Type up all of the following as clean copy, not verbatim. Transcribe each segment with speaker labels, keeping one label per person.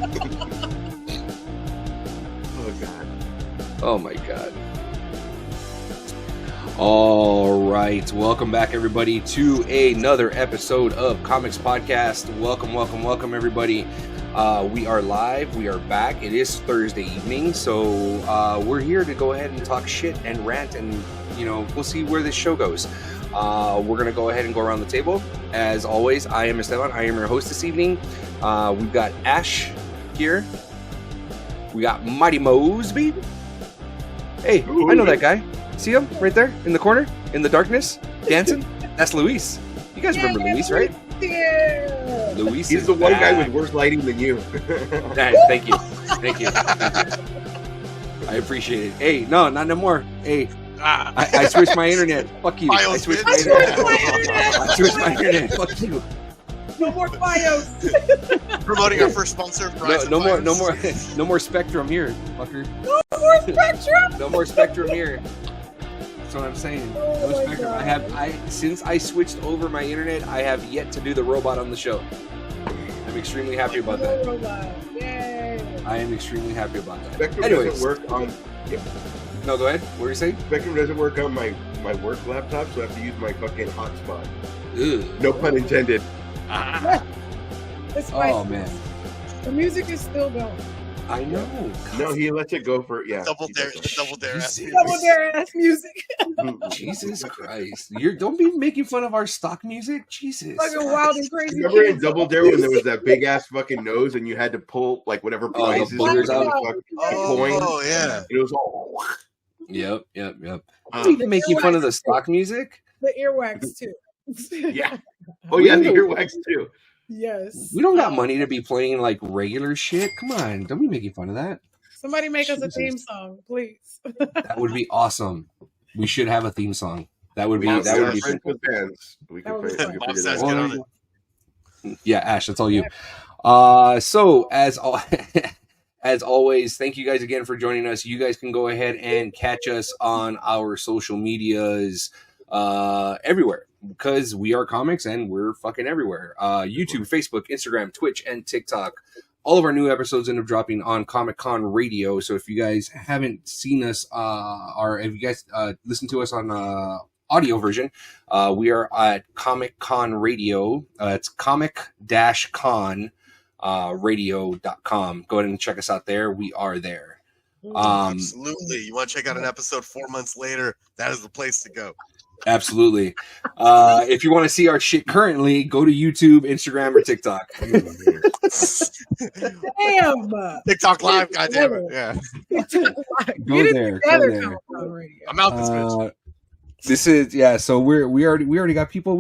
Speaker 1: Oh God.
Speaker 2: Oh my God. All right, welcome back everybody to another episode of Comix Podcast. Welcome everybody. We are live, we are back. It is Thursday evening, so we're here to go ahead and talk shit and rant, and we'll see where this show goes. We're gonna go ahead and go around the table. As always, I am Esteban. I am your host this evening. We've got Ash here. We got Mighty Mosby. Hey, I know that guy. See him right there in the corner, in the darkness, dancing? That's Luis. You guys remember Luis, right?
Speaker 3: Yeah.
Speaker 2: Luis.
Speaker 1: He's the one guy with worse lighting than you.
Speaker 2: Thank you. I appreciate it. Hey, no, not no more. Hey, I switched my internet. Fuck you. I switched my internet. Fuck you.
Speaker 3: No more Fios.
Speaker 4: Promoting our first sponsor.
Speaker 2: No more Spectrum here, fucker.
Speaker 3: No more Spectrum.
Speaker 2: No more Spectrum here. That's what I'm saying. No Spectrum. Since I switched over my internet, I have yet to do the robot on the show. I'm extremely happy about that.
Speaker 3: Yay.
Speaker 2: I am extremely happy about that.
Speaker 1: Spectrum doesn't work on. Yeah.
Speaker 2: No, go ahead. What were you saying?
Speaker 1: Spectrum doesn't work on my work laptop, so I have to use my fucking hotspot.
Speaker 2: Ugh.
Speaker 1: No pun intended.
Speaker 3: It's fine.
Speaker 2: Oh man,
Speaker 3: The music is still going.
Speaker 2: I know.
Speaker 1: No, he lets it go for
Speaker 4: Double dare ass music.
Speaker 3: Double dare ass music.
Speaker 2: Jesus Christ! Don't be making fun of our stock music. Jesus.
Speaker 3: Fucking wild and crazy.
Speaker 1: Remember in Double Dare when there was that big ass fucking nose and you had to pull like whatever prizes
Speaker 2: boogers out.
Speaker 1: coin.
Speaker 4: Oh yeah.
Speaker 1: It was all.
Speaker 2: Yep. You making fun of the stock music?
Speaker 3: The earwax too.
Speaker 1: Yeah. Oh yeah, the earwax too.
Speaker 3: Yes.
Speaker 2: We don't got money to be playing like regular shit. Come on, don't be making fun of that.
Speaker 3: Somebody make us a theme song, please.
Speaker 2: That would be awesome. We should have a theme song. That would be
Speaker 1: With
Speaker 2: simple.
Speaker 1: bands. We can
Speaker 3: That would
Speaker 1: play.
Speaker 3: be
Speaker 1: We
Speaker 3: fun.
Speaker 1: can figure
Speaker 4: Says
Speaker 1: that
Speaker 4: get
Speaker 1: out.
Speaker 4: on it.
Speaker 2: Yeah, Ash, that's all you. So as always, thank you guys again for joining us. You guys can go ahead and catch us on our social medias everywhere, because we are Comix and we're fucking everywhere. YouTube, Facebook, Instagram, Twitch, and TikTok. All of our new episodes end up dropping on Comic Con Radio. So if you guys haven't seen us, or if you guys listen to us on audio version, we are at Comic Con Radio. It's comic-con radio.com. Go ahead and check us out there. We are there.
Speaker 4: Absolutely. You want to check out an episode 4 months later? That is the place to go.
Speaker 2: Absolutely. If you want to see our shit currently, go to YouTube, Instagram, or TikTok.
Speaker 3: Damn.
Speaker 4: TikTok live, goddammit. Yeah.
Speaker 2: Go there.
Speaker 4: I'm out this bitch.
Speaker 2: This is so we already got people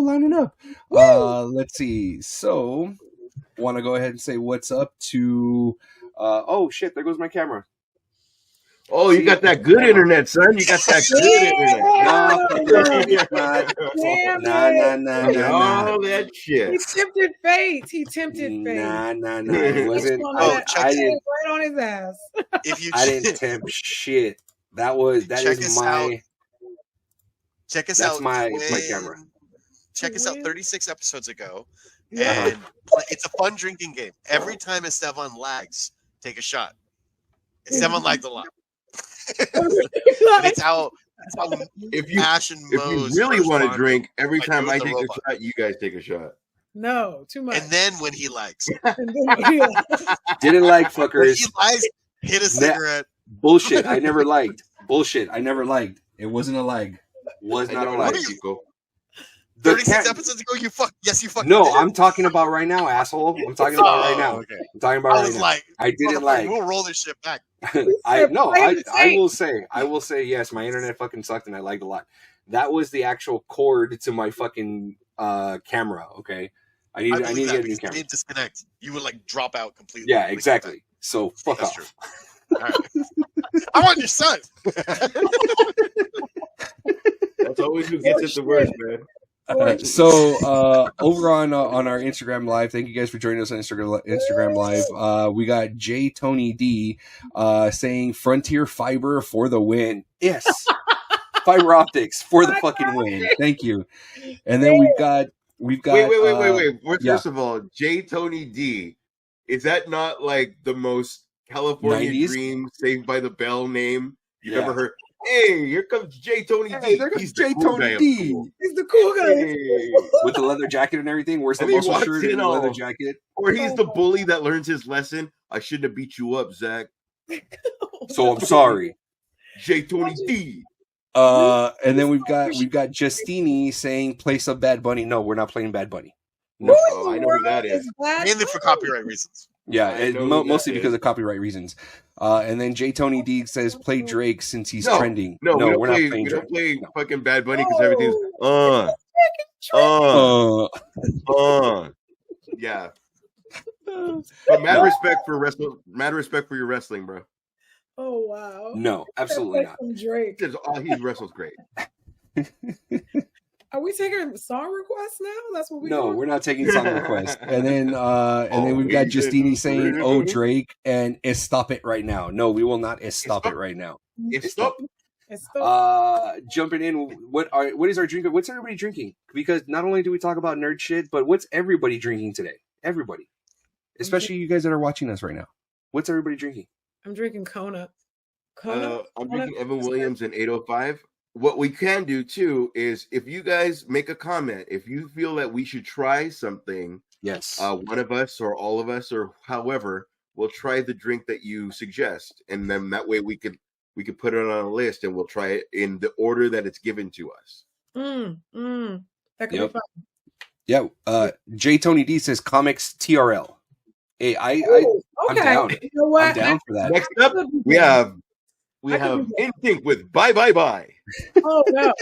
Speaker 2: lining up. Let's see. So want to go ahead and say what's up to oh shit, there goes my camera.
Speaker 1: Oh, you got that good internet, son. You got that good internet.
Speaker 2: Nah.
Speaker 1: All that shit.
Speaker 3: He tempted fate.
Speaker 2: Nah. It wasn't.
Speaker 3: I didn't right on his ass.
Speaker 2: I didn't tempt shit. That is my.
Speaker 4: Check us
Speaker 2: That's
Speaker 4: out.
Speaker 2: my camera.
Speaker 4: Check us out 36 episodes ago. And it's a fun drinking game. Every time Esteban lags, take a shot. Esteban lagged a lot. It's how Ash and Mo's
Speaker 1: if you really want to
Speaker 4: bond
Speaker 1: drink, every
Speaker 4: by
Speaker 1: time
Speaker 4: doing
Speaker 1: I
Speaker 4: the
Speaker 1: take
Speaker 4: robot.
Speaker 1: a shot, you guys take a shot.
Speaker 3: No, too much.
Speaker 4: And then when he lags,
Speaker 2: Didn't like
Speaker 4: when
Speaker 2: fuckers.
Speaker 4: he lags, hit a cigarette.
Speaker 2: Bullshit. I never liked. It wasn't a leg. Was not a leg.
Speaker 4: 36 episodes ago, you fucking
Speaker 2: No,
Speaker 4: did.
Speaker 2: I'm talking about right now, asshole. I'm talking about right now.
Speaker 4: Okay.
Speaker 2: I'm talking about right now.
Speaker 4: Like,
Speaker 2: I didn't like.
Speaker 4: We'll roll this shit back.
Speaker 2: I will say yes, my internet fucking sucked and I lagged a lot. That was the actual cord to my fucking camera, okay? I need to get a new camera.
Speaker 4: You didn't disconnect. You would like drop out completely.
Speaker 2: Yeah, exactly. So fuck
Speaker 4: That's
Speaker 2: off.
Speaker 4: True. All right. I'm on your side.
Speaker 1: That's always who gets it the worst, man.
Speaker 2: All right, so over on our Instagram Live, thank you guys for joining us on Instagram Live. We got J Tony D saying Frontier Fiber for the win. Yes, fiber optics for the fucking win. Thank you. And then we've got.
Speaker 1: Wait. First of all, J Tony D is that not like the most California
Speaker 2: 90s?
Speaker 1: Dream Saved by the Bell name you've
Speaker 2: Yeah.
Speaker 1: ever heard? Hey, here comes J. Tony
Speaker 2: Hey,
Speaker 1: D.
Speaker 2: there goes
Speaker 1: He's the
Speaker 2: J.
Speaker 1: cool
Speaker 2: Tony
Speaker 1: guy of
Speaker 2: D.
Speaker 1: school.
Speaker 3: He's the cool guy.
Speaker 1: Hey.
Speaker 2: With the leather jacket and everything. Wears the
Speaker 1: And he
Speaker 2: muscle
Speaker 1: walks
Speaker 2: shirt
Speaker 1: in
Speaker 2: and the leather
Speaker 1: all-
Speaker 2: jacket.
Speaker 1: Or he's the bully that learns his lesson. I shouldn't have beat you up, Zach.
Speaker 2: So I'm sorry.
Speaker 1: J. Tony D.
Speaker 2: And then we've got Justini saying play some Bad Bunny. No, we're not playing Bad Bunny. No.
Speaker 1: Oh, I know who that is.
Speaker 4: Mainly for copyright reasons.
Speaker 2: Yeah,
Speaker 1: I
Speaker 2: and
Speaker 1: know who that
Speaker 2: mostly because
Speaker 1: is.
Speaker 2: of copyright reasons. And then J. Tony D says play Drake since he's trending.
Speaker 1: No, we
Speaker 2: we're not playing
Speaker 1: we
Speaker 2: Drake.
Speaker 1: don't play
Speaker 2: No.
Speaker 1: fucking Bad Bunny because everything's yeah. But mad respect for your wrestling, bro.
Speaker 3: Oh wow.
Speaker 2: No, absolutely not.
Speaker 3: Drake.
Speaker 1: He wrestles great.
Speaker 3: Are we taking song requests now? That's what we
Speaker 2: No,
Speaker 3: doing?
Speaker 2: we're not taking song requests. And then we've got Justini saying, "Oh Drake," and stop it right now. No, we will not stop it right now.
Speaker 1: Stop.
Speaker 3: It's still
Speaker 2: Jumping in, what is our drink? What's everybody drinking? Because not only do we talk about nerd shit, but what's everybody drinking today? Everybody, especially you guys that are watching us right now. What's everybody drinking?
Speaker 3: I'm drinking Kona.
Speaker 1: I'm drinking Evan Williams in 805. What we can do too is if you guys make a comment, if you feel that we should try something,
Speaker 2: Yes,
Speaker 1: one of us or all of us or however, we'll try the drink that you suggest, and then that way we could put it on a list and we'll try it in the order that it's given to us.
Speaker 3: That could
Speaker 2: Yep.
Speaker 3: be fun.
Speaker 2: Yeah. J. Tony D says Comix TRL. Hey, I'm
Speaker 3: Okay.
Speaker 2: down.
Speaker 3: You know what?
Speaker 2: I'm down for that.
Speaker 1: Next up, we have In Sync with Bye Bye Bye.
Speaker 3: Oh no.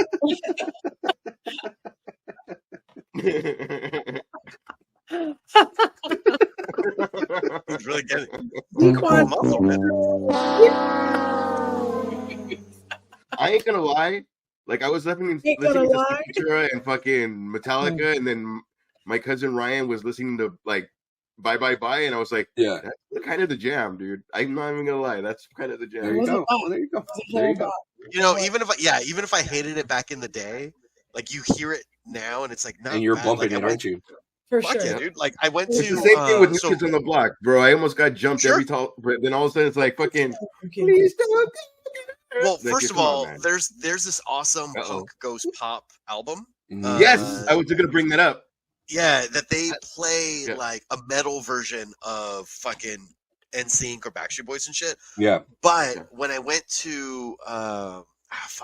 Speaker 4: He's really getting
Speaker 3: Dequan.
Speaker 1: I ain't gonna lie. Like I was listening
Speaker 3: Ain't gonna
Speaker 1: to
Speaker 3: lie.
Speaker 1: Sepultura and fucking Metallica, and then my cousin Ryan was listening to like Bye Bye Bye, and I was like,
Speaker 2: Yeah.
Speaker 1: that's kind of the jam, dude. I'm not even gonna lie. That's kind of the jam.
Speaker 2: There you go. Well, there you go. There you go.
Speaker 4: You know, even if I hated it back in the day, like you hear it now and it's like not
Speaker 2: And you're
Speaker 4: bad.
Speaker 2: bumping
Speaker 4: like,
Speaker 2: it, aren't you?
Speaker 3: For
Speaker 4: Fuck
Speaker 3: sure.
Speaker 4: yeah, dude. Like I went
Speaker 1: It's
Speaker 4: to
Speaker 1: the same thing with New
Speaker 4: so-
Speaker 1: Kids on the Block, bro. I almost got jumped
Speaker 4: Sure.
Speaker 1: every time, but then all of a sudden it's like fucking.
Speaker 4: Well,
Speaker 1: Like,
Speaker 4: first of
Speaker 1: come on,
Speaker 4: all,
Speaker 1: man.
Speaker 4: there's this awesome
Speaker 1: Uh-oh.
Speaker 4: punk goes pop album.
Speaker 1: Yes, I was gonna bring that up.
Speaker 4: Yeah, that they play
Speaker 1: Yeah.
Speaker 4: like a metal version of fucking NSYNC or Backstreet Boys and shit.
Speaker 2: Yeah.
Speaker 4: But
Speaker 1: Yeah.
Speaker 4: when I went to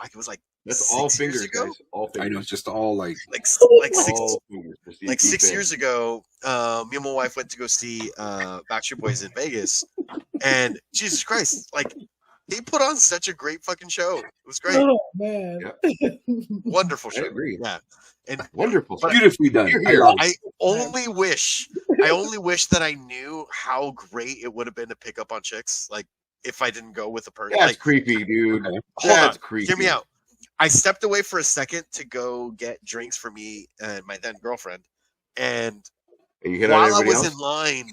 Speaker 4: it was like
Speaker 1: That's all
Speaker 4: 6 years
Speaker 1: fingers,
Speaker 4: ago?
Speaker 1: guys. All fingers.
Speaker 2: I know, it's just all like
Speaker 4: like six
Speaker 1: All fingers. Proceed,
Speaker 4: like
Speaker 1: keep
Speaker 4: 6
Speaker 1: in.
Speaker 4: years ago, me and my wife went to go see Backstreet Boys in Vegas, and Jesus Christ, like they put on such a great fucking show. It was great,
Speaker 3: Oh man.
Speaker 4: wonderful
Speaker 1: I
Speaker 4: show.
Speaker 1: agree.
Speaker 4: Yeah, and
Speaker 1: Wonderful.
Speaker 2: beautifully done.
Speaker 1: Here,
Speaker 2: I
Speaker 1: here.
Speaker 2: love it.
Speaker 4: I only wish that I knew how great it would have been to pick up on chicks. Like if I didn't go with a person.
Speaker 1: That's
Speaker 4: Like,
Speaker 1: creepy, dude.
Speaker 2: Okay.
Speaker 4: hold
Speaker 1: That's
Speaker 4: on,
Speaker 1: creepy.
Speaker 4: hear me out. I stepped away for a second to go get drinks for me and my then girlfriend, and
Speaker 1: And you hit on
Speaker 4: while I
Speaker 1: everybody
Speaker 4: was
Speaker 1: else.
Speaker 4: in line,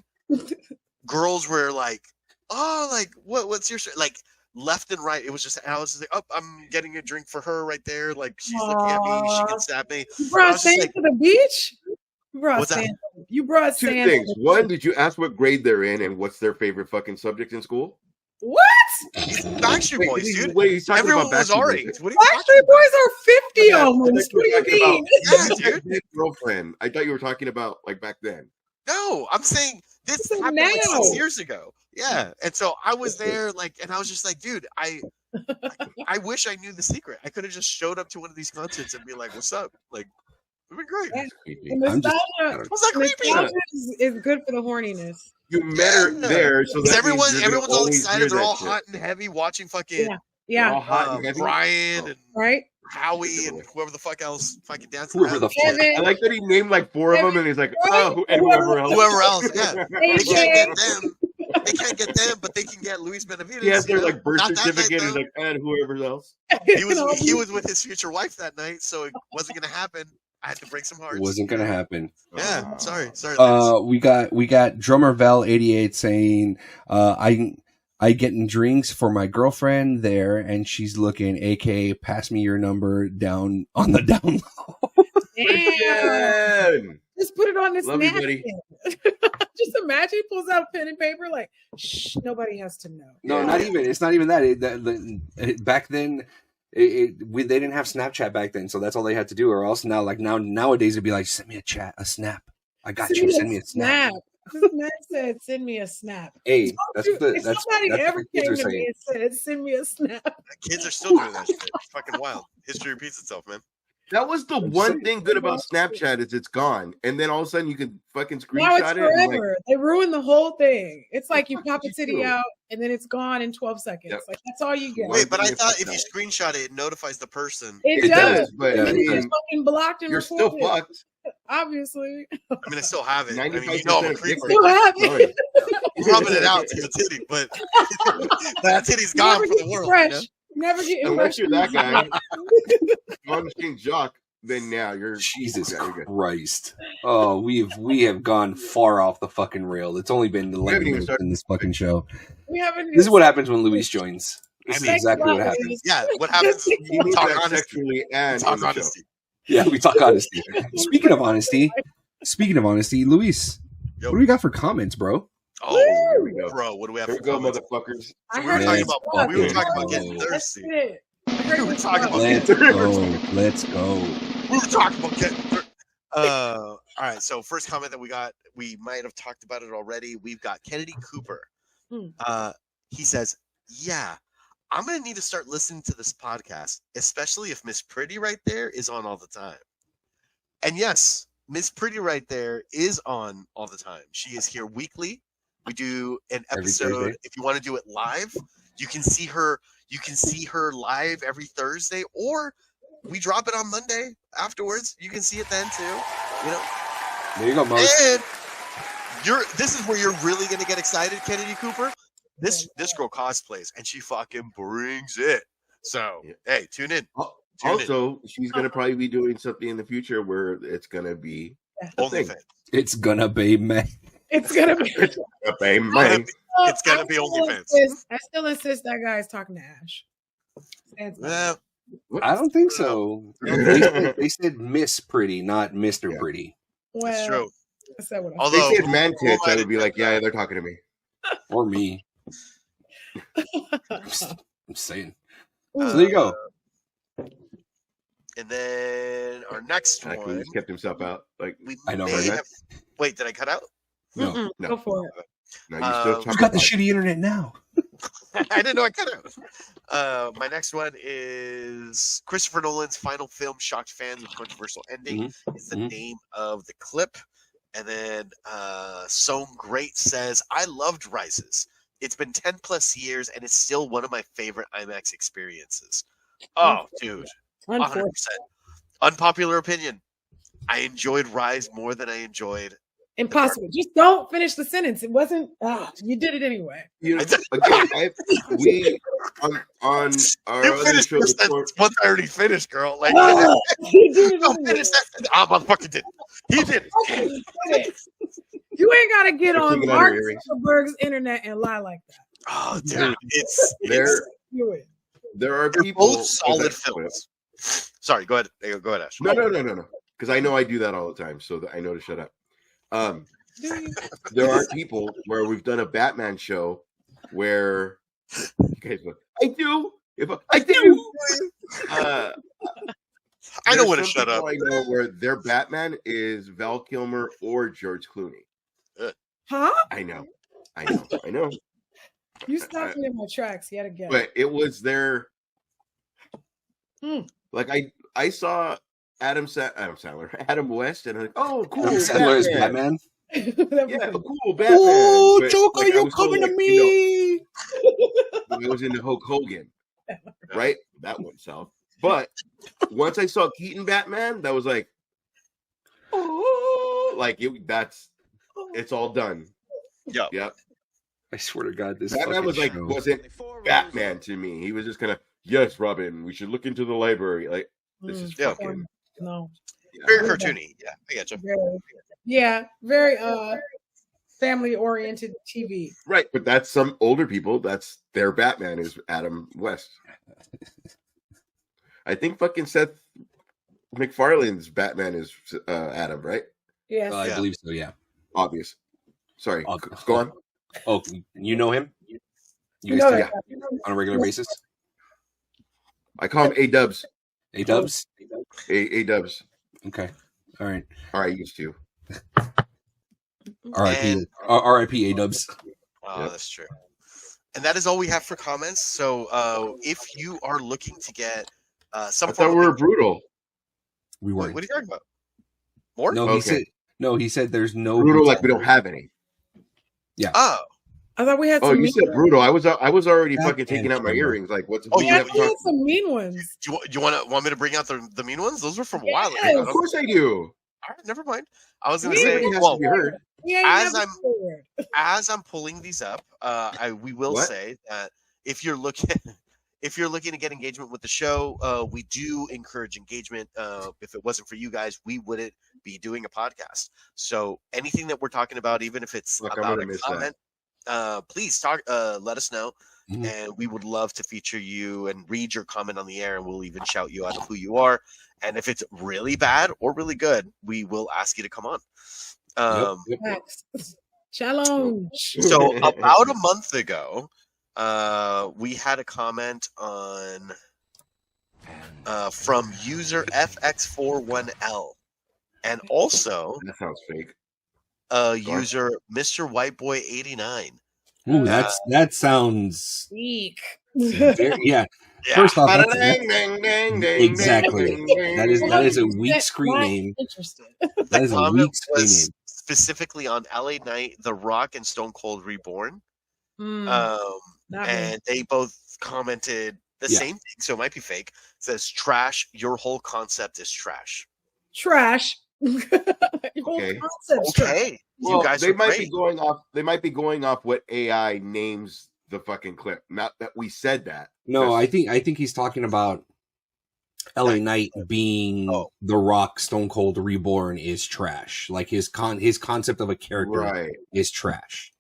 Speaker 4: girls were like, "Oh, like what's your like?" Left and right, it was just. And I was just like, "Oh, I'm getting a drink for her right there. Like she's looking at me, she can stab me."
Speaker 3: You
Speaker 4: I
Speaker 3: brought
Speaker 4: was just
Speaker 3: sand
Speaker 4: like,
Speaker 3: to the beach? You brought
Speaker 4: What's that?
Speaker 3: sand. You brought
Speaker 1: Two
Speaker 3: sand.
Speaker 1: things. One, did you ask what grade they're in and what's their favorite fucking subject in school?
Speaker 3: What?
Speaker 4: Backstreet Boys, dude.
Speaker 1: Wait, he's talking
Speaker 4: Everyone
Speaker 1: about
Speaker 4: was
Speaker 1: Backstreet
Speaker 4: our
Speaker 1: Boys.
Speaker 4: age. What are you talking
Speaker 3: Backstreet
Speaker 4: about?
Speaker 3: Boys are 50
Speaker 1: Yeah,
Speaker 3: almost.
Speaker 1: I
Speaker 3: What
Speaker 1: thought
Speaker 3: do
Speaker 1: you
Speaker 3: you
Speaker 1: were talking
Speaker 3: mean?
Speaker 1: about-
Speaker 4: Yeah, dude.
Speaker 1: His girlfriend. I thought you were talking about like back then.
Speaker 4: No, I'm saying this
Speaker 3: So
Speaker 4: happened like
Speaker 3: now.
Speaker 4: 6 years ago. Yeah, and so I was there, like, and I was just like, dude, I wish I knew the secret. I could have just showed up to one of these concerts and be like, "What's up?" Like, it'd be great.
Speaker 3: Yeah.
Speaker 1: That's creepy.
Speaker 3: The
Speaker 2: I'm just-
Speaker 3: nostalgia,
Speaker 4: Was that creepy?
Speaker 3: nostalgia is good for the horniness.
Speaker 1: You met her
Speaker 4: Yeah.
Speaker 1: there, so
Speaker 4: Because
Speaker 1: that means you're gonna
Speaker 4: everyone's all
Speaker 1: always hear
Speaker 4: excited. They're
Speaker 1: that
Speaker 4: all
Speaker 1: shit.
Speaker 4: hot and heavy watching fucking
Speaker 1: They're
Speaker 3: Yeah.
Speaker 1: all hot and heavy.
Speaker 4: Brian
Speaker 1: Oh.
Speaker 4: and
Speaker 3: Right?
Speaker 4: Howie and whoever the fuck else fucking dancing.
Speaker 2: Whoever
Speaker 4: around
Speaker 2: the
Speaker 4: and shit.
Speaker 3: Kevin.
Speaker 1: I like that he named like 4 of them, and he's like, oh, and whoever else.
Speaker 4: Whoever else, yeah. They
Speaker 3: AJ.
Speaker 4: can't get them. They can't get them, but they can get Luis Benavides.
Speaker 1: He has their
Speaker 4: you know?
Speaker 1: like birth
Speaker 4: Not that
Speaker 1: certificate.
Speaker 4: night,
Speaker 1: He's
Speaker 4: though.
Speaker 1: like, and whoever else.
Speaker 4: he was with his future wife that night, so it wasn't gonna happen. I had to break some hearts.
Speaker 2: It wasn't gonna happen.
Speaker 4: Yeah, sorry. Lance.
Speaker 2: We got drummer Val 88 saying, I getting drinks for my girlfriend there, and she's looking, aka pass me your number down on the down low.
Speaker 3: Damn.
Speaker 1: Yeah.
Speaker 3: Just put it on this
Speaker 1: Love you, buddy.
Speaker 3: napkin. Just imagine he pulls out pen and paper like, shh, nobody has to know.
Speaker 2: No,
Speaker 1: Yeah.
Speaker 2: not even. It's not even that. Back then, they didn't have Snapchat back then, so that's all they had to do. Or else nowadays it'd be like, send me a snap. I got you. Send me a snap.
Speaker 3: This man said, "Send me a snap."
Speaker 2: Hey, that's
Speaker 3: If
Speaker 2: that's
Speaker 3: somebody
Speaker 2: that's
Speaker 3: ever
Speaker 2: what kids
Speaker 3: came
Speaker 2: are
Speaker 3: to me
Speaker 2: saying.
Speaker 3: and said, "Send me a snap,"
Speaker 4: Kids are still doing that shit. It's fucking wild. History repeats itself, man.
Speaker 1: That was the one thing good about Snapchat is it's gone, and then all of a sudden you can fucking
Speaker 3: now it's
Speaker 1: screenshot it. And
Speaker 3: forever. They ruined the whole thing. It's like you
Speaker 1: fuck
Speaker 3: pop
Speaker 1: did
Speaker 3: a
Speaker 1: you
Speaker 3: titty
Speaker 1: do?
Speaker 3: out and then it's gone in 12 seconds.
Speaker 1: Yep.
Speaker 3: Like that's all you get.
Speaker 1: Why
Speaker 4: Wait, but I
Speaker 1: did they
Speaker 4: thought
Speaker 1: fuck
Speaker 4: if you
Speaker 1: that?
Speaker 4: screenshot it, it notifies the person.
Speaker 3: It
Speaker 1: It
Speaker 3: does.
Speaker 1: does, but
Speaker 2: Yeah,
Speaker 1: I
Speaker 2: it
Speaker 3: It's
Speaker 1: mean,
Speaker 3: fucking blocked and
Speaker 1: you're still
Speaker 3: reported.
Speaker 1: fucked.
Speaker 3: Obviously.
Speaker 4: I mean, I still have it. I mean,
Speaker 1: 95%
Speaker 4: you know I'm a
Speaker 1: of
Speaker 4: creeper.
Speaker 3: Still have it.
Speaker 4: I'm rubbing it out to the titty, but that titty's gone
Speaker 3: Never
Speaker 4: from
Speaker 3: get
Speaker 4: the world.
Speaker 3: fresh.
Speaker 4: You know?
Speaker 3: Never get
Speaker 1: Unless
Speaker 3: fresh.
Speaker 1: you're that guy, on machine jock, then now you're
Speaker 2: Jesus
Speaker 1: yeah, you're good.
Speaker 2: Christ! Oh, we have gone far off the fucking rail. It's only been 11
Speaker 1: haven't even
Speaker 2: minutes
Speaker 1: started.
Speaker 2: in this fucking show.
Speaker 3: We haven't.
Speaker 2: This is what happens when Luis joins. This is
Speaker 4: I mean,
Speaker 2: exactly what
Speaker 3: Thanks a lot,
Speaker 2: happens.
Speaker 3: Luis.
Speaker 4: Yeah, what happens is
Speaker 1: He
Speaker 4: we
Speaker 1: means
Speaker 4: talk
Speaker 1: that
Speaker 4: honesty.
Speaker 1: sexually
Speaker 4: We
Speaker 1: and
Speaker 4: talk
Speaker 1: on the show.
Speaker 4: honesty.
Speaker 2: Yeah, we talk honesty. Speaking of honesty, Luis,
Speaker 4: Yo.
Speaker 2: what do we got for comments, bro?
Speaker 4: Oh,
Speaker 1: Here we go.
Speaker 4: bro, what do we have
Speaker 1: Here
Speaker 4: for
Speaker 1: we go,
Speaker 4: comments?
Speaker 1: motherfuckers.
Speaker 3: I
Speaker 4: So we were
Speaker 3: heard
Speaker 4: talking
Speaker 3: you
Speaker 4: about
Speaker 3: suck.
Speaker 4: we were talking about getting
Speaker 2: Let's
Speaker 4: thirsty.
Speaker 3: That's it. I heard
Speaker 4: We were
Speaker 3: you
Speaker 4: talking
Speaker 3: suck.
Speaker 4: about
Speaker 2: Let's
Speaker 4: getting
Speaker 2: go. Let's go.
Speaker 4: We were talking about getting thirsty. All right, so first comment that we got, we might have talked about it already. We've got Kennedy Cooper. He says, yeah, I'm going to need to start listening to this podcast, especially if Miss Pretty right there is on all the time. And yes, Miss Pretty right there is on all the time. She is here weekly. We do an
Speaker 2: Every
Speaker 4: episode.
Speaker 2: Thursday.
Speaker 4: If you want to do it live, you can see her. You can see her live every Thursday, or we drop it on Monday afterwards. You can see it then too. You know.
Speaker 2: There you go, Mo.
Speaker 4: And this is where you're really gonna get excited, Kennedy Cooper. This girl cosplays and she fucking brings it. So
Speaker 1: Yeah.
Speaker 4: hey, tune in.
Speaker 1: Also, she's gonna probably be doing something in the future where it's gonna be a thing.
Speaker 4: OnlyFans.
Speaker 2: It's gonna be me.
Speaker 3: It's gonna be.
Speaker 1: A bang, bang.
Speaker 4: It's gonna be OnlyFans.
Speaker 3: I still insist that guy is talking to Ash. Stands by
Speaker 4: Yeah,
Speaker 2: I don't think so. They said Miss Pretty, not Mr.
Speaker 1: Yeah.
Speaker 2: Pretty.
Speaker 3: Well,
Speaker 4: it's true.
Speaker 3: I said what I
Speaker 4: Although
Speaker 1: They said man
Speaker 4: who
Speaker 1: tits,
Speaker 4: am
Speaker 1: I
Speaker 4: to
Speaker 1: would be like,
Speaker 4: judge
Speaker 1: yeah, they're talking to me.
Speaker 2: Or me.
Speaker 3: said.
Speaker 2: I'm saying.
Speaker 3: Ooh.
Speaker 2: So there you go.
Speaker 4: And then our next
Speaker 1: Like, he
Speaker 4: one,
Speaker 1: just kept himself out. Like,
Speaker 4: we
Speaker 2: I know,
Speaker 4: may
Speaker 2: right?
Speaker 4: have. Wait, did I cut out?
Speaker 2: No.
Speaker 3: Mm-mm,
Speaker 1: No.
Speaker 3: Go for it.
Speaker 1: no, you still
Speaker 4: You
Speaker 1: talking
Speaker 2: You got the
Speaker 1: about-
Speaker 2: shitty internet now.
Speaker 4: I didn't know I cut out. My next one is Christopher Nolan's final film shocked fans with controversial ending. Is the
Speaker 2: Mhm.
Speaker 4: name of the clip. And then Soam Great says, I loved Rises. It's been 10 plus years and it's still one of my favorite IMAX experiences. Oh, dude. 100%.
Speaker 3: Unfortunately.
Speaker 4: Unpopular opinion. I enjoyed Rise more than I enjoyed.
Speaker 3: Impossible. Just don't finish the sentence. It wasn't. You did it anyway.
Speaker 1: You know, again, we on our
Speaker 4: You
Speaker 1: other
Speaker 4: finished
Speaker 1: show,
Speaker 4: this
Speaker 1: before-
Speaker 4: sentence once I already finished, girl. Like,
Speaker 3: You did it
Speaker 4: don't
Speaker 3: anyway.
Speaker 4: finish that sentence. Ah, motherfucker did. He did.
Speaker 3: You ain't gotta get
Speaker 1: You're
Speaker 3: on
Speaker 1: taking out
Speaker 3: Mark
Speaker 1: her earrings.
Speaker 3: Zuckerberg's internet and lie like that.
Speaker 4: Oh, dude. It's
Speaker 1: there,
Speaker 3: Do it.
Speaker 1: there are
Speaker 4: they're
Speaker 1: people.
Speaker 4: both solid films. Sorry, go ahead. Go ahead, Ash.
Speaker 1: No. Because I know I do that all the time, so that I know to shut up.
Speaker 3: Do you?
Speaker 1: There are people where we've done a Batman show where you guys go, I do. I do.
Speaker 4: I don't
Speaker 1: There's
Speaker 4: want to
Speaker 1: some
Speaker 4: shut up.
Speaker 1: people I know where their Batman is Val Kilmer or George Clooney.
Speaker 3: Huh?
Speaker 1: I know.
Speaker 3: You stopped me in my tracks yet again.
Speaker 1: But it was their
Speaker 3: Hmm.
Speaker 1: like I saw Adam West, and I'm like, oh, cool,
Speaker 2: Adam Sandler is
Speaker 1: Batman.
Speaker 2: Batman.
Speaker 1: Yeah, cool, Batman.
Speaker 2: Oh,
Speaker 1: But,
Speaker 2: Joker,
Speaker 1: like, I
Speaker 2: you
Speaker 1: was so,
Speaker 2: coming to
Speaker 1: like,
Speaker 2: me?
Speaker 1: I was into Hulk Hogan, right? That went south. But once I saw Keaton Batman, that was like, oh, like it's all done.
Speaker 4: Yep.
Speaker 1: Yep.
Speaker 2: I swear to God, this
Speaker 1: Batman
Speaker 2: fucking
Speaker 1: was like
Speaker 2: show.
Speaker 1: wasn't Batman to me. He was just kind of, yes, Robin, we should look into the library. Like, this is
Speaker 4: Yeah.
Speaker 1: fucking
Speaker 3: No.
Speaker 1: yeah.
Speaker 4: Very cartoony. Yeah, I got you.
Speaker 3: Very family oriented TV.
Speaker 1: Right, but that's some older people. That's their Batman is Adam West. I think fucking Seth MacFarlane's Batman is Adam, right?
Speaker 3: Yes.
Speaker 2: I believe so. Yeah.
Speaker 1: Obvious. Sorry.
Speaker 2: Oh,
Speaker 1: Go on.
Speaker 2: Oh, you know him? You
Speaker 3: know
Speaker 2: guys
Speaker 3: that.
Speaker 2: talk on a regular basis?
Speaker 1: I call him A-dubs.
Speaker 2: A-dubs?
Speaker 1: A-dubs.
Speaker 2: Okay. All right.
Speaker 1: All right, used to.
Speaker 2: R.I.P. R.I.P. A-dubs.
Speaker 4: Oh,
Speaker 1: Yep.
Speaker 4: that's true. And that is all we have for comments. So if you are looking to get some
Speaker 1: I
Speaker 4: form
Speaker 1: thought
Speaker 4: of
Speaker 1: we were brutal.
Speaker 2: We
Speaker 4: Wait,
Speaker 2: weren't.
Speaker 4: what are you talking about? More?
Speaker 2: No,
Speaker 1: Okay.
Speaker 2: he said there's no
Speaker 1: Brutal, like we don't have any.
Speaker 2: Yeah.
Speaker 4: Oh,
Speaker 3: I thought we had
Speaker 1: Oh,
Speaker 3: some
Speaker 1: you
Speaker 3: mean
Speaker 1: said
Speaker 3: ones.
Speaker 1: brutal. I was already
Speaker 2: That
Speaker 1: fucking taking
Speaker 2: and
Speaker 1: out my
Speaker 2: camera.
Speaker 1: earrings. Like, what's?
Speaker 4: Oh,
Speaker 1: who
Speaker 3: I
Speaker 1: we have
Speaker 3: thought
Speaker 1: to
Speaker 3: we
Speaker 1: talk
Speaker 3: had some mean ones.
Speaker 4: do you want me to bring out the mean ones? Those were from a while ago.
Speaker 3: Yes.
Speaker 1: Of course I do.
Speaker 4: All right, never mind. I was going to
Speaker 3: We
Speaker 4: say,
Speaker 1: Everybody has
Speaker 4: well,
Speaker 1: to be heard.
Speaker 3: We ain't
Speaker 4: As
Speaker 3: never
Speaker 4: I'm-
Speaker 3: scared.
Speaker 4: as I'm pulling these up, we will
Speaker 1: What?
Speaker 4: say that if you're looking to get engagement with the show, we do encourage engagement. If it wasn't for you guys, we wouldn't be doing a podcast. So anything that we're talking about, even if it's
Speaker 1: Fuck, I'm
Speaker 4: about
Speaker 1: gonna
Speaker 4: a
Speaker 1: miss
Speaker 4: comment, please talk. Let us know,
Speaker 2: Mhm.
Speaker 4: and we would love to feature you and read your comment on the air, and we'll even shout you out of who you are. And if it's really bad or really good, we will ask you to come on.
Speaker 2: Yep.
Speaker 3: Facts. Challenge.
Speaker 4: So about a month ago, we had a comment on from user FX41L, and also
Speaker 1: That sounds fake.
Speaker 4: user Mr. Whiteboy89.
Speaker 2: Ooh, that sounds
Speaker 3: Weak.
Speaker 2: very, yeah.
Speaker 4: Yeah,
Speaker 2: First off, that's,
Speaker 1: Dang, dang, dang, dang,
Speaker 2: exactly.
Speaker 1: dang, dang,
Speaker 2: That is a
Speaker 1: dang.
Speaker 2: weak screen
Speaker 3: Not
Speaker 2: name.
Speaker 3: Interested.
Speaker 2: That
Speaker 4: the
Speaker 2: is a
Speaker 4: comment
Speaker 2: weak screen
Speaker 4: was
Speaker 2: name.
Speaker 4: specifically on LA Knight, The Rock, and Stone Cold Reborn.
Speaker 3: Not me.
Speaker 4: And they both commented the
Speaker 2: Yeah.
Speaker 4: same thing, so it might be fake. It says, "Trash. Your whole concept is trash."
Speaker 3: Trash. Your whole
Speaker 1: Okay.
Speaker 3: concept's trash.
Speaker 4: Okay,
Speaker 1: Well,
Speaker 4: you guys
Speaker 1: they
Speaker 4: are
Speaker 1: might
Speaker 4: great.
Speaker 1: be going off. They might be going off what AI names the fucking clip. Not that we said that.
Speaker 2: No, I
Speaker 1: That's-
Speaker 2: think he's talking about LA Knight being
Speaker 4: Oh.
Speaker 2: The Rock Stone Cold Reborn is trash. Like his concept of a character
Speaker 1: right.
Speaker 2: is trash.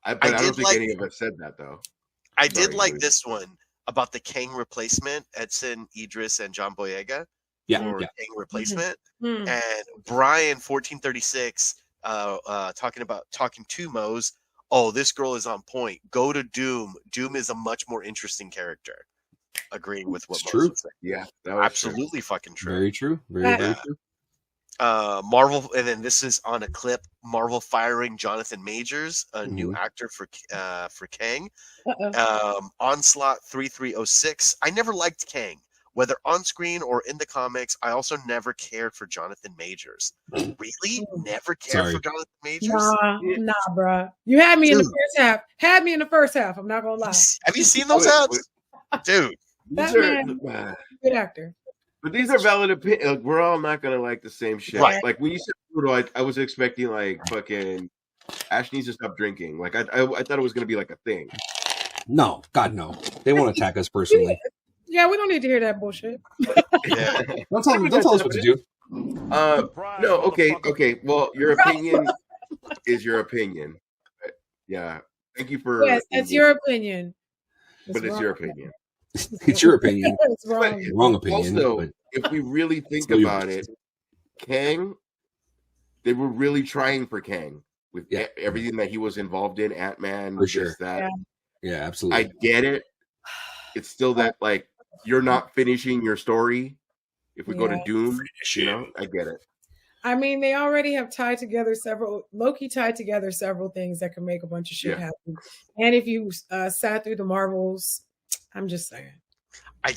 Speaker 1: I
Speaker 4: I
Speaker 1: don't
Speaker 4: did
Speaker 1: think
Speaker 4: like-
Speaker 1: any of us said that though.
Speaker 4: I did
Speaker 1: Sorry,
Speaker 4: like
Speaker 1: Louis.
Speaker 4: this one about the Kang replacement, Edson, Idris, and John Boyega.
Speaker 2: Yeah,
Speaker 4: Or
Speaker 2: yeah.
Speaker 4: Kang replacement.
Speaker 3: Hmm.
Speaker 4: And Brian 1436 talking to Mose. Oh, this girl is on point. Go to Doom. Doom is a much more interesting character. Agreeing with what
Speaker 2: It's
Speaker 4: Mose
Speaker 2: true.
Speaker 4: was saying.
Speaker 1: Yeah, that was true.
Speaker 4: Absolutely fucking true.
Speaker 2: Very true. Very
Speaker 3: Yeah.
Speaker 2: true.
Speaker 4: Marvel, and then this is on a clip. Marvel firing Jonathan Majors, a new actor for Kang.
Speaker 3: Uh-oh.
Speaker 4: Onslaught 3306. I never liked Kang, whether on screen or in the comics. I also never cared for Jonathan Majors. Really, never cared
Speaker 2: Sorry.
Speaker 4: for Jonathan Majors.
Speaker 3: Nah, bruh. You had me in the
Speaker 4: Dude.
Speaker 3: first half. Had me in the first half. I'm not gonna lie.
Speaker 4: Have you seen those
Speaker 1: Wait,
Speaker 4: ads, dude?
Speaker 1: These
Speaker 3: Batman.
Speaker 1: are,
Speaker 3: Good actor.
Speaker 1: but these are valid opinions. Like, we're all not gonna like the same shit.
Speaker 4: Right.
Speaker 1: Like when you said brutal, I was expecting like fucking Ash needs to stop drinking. Like I thought it was gonna be like a thing.
Speaker 2: No, God, no. They won't attack us personally.
Speaker 3: Yeah, we don't need to hear that bullshit.
Speaker 4: Yeah.
Speaker 2: Don't tell us what to do.
Speaker 1: No, okay. Well, your opinion is your opinion. Yeah. Thank you for.
Speaker 3: Yes, that's your opinion.
Speaker 1: But it's your opinion.
Speaker 2: It's your opinion.
Speaker 3: It's wrong.
Speaker 2: Wrong opinion.
Speaker 1: Also,
Speaker 2: but
Speaker 1: if we really think
Speaker 2: Still
Speaker 1: about
Speaker 2: yours.
Speaker 1: it, Kang, they were really trying for Kang with
Speaker 2: Yeah.
Speaker 1: everything that he was involved in. Ant-Man,
Speaker 2: For sure.
Speaker 1: this, that.
Speaker 3: Yeah.
Speaker 2: yeah, absolutely.
Speaker 1: I get it. It's still that like you're not finishing your story. If we go to
Speaker 3: Yeah.
Speaker 1: Doom, you know, I get it.
Speaker 3: I mean, they already have tied together Loki tied together several things that can make a bunch of shit
Speaker 1: Yeah.
Speaker 3: happen. And if you sat through the Marvels, I'm just saying.
Speaker 4: I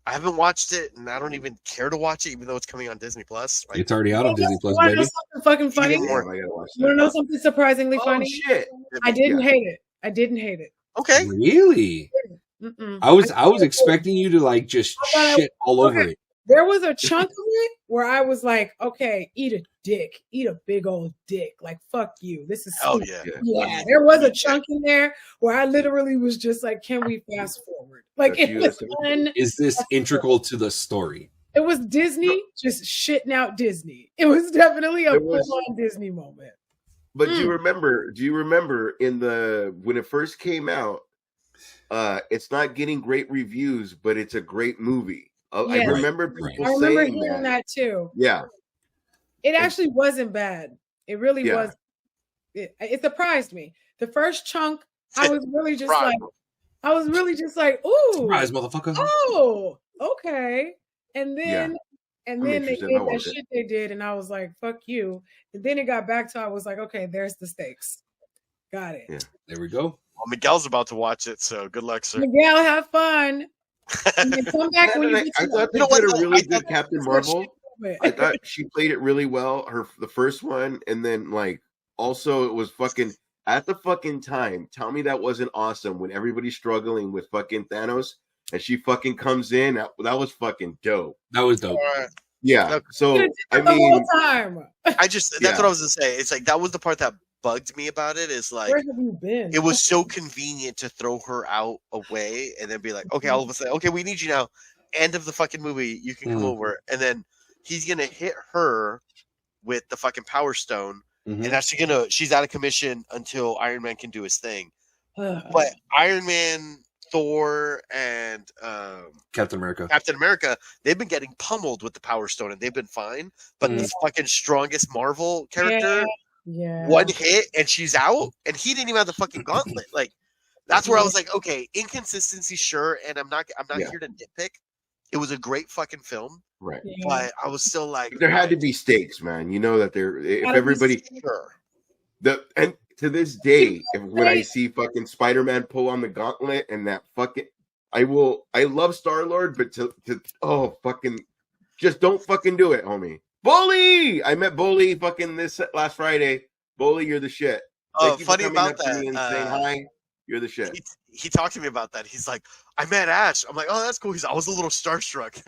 Speaker 4: haven't watched it, and I don't even care to watch it, even though it's coming on Disney Plus. Like,
Speaker 2: It's already out on Disney Plus,
Speaker 3: You want to know
Speaker 2: baby.
Speaker 3: something fucking funny?
Speaker 4: Even more-
Speaker 1: I gotta watch
Speaker 3: You want to know
Speaker 1: that.
Speaker 3: something surprisingly
Speaker 1: Oh
Speaker 3: funny?
Speaker 1: shit!
Speaker 3: I didn't
Speaker 1: Yeah.
Speaker 3: hate it. I didn't hate it.
Speaker 4: okay,
Speaker 3: Mm-mm.
Speaker 2: Really? I was expecting you to like just
Speaker 3: I thought I-
Speaker 2: shit all over
Speaker 3: okay.
Speaker 2: it.
Speaker 3: There was a chunk of it where I was like, okay, eat a dick. Eat a big old dick. Like, fuck you. This is
Speaker 4: hell
Speaker 3: stupid.
Speaker 4: yeah.
Speaker 3: Yeah, there was a chunk in there where I literally was just like, can we fast forward? Like
Speaker 1: That's
Speaker 3: it
Speaker 1: you,
Speaker 3: was
Speaker 1: that's
Speaker 3: fun.
Speaker 2: Is this integral to the story?
Speaker 3: It was Disney just shitting out Disney. It was definitely a
Speaker 1: It was-
Speaker 3: full-on Disney moment.
Speaker 1: But do you remember in when it first came out, it's not getting great reviews, but it's a great movie. I
Speaker 3: Yes.
Speaker 1: remember
Speaker 2: Right.
Speaker 1: people
Speaker 3: I remember
Speaker 1: saying
Speaker 3: hearing that too.
Speaker 1: Yeah.
Speaker 3: It actually wasn't bad. It really
Speaker 1: Yeah.
Speaker 3: was. It surprised me. The first chunk, I was really just like, ooh,
Speaker 2: Surprise, motherfucker.
Speaker 3: oh, okay. And then
Speaker 1: I'm
Speaker 3: they
Speaker 1: interested.
Speaker 3: did
Speaker 1: I'll
Speaker 3: that
Speaker 1: watch it.
Speaker 3: shit they did, and I was like, fuck you. And then it got back to I was like, okay, there's the stakes. Got it.
Speaker 1: Yeah.
Speaker 2: There we go.
Speaker 4: Well, Miguel's about to watch it, so good luck, sir.
Speaker 3: Miguel, have fun. And then come back when you get
Speaker 1: I
Speaker 3: to
Speaker 1: thought they
Speaker 4: You know what,
Speaker 1: did a
Speaker 4: though?
Speaker 1: really
Speaker 4: I thought
Speaker 1: good Captain
Speaker 3: That's what
Speaker 1: Marvel.
Speaker 3: shit went.
Speaker 1: I thought she played it really well. The first one, and then like also it was fucking at the fucking time. Tell me that wasn't awesome when everybody's struggling with fucking Thanos and she fucking comes in. That was fucking dope.
Speaker 2: That was dope.
Speaker 1: Yeah.
Speaker 4: Look,
Speaker 1: So I
Speaker 3: the whole
Speaker 1: mean,
Speaker 3: time.
Speaker 4: that's what I was gonna say. It's like that was the part that bugged me about it. Is like
Speaker 3: Where have you been?
Speaker 4: it was so convenient to throw her out away and then be like, okay, all of a sudden, okay, we need you now. End of the fucking movie, you can come over, and then he's gonna hit her with the fucking Power Stone, and that's she's out of commission until Iron Man can do his thing. But Iron Man, Thor, and
Speaker 2: Captain America,
Speaker 4: they've been getting pummeled with the Power Stone, and they've been fine. But the fucking strongest Marvel character, one hit and she's out, and he didn't even have the fucking gauntlet. Like that's where I was like, okay, inconsistency, sure, and I'm not here to nitpick. It was a great fucking film,
Speaker 1: right?
Speaker 4: But I was still like,
Speaker 1: there had to be stakes, man. You know that if everybody and to this day, when I see fucking Spider-Man pull on the gauntlet and that fucking, I love Star-Lord, but fucking just don't fucking do it, homie. Bully! I met Bully fucking this last Friday. Bully, you're the shit.
Speaker 4: Oh, funny about that.
Speaker 1: And saying hi. You're the shit.
Speaker 4: He talked to me about that. He's like, I met Ash. I'm like, oh, that's cool. I was a little starstruck.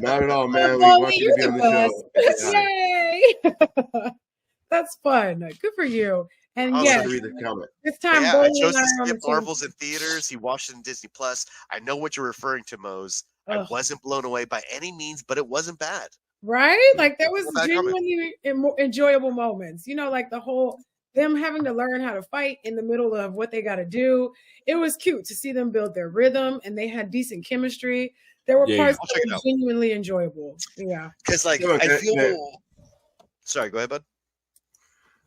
Speaker 1: Not at all, man. We want you to be on
Speaker 3: the show. Yay! That's fun. Good for you. And yeah, this time
Speaker 4: I chose to skip Marvels in theaters. He watched it in Disney Plus. I know what you're referring to, Mose. I wasn't blown away by any means, but it wasn't bad.
Speaker 3: Right? Like there was genuinely enjoyable moments. You know, like the whole them having to learn how to fight in the middle of what they got to do. It was cute to see them build their rhythm, and they had decent chemistry. There were parts that were genuinely enjoyable. Yeah.
Speaker 4: Because like I feel. Sorry, go ahead, bud.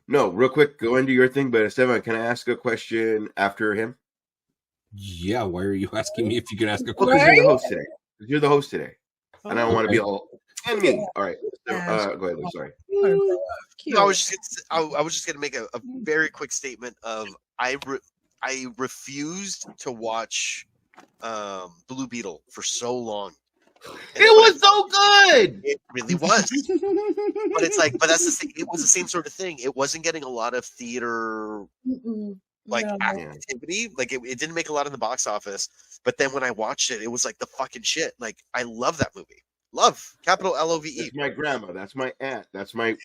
Speaker 1: No, real quick, go into your thing. But Esteban, can I ask a question after him?
Speaker 2: Yeah. Why are you asking me if you can ask a
Speaker 1: question?
Speaker 2: question?
Speaker 1: You're the host today. You're the host today, and I don't want to be all and me. All right. Go ahead. I'm sorry.
Speaker 4: No, I was just gonna make a very quick statement of I refused to watch Blue Beetle for so long.
Speaker 1: And it was so good.
Speaker 4: It really was. But it's like, that's the thing. It was the same sort of thing. It wasn't getting a lot of theater activity. Like it didn't make a lot in the box office. But then when I watched it, it was like the fucking shit. Like I love that movie. Love, capital LOVE.
Speaker 1: That's my grandma. That's my aunt. That's my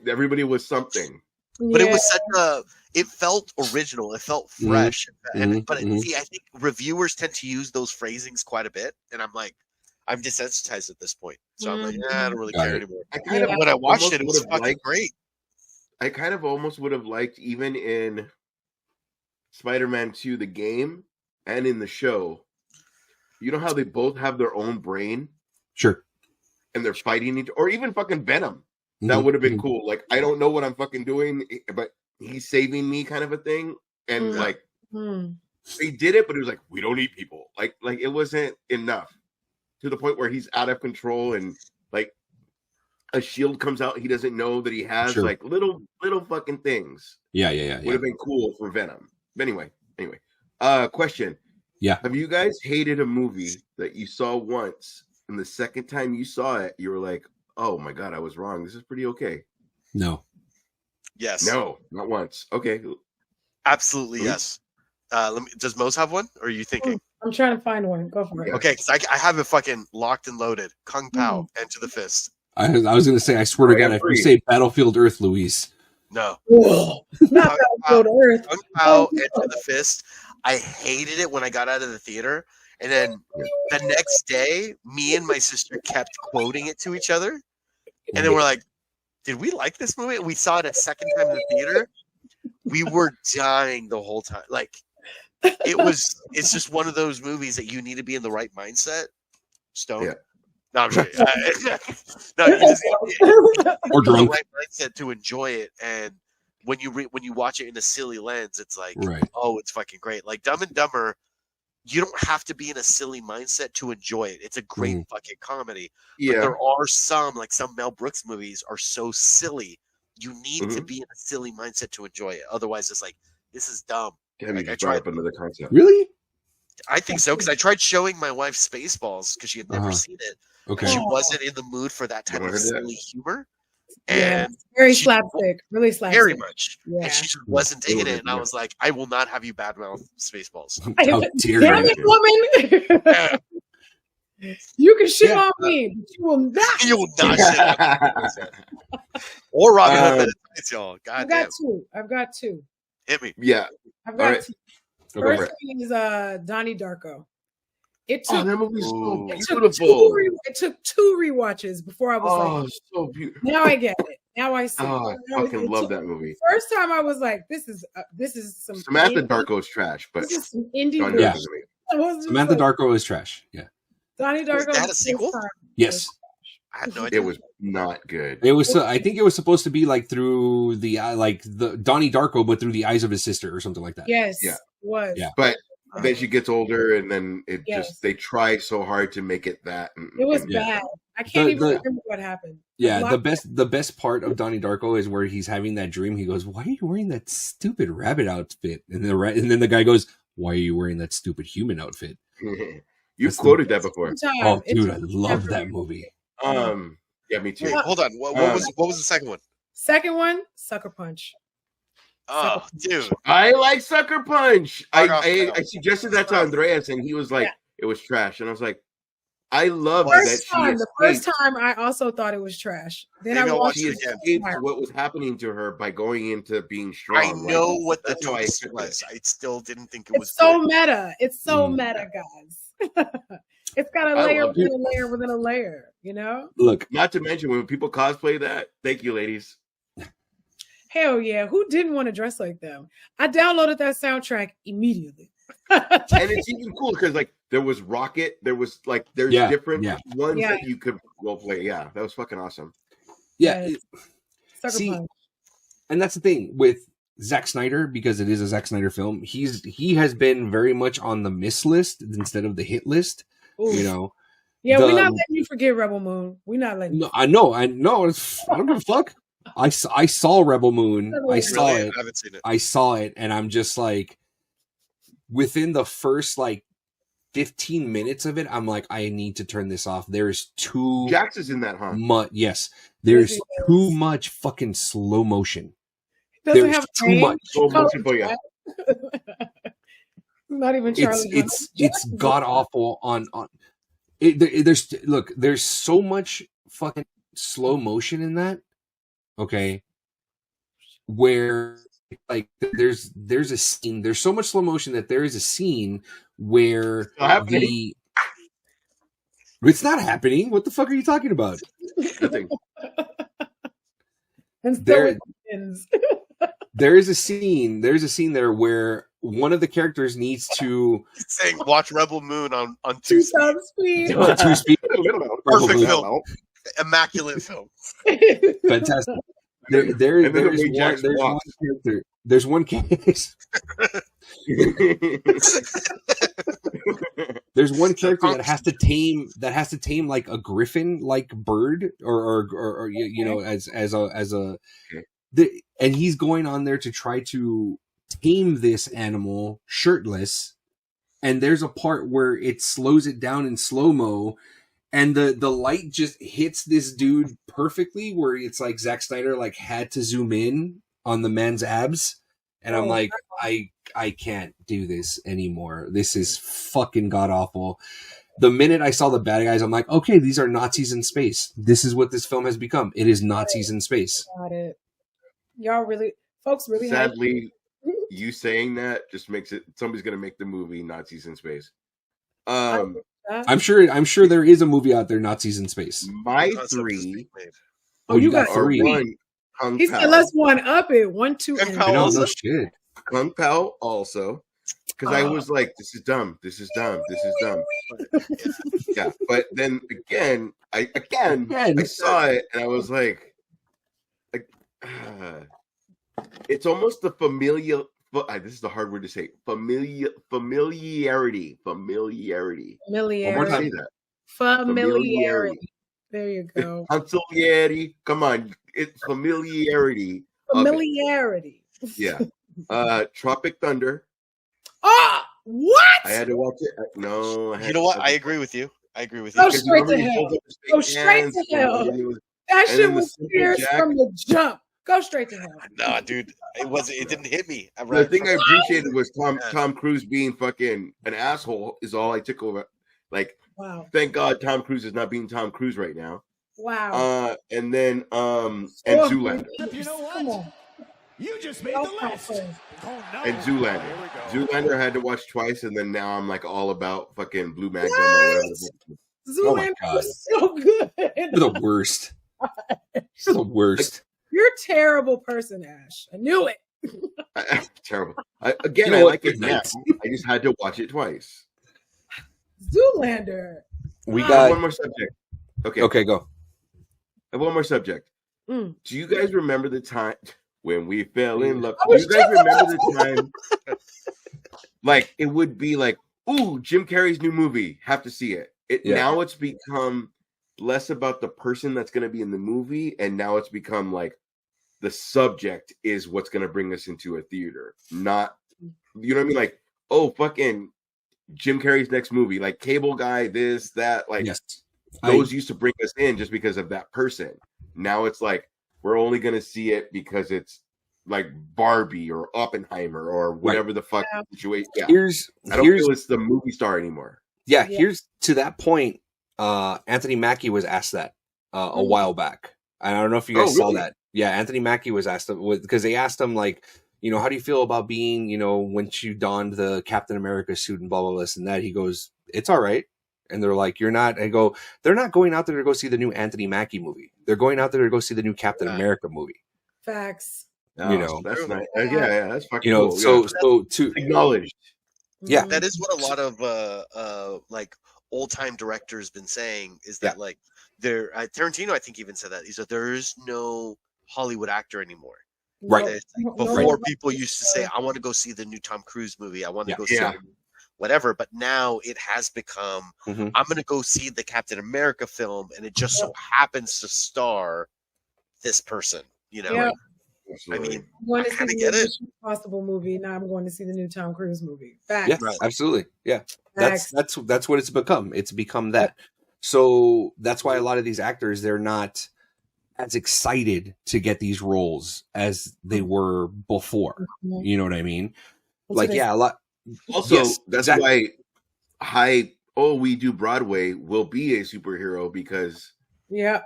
Speaker 1: everybody was something.
Speaker 4: But it was such it felt original. It felt fresh. But see, I think reviewers tend to use those phrasings quite a bit, and I'm desensitized at this point. So I'm like, I don't really care anymore. When I watched it, it was fucking great.
Speaker 1: I kind of almost would have liked, even in Spider-Man 2, the game, and in the show, you know how they both have their own brain?
Speaker 2: Sure.
Speaker 1: And they're fighting each, or even fucking Venom. That would have been cool. Like, I don't know what I'm fucking doing, but he's saving me, kind of a thing. And they did it, but it was like, we don't eat people. Like it wasn't enough. To the point where he's out of control, and like a shield comes out, he doesn't know that he has like little fucking things.
Speaker 2: Yeah.
Speaker 1: Would have been cool for Venom. But anyway. Question.
Speaker 2: Yeah.
Speaker 1: Have you guys hated a movie that you saw once, and the second time you saw it, you were like, oh my god, I was wrong. This is pretty okay.
Speaker 2: No.
Speaker 4: Yes.
Speaker 1: No, not once. Okay.
Speaker 4: Absolutely yes. Does Mose have one? Or are you thinking?
Speaker 3: I'm trying to find one. Go for it.
Speaker 4: Okay, because I have it fucking locked and loaded. Kung Pao, Enter the Fist.
Speaker 2: I was going to say, I swear to God, if you say Battlefield Earth, Luis.
Speaker 4: No.
Speaker 3: Not Battlefield Earth.
Speaker 4: Kung Pao, Enter the Fist. I hated it when I got out of the theater. And then the next day, me and my sister kept quoting it to each other. And then we're like, did we like this movie? We saw it a second time in the theater. We were dying the whole time. Like, it's just one of those movies that you need to be in the right mindset. Stone. Yeah. No, I'm joking. No, you just
Speaker 2: or drunk.
Speaker 4: The right mindset to enjoy it, and when you watch it in a silly lens, it's like, oh, it's fucking great. Like Dumb and Dumber, you don't have to be in a silly mindset to enjoy it. It's a great fucking comedy. Yeah. But there are some Mel Brooks movies are so silly. You need to be in a silly mindset to enjoy it. Otherwise, it's like, this is dumb.
Speaker 1: I tried up another concept.
Speaker 2: Really?
Speaker 4: I think so, because I tried showing my wife Spaceballs because she had never seen it.
Speaker 2: Okay.
Speaker 4: And she wasn't in the mood for that type of silly humor. And
Speaker 3: very slapstick, really slapstick.
Speaker 4: Very much. Yeah. And she just wasn't taking it. And I was like, I will not have you badmouth Spaceballs.
Speaker 3: Damn it, woman. You can shit on me, but you will not.
Speaker 4: You will not shit on me. Or Robin Hood. Y'all.
Speaker 3: I've got two.
Speaker 4: Hit me.
Speaker 1: Yeah.
Speaker 3: I've got two. First thing is Donnie Darko. It took,
Speaker 1: that movie's so beautiful.
Speaker 3: It took two rewatches before I was like,
Speaker 1: so beautiful.
Speaker 3: Now I get it. Now I see.
Speaker 1: Oh, I fucking love that movie.
Speaker 3: First time I was like, this is some
Speaker 1: Samantha Darko's trash, but
Speaker 3: this is some indie.
Speaker 2: Samantha Darko is trash. Yeah.
Speaker 3: Donnie Darko.
Speaker 4: Is that a sequel?
Speaker 2: Yes.
Speaker 4: I had no idea.
Speaker 1: It was not good.
Speaker 2: It was. I think it was supposed to be like through the the Donnie Darko, but through the eyes of his sister or something like that.
Speaker 3: Yes.
Speaker 1: Yeah.
Speaker 3: It was.
Speaker 2: Yeah.
Speaker 1: But then she gets older, and then they try so hard to make it that.
Speaker 3: It was bad. I can't even remember what happened.
Speaker 2: Yeah, the best part of Donnie Darko is where he's having that dream. He goes, "Why are you wearing that stupid rabbit outfit?" And then the guy goes, "Why are you wearing that stupid human outfit?"
Speaker 1: You've quoted that before.
Speaker 2: Oh, dude, I love that movie.
Speaker 1: Yeah, me too.
Speaker 4: Wait, hold on. What was the second one?
Speaker 3: Second one, Sucker Punch.
Speaker 4: Oh, dude.
Speaker 1: I like Sucker Punch. I suggested that to Andreas, and he was like, it was trash. And I was like, I love that
Speaker 3: the first time I also thought it was trash. Then I watched
Speaker 1: it again. What was happening to her by going into being strong.
Speaker 4: I know what the twist was. I still didn't think it was
Speaker 3: so meta. It's so meta, guys. It's got a layer within a layer within a layer, you know?
Speaker 2: Look.
Speaker 1: Not to mention when people cosplay that, thank you, ladies.
Speaker 3: Hell yeah. Who didn't want to dress like them? I downloaded that soundtrack immediately.
Speaker 1: And it's even cool because there was Rocket, there's different ones that you could role play. Yeah, that was fucking awesome.
Speaker 2: Yeah. And that's the thing with Zack Snyder, because it is a Zack Snyder film. He has been very much on the miss list instead of the hit list. Ooh. You know.
Speaker 3: Yeah, we're not letting you forget Rebel Moon. We're not letting.
Speaker 2: No, I know. I don't give a fuck. I saw Rebel Moon. I saw it.
Speaker 4: I haven't seen it.
Speaker 2: I saw it, and I'm just like, within the first 15 minutes of it, I'm like, I need to turn this off. There's too
Speaker 1: Jax is in that, huh?
Speaker 2: Yes, there's too much fucking slow motion.
Speaker 3: There's too much
Speaker 1: slow motion for you.
Speaker 3: Not even Charlie.
Speaker 2: It's god awful. There's so much fucking slow motion in that. Okay, where there's a scene. There's so much slow motion that there is a scene where it's not happening. What the fuck are you talking about?
Speaker 1: Nothing.
Speaker 3: And
Speaker 2: there is a scene. There's a scene there where one of the characters needs to
Speaker 4: saying, "Watch Rebel Moon on 2
Speaker 3: speed."
Speaker 2: On 2 speed.
Speaker 4: Perfect film. Immaculate film.
Speaker 2: Fantastic. There's one case. There's one character that has to tame like a griffin like bird or you know as a and he's going on there to try to tame this animal shirtless, and there's a part where it slows it down in slow-mo. And the light just hits this dude perfectly, where it's like Zack Snyder had to zoom in on the man's abs, and I'm like, I can't do this anymore. This is fucking god awful. The minute I saw the bad guys, I'm like, okay, these are Nazis in space. This is what this film has become. It is Nazis in space.
Speaker 3: Got it. Y'all really, folks, really.
Speaker 1: Sadly, you saying that just makes it. Somebody's gonna make the movie Nazis in Space.
Speaker 2: I'm sure there is a movie out there, Nazis in Space.
Speaker 1: My 3.
Speaker 2: Oh, you got 3.
Speaker 3: He said, let's one up it. 1, 2, and
Speaker 2: no shit.
Speaker 1: Kung Pao also. because I was like, this is dumb. This is dumb. This is dumb. Yeah, but then again, I saw it and I was like it's almost the familial. This is the hard word to say. Familiarity. One more time. Say that.
Speaker 3: Familiarity. There you go.
Speaker 1: Familiarity. Come on. It's familiarity.
Speaker 3: Familiarity.
Speaker 1: Yeah. Tropic Thunder.
Speaker 3: Ah, what?
Speaker 1: I had to watch it.
Speaker 4: You know what? I agree with you.
Speaker 3: Go straight to hell. Go straight to hell. That shit was fierce from the jump. Go straight to hell.
Speaker 4: No, dude, it didn't hit me.
Speaker 1: The thing I appreciated was Tom Cruise being fucking an asshole. Is all I took over. Like,
Speaker 3: wow.
Speaker 1: Thank God Tom Cruise is not being Tom Cruise right now.
Speaker 3: Wow.
Speaker 1: And then and Zoolander.
Speaker 5: You know what? Come on. You just made the list.
Speaker 1: Oh, no. And Zoolander. Zoolander I had to watch twice, and then now I'm like all about fucking Blue Magnum or whatever.
Speaker 3: Zoolander was so good.
Speaker 2: You're the worst. You're the worst.
Speaker 3: You're a terrible person, Ash. I knew it.
Speaker 1: Terrible. I like it now. I just had to watch it twice.
Speaker 3: Zoolander.
Speaker 2: We got
Speaker 1: one more subject.
Speaker 2: Okay, go.
Speaker 1: I have one more subject. Do you guys remember the time when we fell in love?
Speaker 3: Do
Speaker 1: you guys remember the time? Like, it would be like, ooh, Jim Carrey's new movie. Have to see it. Now it's become less about the person that's going to be in the movie, and now it's become like the subject is what's going to bring us into a theater. Not, you know what I mean? Like, oh, fucking Jim Carrey's next movie, like Cable Guy, this, that, like those used to bring us in just because of that person. Now it's like we're only going to see it because it's like Barbie or Oppenheimer or whatever the fuck situation. Yeah. I don't feel it's the movie star anymore.
Speaker 2: Yeah, here's to that point. Anthony Mackie was asked that a while back. I don't know if you guys saw that. Yeah, Anthony Mackie was asked because they asked him, like, you know, how do you feel about being, you know, when you donned the Captain America suit and blah, blah, blah, this and that. He goes, it's all right. And they're like, you're not. I go, they're not going out there to go see the new Anthony Mackie movie. They're going out there to go see the new Captain America movie.
Speaker 3: Facts.
Speaker 1: No,
Speaker 2: you know,
Speaker 1: that's nice. Yeah, that's fucking
Speaker 2: cool. So to
Speaker 1: acknowledge.
Speaker 2: Yeah,
Speaker 4: that is what a lot of like old time directors been saying is that like Tarantino, I think, even said that. He said there is no Hollywood actor anymore.
Speaker 2: Right.
Speaker 4: Before people used to say, I want to go see the new Tom Cruise movie. I want to go see whatever. But now it has become, I'm going to go see the Captain America film, and it just so happens to star this person. You know, I mean,
Speaker 3: I'm going to see the
Speaker 4: get
Speaker 3: new
Speaker 4: it.
Speaker 3: Mission Impossible movie. Now I'm going to see the new Tom Cruise movie. Facts.
Speaker 2: Yeah, absolutely. Yeah, that's what it's become. It's become that. So that's why a lot of these actors, they're not as excited to get these roles as they were before. You know what I mean? Like, a lot.
Speaker 1: Also, that's why we do Broadway will be a superhero because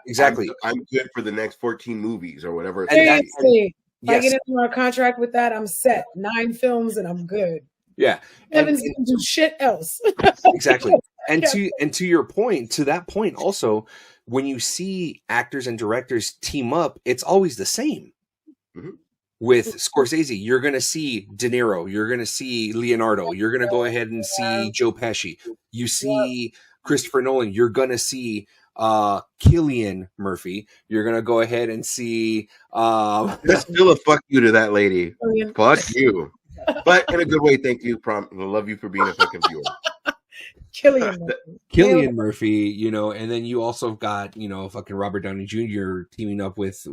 Speaker 2: exactly.
Speaker 1: I'm good for the next 14 movies or whatever.
Speaker 3: Seriously, if I get into a contract with that, I'm set. 9 films and I'm good.
Speaker 2: Yeah,
Speaker 3: Evan's gonna do shit else.
Speaker 2: Exactly. And to your point, to that point, also, when you see actors and directors team up, it's always the same. With Scorsese, you're going to see De Niro, you're going to see Leonardo, you're going to go ahead and see Joe Pesci. You see Christopher Nolan, you're going to see Cillian Murphy. You're going to go ahead and see.
Speaker 1: That's still a fuck you to that lady. Fuck you. But in a good way, thank you. I love you for being a fucking viewer.
Speaker 2: Cillian Murphy, you know, and then you also got, you know, fucking Robert Downey Jr. teaming up with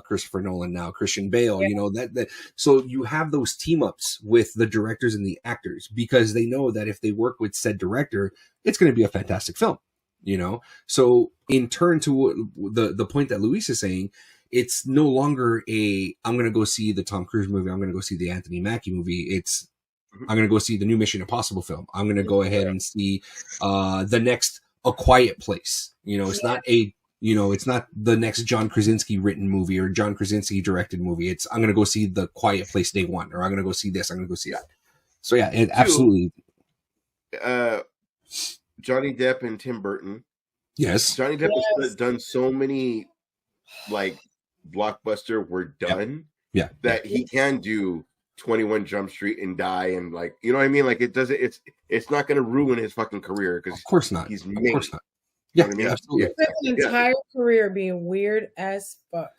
Speaker 2: Christopher Nolan now, Christian Bale, you know, that so you have those team ups with the directors and the actors because they know that if they work with said director, it's going to be a fantastic film, you know. So in turn to the point that Luis is saying, it's no longer I'm going to go see the Tom Cruise movie, I'm going to go see the Anthony Mackie movie. It's I'm going to go see the new Mission Impossible film. I'm going to go ahead and see the next A Quiet Place. You know, it's not it's not the next John Krasinski written movie or John Krasinski directed movie. It's I'm going to go see The Quiet Place Day One, or I'm going to go see this. I'm going to go see that. So yeah, it absolutely.
Speaker 1: Johnny Depp and Tim Burton.
Speaker 2: Yes.
Speaker 1: Johnny Depp has done so many like blockbuster. We're done.
Speaker 2: Yeah.
Speaker 1: That he can do 21 Jump Street and die and like, you know what I mean? Like it doesn't. It's not going to ruin his fucking career because
Speaker 2: of course not.
Speaker 1: He's
Speaker 2: of course not.
Speaker 1: You
Speaker 2: Yeah,
Speaker 1: know what I mean?
Speaker 2: absolutely.
Speaker 3: He spent his entire career being weird as fuck.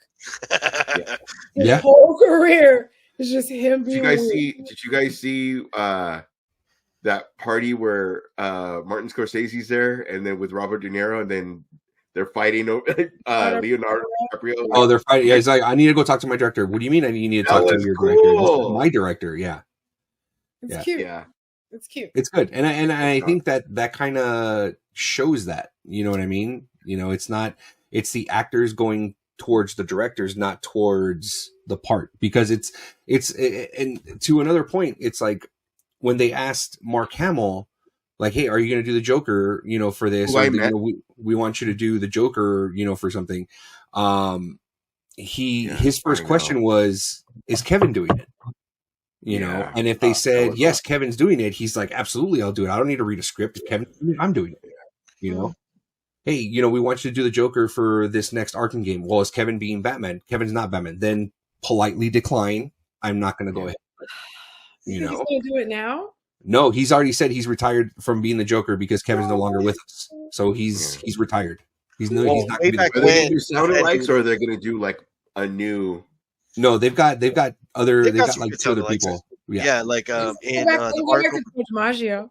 Speaker 2: Yeah.
Speaker 3: His whole career is just him being weird.
Speaker 1: Did you guys see that party where Martin Scorsese's there and then with Robert De Niro and then they're fighting Leonardo DiCaprio?
Speaker 2: Oh, they're fighting. Yeah, he's like, I need to go talk to my director. What do you mean? I need to talk to your director? My director. Yeah.
Speaker 3: It's cute.
Speaker 1: Yeah.
Speaker 3: It's cute.
Speaker 2: It's good. And I think that kind of shows that, you know what I mean? You know, it's the actors going towards the directors, not towards the part, because it's and to another point, it's like when they asked Mark Hamill, like, hey, are you going to do the Joker, you know, for this? We want you to do the Joker, you know, for something. His first question was, is Kevin doing it? You know, and if they said, yes, Kevin's doing it, he's like, absolutely, I'll do it. I don't need to read a script. If Kevin, I'm doing it. You know, hey, you know, we want you to do the Joker for this next Arkham game. Well, is Kevin being Batman? Kevin's not Batman. Then politely decline. I'm not going to go ahead. You know,
Speaker 3: he's going to do it now?
Speaker 2: No, he's already said he's retired from being the Joker because Kevin's no longer with us. So he's retired. He's not going to be.
Speaker 1: Are they going to do sound alikes, or are they going to do like a new?
Speaker 2: No, they've got other like two other people.
Speaker 4: Yeah, like in
Speaker 3: the Arkham. DiMaggio.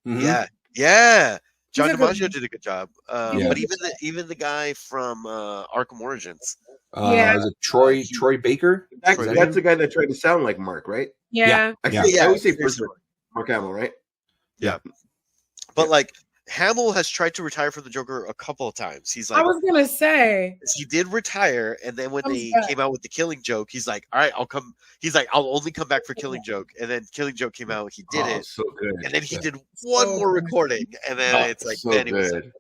Speaker 2: Mm-hmm.
Speaker 4: Yeah. John DiMaggio did a good job. But even the guy from Arkham Origins.
Speaker 2: Is it Troy Baker?
Speaker 1: That's the guy that tried to sound like Mark, right?
Speaker 3: Yeah.
Speaker 1: I always say first Mark Hamill, right?
Speaker 4: Yeah. But like Hamill has tried to retire from the Joker a couple of times. He's like,
Speaker 3: I was gonna say
Speaker 4: he did retire, and then when they came out with the Killing Joke, he's like, all right, I'll come. He's like, I'll only come back for Killing Joke, and then Killing Joke came out, he did it,
Speaker 1: so good.
Speaker 4: And then he did one more recording, and then it's like,
Speaker 1: so
Speaker 4: then he was
Speaker 1: good.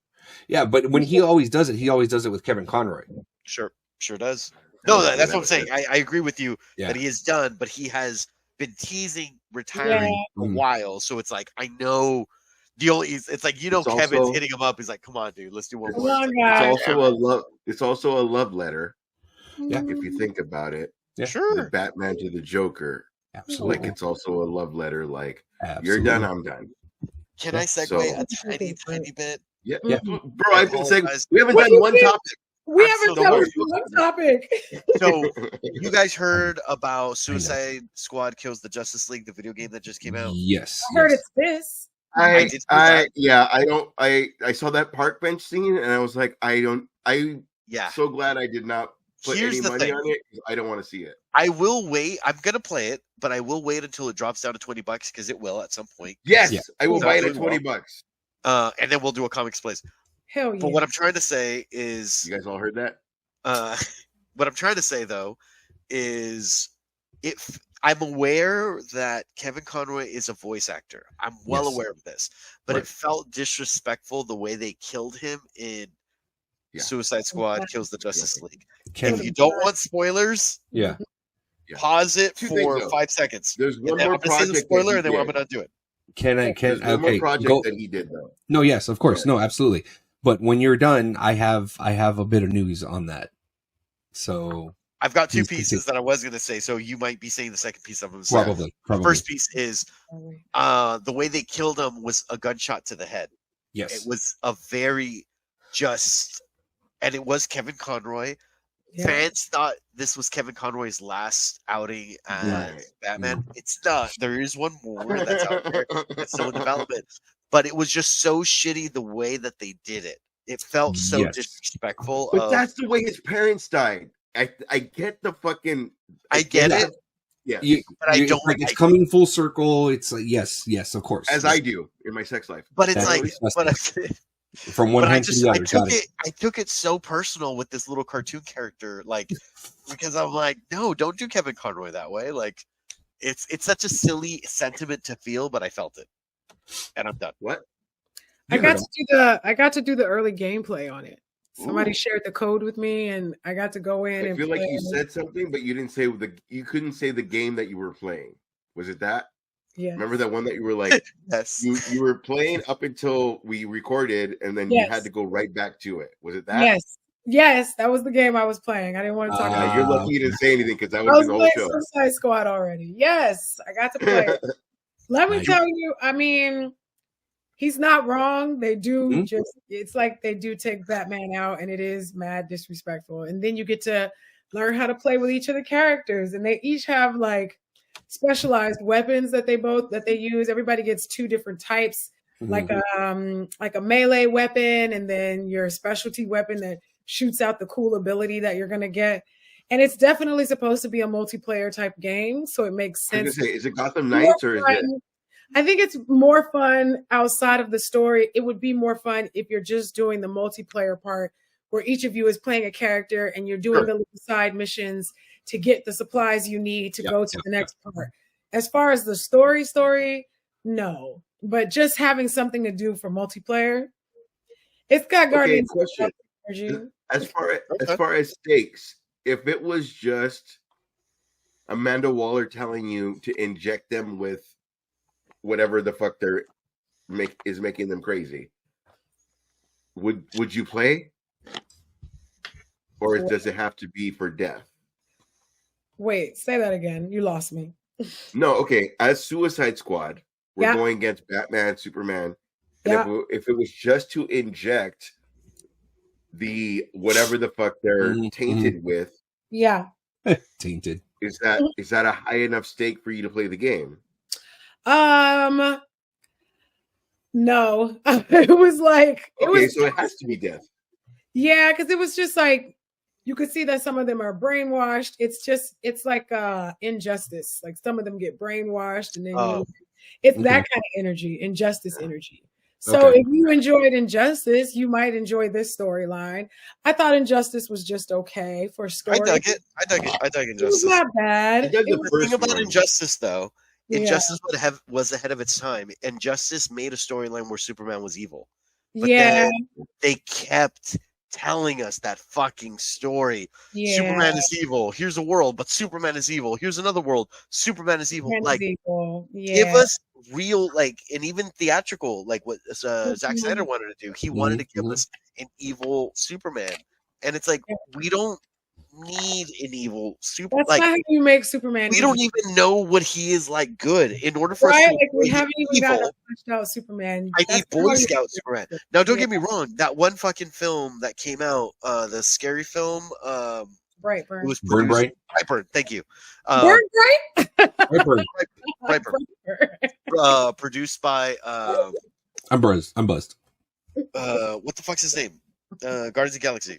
Speaker 2: Yeah, but when he always does it with Kevin Conroy.
Speaker 4: Sure does. No, that's what I'm saying. I agree with you that he is done, but he has been teasing retiring a while, so it's like I know. It's like Kevin's
Speaker 1: also
Speaker 4: hitting him up. He's like, "Come on, dude, let's do one more."
Speaker 1: It's also a love letter.
Speaker 2: Yeah,
Speaker 1: if you think about it.
Speaker 2: Yeah.
Speaker 4: Sure.
Speaker 1: The Batman to the Joker.
Speaker 2: Absolutely.
Speaker 1: Like it's also a love letter. Like you're done, I'm done.
Speaker 4: Can I segue a tiny bit?
Speaker 1: Yeah. Bro, I've been saying we haven't done one topic.
Speaker 3: We haven't done one topic.
Speaker 4: So you guys heard about Suicide Squad Kills the Justice League, the video game that just came out?
Speaker 2: Yes.
Speaker 3: I heard it's this.
Speaker 1: I saw that park bench scene and I was like, I'm so glad I did not put any money on it because I don't want to see it.
Speaker 4: I will wait. I'm gonna play it, but I will wait until it drops down to $20 because it will at some point.
Speaker 1: Yes, I will buy it at $20.
Speaker 4: And then we'll do a Comix Plays.
Speaker 3: Hell yeah.
Speaker 4: But what I'm trying to say is,
Speaker 1: you guys all heard that?
Speaker 4: What I'm trying to say though is, I'm aware that Kevin Conroy is a voice actor. I'm well aware of this, but it felt disrespectful the way they killed him in Suicide Squad Kills the Justice League. If you don't want spoilers, pause it for 5 seconds.
Speaker 1: There's one more
Speaker 4: project. Say the spoiler, and then I'm gonna do it.
Speaker 1: One more project that he did though.
Speaker 2: No, yes, of course, no, absolutely. But when you're done, I have a bit of news on that. So
Speaker 4: I've got two pieces that I was going to say, so you might be saying the second piece of them.
Speaker 2: Probably.
Speaker 4: The first piece is the way they killed him was a gunshot to the head.
Speaker 2: Yes.
Speaker 4: It was a very and it was Kevin Conroy. Yeah. Fans thought this was Kevin Conroy's last outing as Batman. It's not. There is one more that's out there that's still in development. But it was just so shitty the way that they did it. It felt so disrespectful.
Speaker 1: But that's the way his parents died. I get the fucking.
Speaker 4: I get it.
Speaker 1: Yeah,
Speaker 4: but I don't.
Speaker 2: Like it's coming full circle. It's like yes, of course.
Speaker 1: As I do in my sex life.
Speaker 4: But it's
Speaker 2: from one hand to the other.
Speaker 4: I took it so personal with this little cartoon character, like because I'm like, no, don't do Kevin Conroy that way. Like, it's such a silly sentiment to feel, but I felt it, and I'm done.
Speaker 1: What?
Speaker 3: I got to do the early gameplay on it. Somebody shared the code with me, and I got to go in.
Speaker 1: I feel like you said something, but you didn't say you couldn't say the game that you were playing. Was it that?
Speaker 3: Yeah.
Speaker 1: Remember that one that you were like,
Speaker 4: yes,
Speaker 1: you were playing up until we recorded, and then you had to go right back to it. Was it that?
Speaker 3: Yes, that was the game I was playing. I didn't want to talk about it.
Speaker 1: You're lucky you didn't say anything because that was the whole show.
Speaker 3: Suicide Squad already. Yes, I got to play it. Let me tell you, I mean, he's not wrong. They do it's like they do take Batman out and it is mad disrespectful. And then you get to learn how to play with each of the characters. And they each have like specialized weapons that they use. Everybody gets 2 different types, like a melee weapon and then your specialty weapon that shoots out the cool ability that you're going to get. And it's definitely supposed to be a multiplayer type game. So it makes sense.
Speaker 1: I was gonna say, is it Gotham Knights or is it?
Speaker 3: I think it's more fun outside of the story. It would be more fun if you're just doing the multiplayer part where each of you is playing a character and you're doing the little side missions to get the supplies you need to go to the next part. As far as the story, no. But just having something to do for multiplayer, it's got Guardians.
Speaker 1: Question. As far as stakes, if it was just Amanda Waller telling you to inject them with whatever the fuck is making them crazy, would you play? Or does it have to be for death?
Speaker 3: Wait, say that again. You lost me.
Speaker 1: No, okay. As Suicide Squad, we're going against Batman, Superman. And if it was just to inject the whatever the fuck they're tainted with.
Speaker 3: Yeah.
Speaker 2: Tainted.
Speaker 1: Is that a high enough stake for you to play the game?
Speaker 3: No. It was like
Speaker 1: so it has to be death.
Speaker 3: Yeah, because it was just like you could see that some of them are brainwashed. It's like Injustice. Like some of them get brainwashed and then it's that kind of energy, Injustice energy. So if you enjoyed Injustice, you might enjoy this storyline. I thought Injustice was just okay for story.
Speaker 4: I dug it. I dug Injustice. It
Speaker 3: was not bad.
Speaker 4: The thing about Injustice, though, Injustice was ahead of its time. Injustice made a storyline where Superman was evil. But then they kept telling us that fucking story. Superman is evil. Here's a world, but Superman is evil. Here's another world. Superman is evil. Give us real, and even theatrical, like what Zack Snyder wanted to do. He wanted to give us an evil Superman, and it's like we don't need an evil Superman.
Speaker 3: That's not how you make Superman.
Speaker 4: We don't even know what he is like good. In order for us to
Speaker 3: we haven't even got a fleshed out Superman.
Speaker 4: I need Boy Scout Superman. Now, don't get me wrong. That one fucking film that came out, the scary film,
Speaker 3: Brightburn.
Speaker 4: It was Brightburn. Thank you.
Speaker 3: Brightburn.
Speaker 4: Produced by.
Speaker 2: I'm buzzed.
Speaker 4: What the fuck's his name? Guardians of the Galaxy.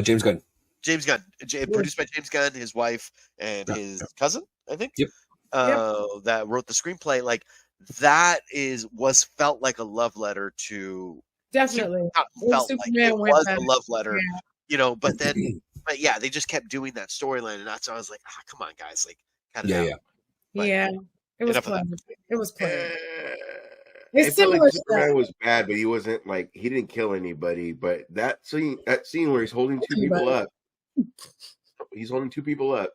Speaker 2: James Gunn.
Speaker 4: James Gunn, produced by James Gunn, his wife, and his cousin, I think.
Speaker 2: Yep.
Speaker 4: That wrote the screenplay. Like that felt like a love letter to.
Speaker 3: Definitely.
Speaker 4: It was a love letter, But then, they just kept doing that storyline, and that's why I was like, come on, guys, like, cut it out.
Speaker 3: But, it was fun. It was fun.
Speaker 1: It's similar. Like Superman was bad, but he wasn't he didn't kill anybody. But that scene where he's holding 2 people up. He's holding 2 people up.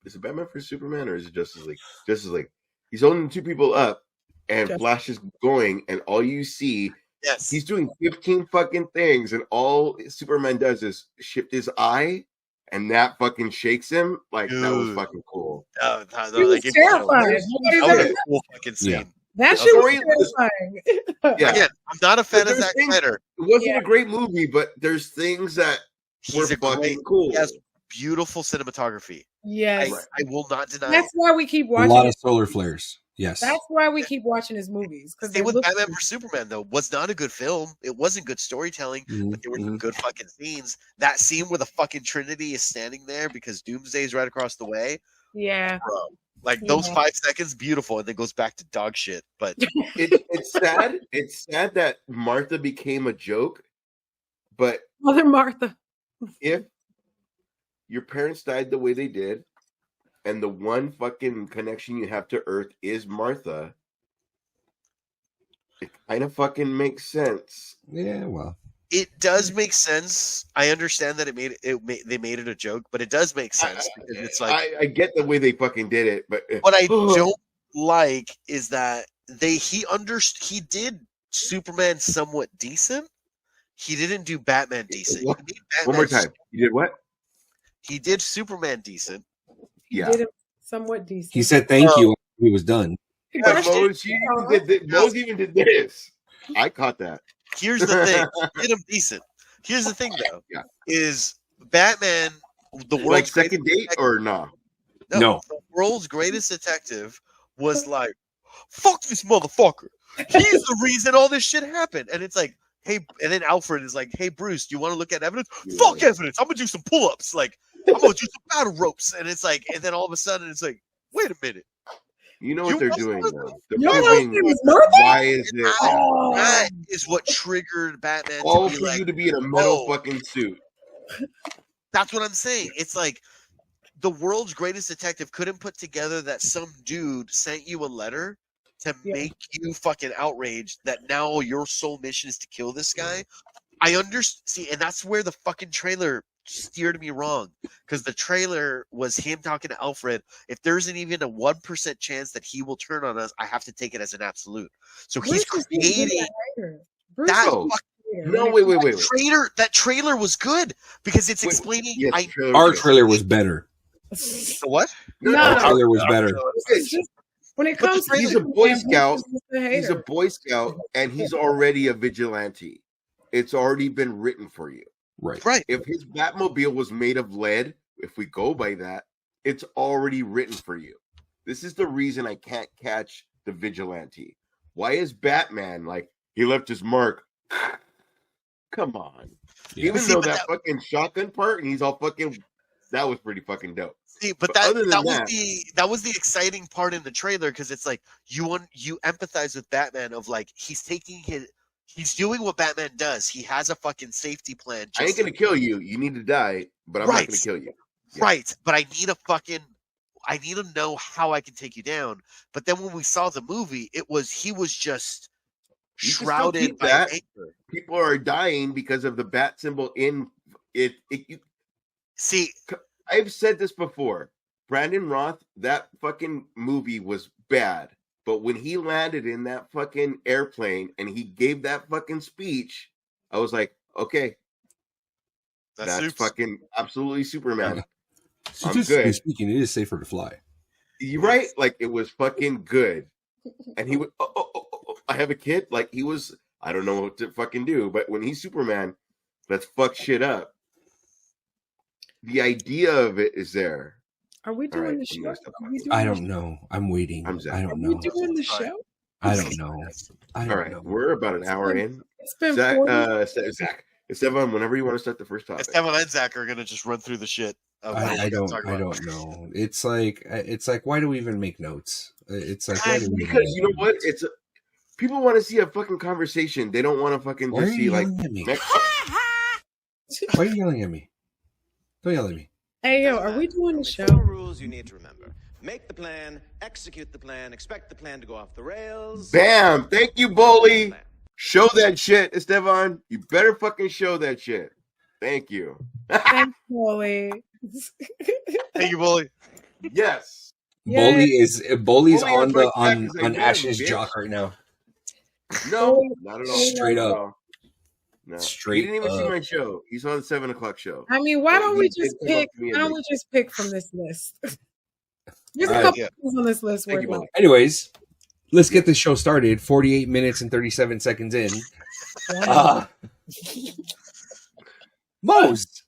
Speaker 1: Is it Batman vs Superman or is it Justice League? Justice League. He's holding 2 people up, and Flash is going, and all you see, he's doing 15 fucking things, and all Superman does is shift his eye, and that fucking shakes him. Like that was fucking cool.
Speaker 3: It was terrifying.
Speaker 4: That was a cool fucking scene.
Speaker 3: Yeah. That shit was terrifying.
Speaker 4: Again, I'm not a fan of Zack Snyder.
Speaker 1: It wasn't a great movie, but there's things that were fucking cool.
Speaker 4: He has beautiful cinematography.
Speaker 3: Yes.
Speaker 4: I will not deny.
Speaker 3: That's why we keep watching.
Speaker 2: A lot of solar flares. Yes.
Speaker 3: That's why we keep watching his movies.
Speaker 4: Because with Batman vs Superman, though, was not a good film. It wasn't good storytelling, but there were good fucking scenes. That scene where the fucking Trinity is standing there because Doomsday is right across the way.
Speaker 3: Yeah.
Speaker 4: Bro. Those 5 seconds, beautiful, and then goes back to dog shit. But
Speaker 1: it's sad. It's sad that Martha became a joke. But
Speaker 3: Mother Martha,
Speaker 1: if your parents died the way they did, and the one fucking connection you have to Earth is Martha, it kind of fucking makes sense.
Speaker 2: Yeah, well,
Speaker 4: it does make sense. I understand that they made it a joke, but it does make sense because it's like
Speaker 1: I get the way they fucking did it, but
Speaker 4: what I don't like is that he did Superman somewhat decent, He didn't do Batman decent.
Speaker 1: One more time. You did what?
Speaker 4: He did Superman decent.
Speaker 3: He did it somewhat decent.
Speaker 2: He said thank you when he was done.
Speaker 1: Yeah, Mose even did this. I caught that.
Speaker 4: Here's the thing. He did him decent. Here's the thing, though.
Speaker 1: Yeah.
Speaker 4: Is Batman the world's
Speaker 1: like second date or no?
Speaker 2: No.
Speaker 4: The world's greatest detective was like, fuck this motherfucker. He's the reason all this shit happened. And it's like, hey, and then Alfred is like, hey, Bruce, do you want to look at evidence? Yeah. Fuck evidence. I'm going to do some pull-ups. Like, I'm going to do some battle ropes. And it's like, and then all of a sudden it's like, wait a minute.
Speaker 1: You know what they're doing, though.
Speaker 3: Why
Speaker 1: is it?
Speaker 4: That is what triggered Batman
Speaker 1: all
Speaker 4: to be
Speaker 1: for
Speaker 4: like,
Speaker 1: you to be in a metal fucking suit.
Speaker 4: That's what I'm saying. It's like the world's greatest detective couldn't put together that some dude sent you a letter to make you fucking outraged that now your sole mission is to kill this guy. I understand. See, and that's where the fucking trailer steered me wrong, because the trailer was him talking to Alfred. If there's even a 1% chance that he will turn on us, I have to take it as an absolute. So he's creating that.
Speaker 1: No, wait.
Speaker 4: That trailer was good because it's explaining.
Speaker 1: Yes,
Speaker 2: our trailer was better.
Speaker 4: What?
Speaker 2: Our trailer was better.
Speaker 3: When it comes to
Speaker 1: he's a Boy Scout, he's a Boy Scout, and he's already a vigilante. It's already been written for you.
Speaker 2: Right.
Speaker 1: If his Batmobile was made of lead, if we go by that, it's already written for you. This is the reason I can't catch the vigilante. Why is Batman like he left his mark? Come on.
Speaker 2: Yeah.
Speaker 1: Even though that fucking shotgun part and he's all fucking, that was pretty fucking dope.
Speaker 4: See, but that was the exciting part in the trailer, because it's like you empathize with Batman of like he's doing what Batman does. He has a fucking safety plan.
Speaker 1: I ain't gonna kill you. You need to die, but I'm not gonna kill you.
Speaker 4: Yeah. Right, but I need to know how I can take you down. But then when we saw the movie, he was just shrouded by anger.
Speaker 1: People are dying because of the bat symbol in it.
Speaker 4: See,
Speaker 1: I've said this before. Brandon Roth, that fucking movie was bad. But when he landed in that fucking airplane and he gave that fucking speech, I was like, okay, that's fucking absolutely Superman.
Speaker 2: So I'm good. Speaking, it is safer to fly.
Speaker 1: You're right. Like, it was fucking good. And he would, I have a kid. Like, he was, I don't know what to fucking do. But when he's Superman, let's fuck shit up. The idea of it is there.
Speaker 3: Are we doing the show?
Speaker 2: I don't know. I'm waiting. I don't know.
Speaker 3: Are we doing the show?
Speaker 2: I don't know.
Speaker 1: All right. We're about an hour in.
Speaker 3: It's been
Speaker 1: Zach, Esteban, whenever you want to start the first topic.
Speaker 4: Esteban and Zach are going to just run through the shit.
Speaker 2: I don't know. It's like, why do we even make notes? It's like,
Speaker 1: because you know what? People want to see a fucking conversation. They don't want to fucking just see like.
Speaker 2: Why are you yelling at me? Don't yell at me.
Speaker 3: Hey, yo, are we doing the show?
Speaker 5: Rules you need to remember. Make the plan, execute the plan, expect the plan to go off the rails.
Speaker 1: Bam! Thank you, Bully. Show that shit, Esteban. You better fucking show that shit. Thank you.
Speaker 3: Thanks, Bully.
Speaker 4: Thank you, Bully.
Speaker 1: Yes.
Speaker 2: Bully's on Ash's jock right now.
Speaker 1: No, not at all.
Speaker 2: Straight up.
Speaker 1: No. He didn't even see my show. He's on the 7 o'clock show.
Speaker 3: I mean, why don't we just pick? Why don't we just pick from this list? There's a couple things on this list.
Speaker 2: Anyways, let's get this show started. 48 minutes and 37 seconds in. Mose,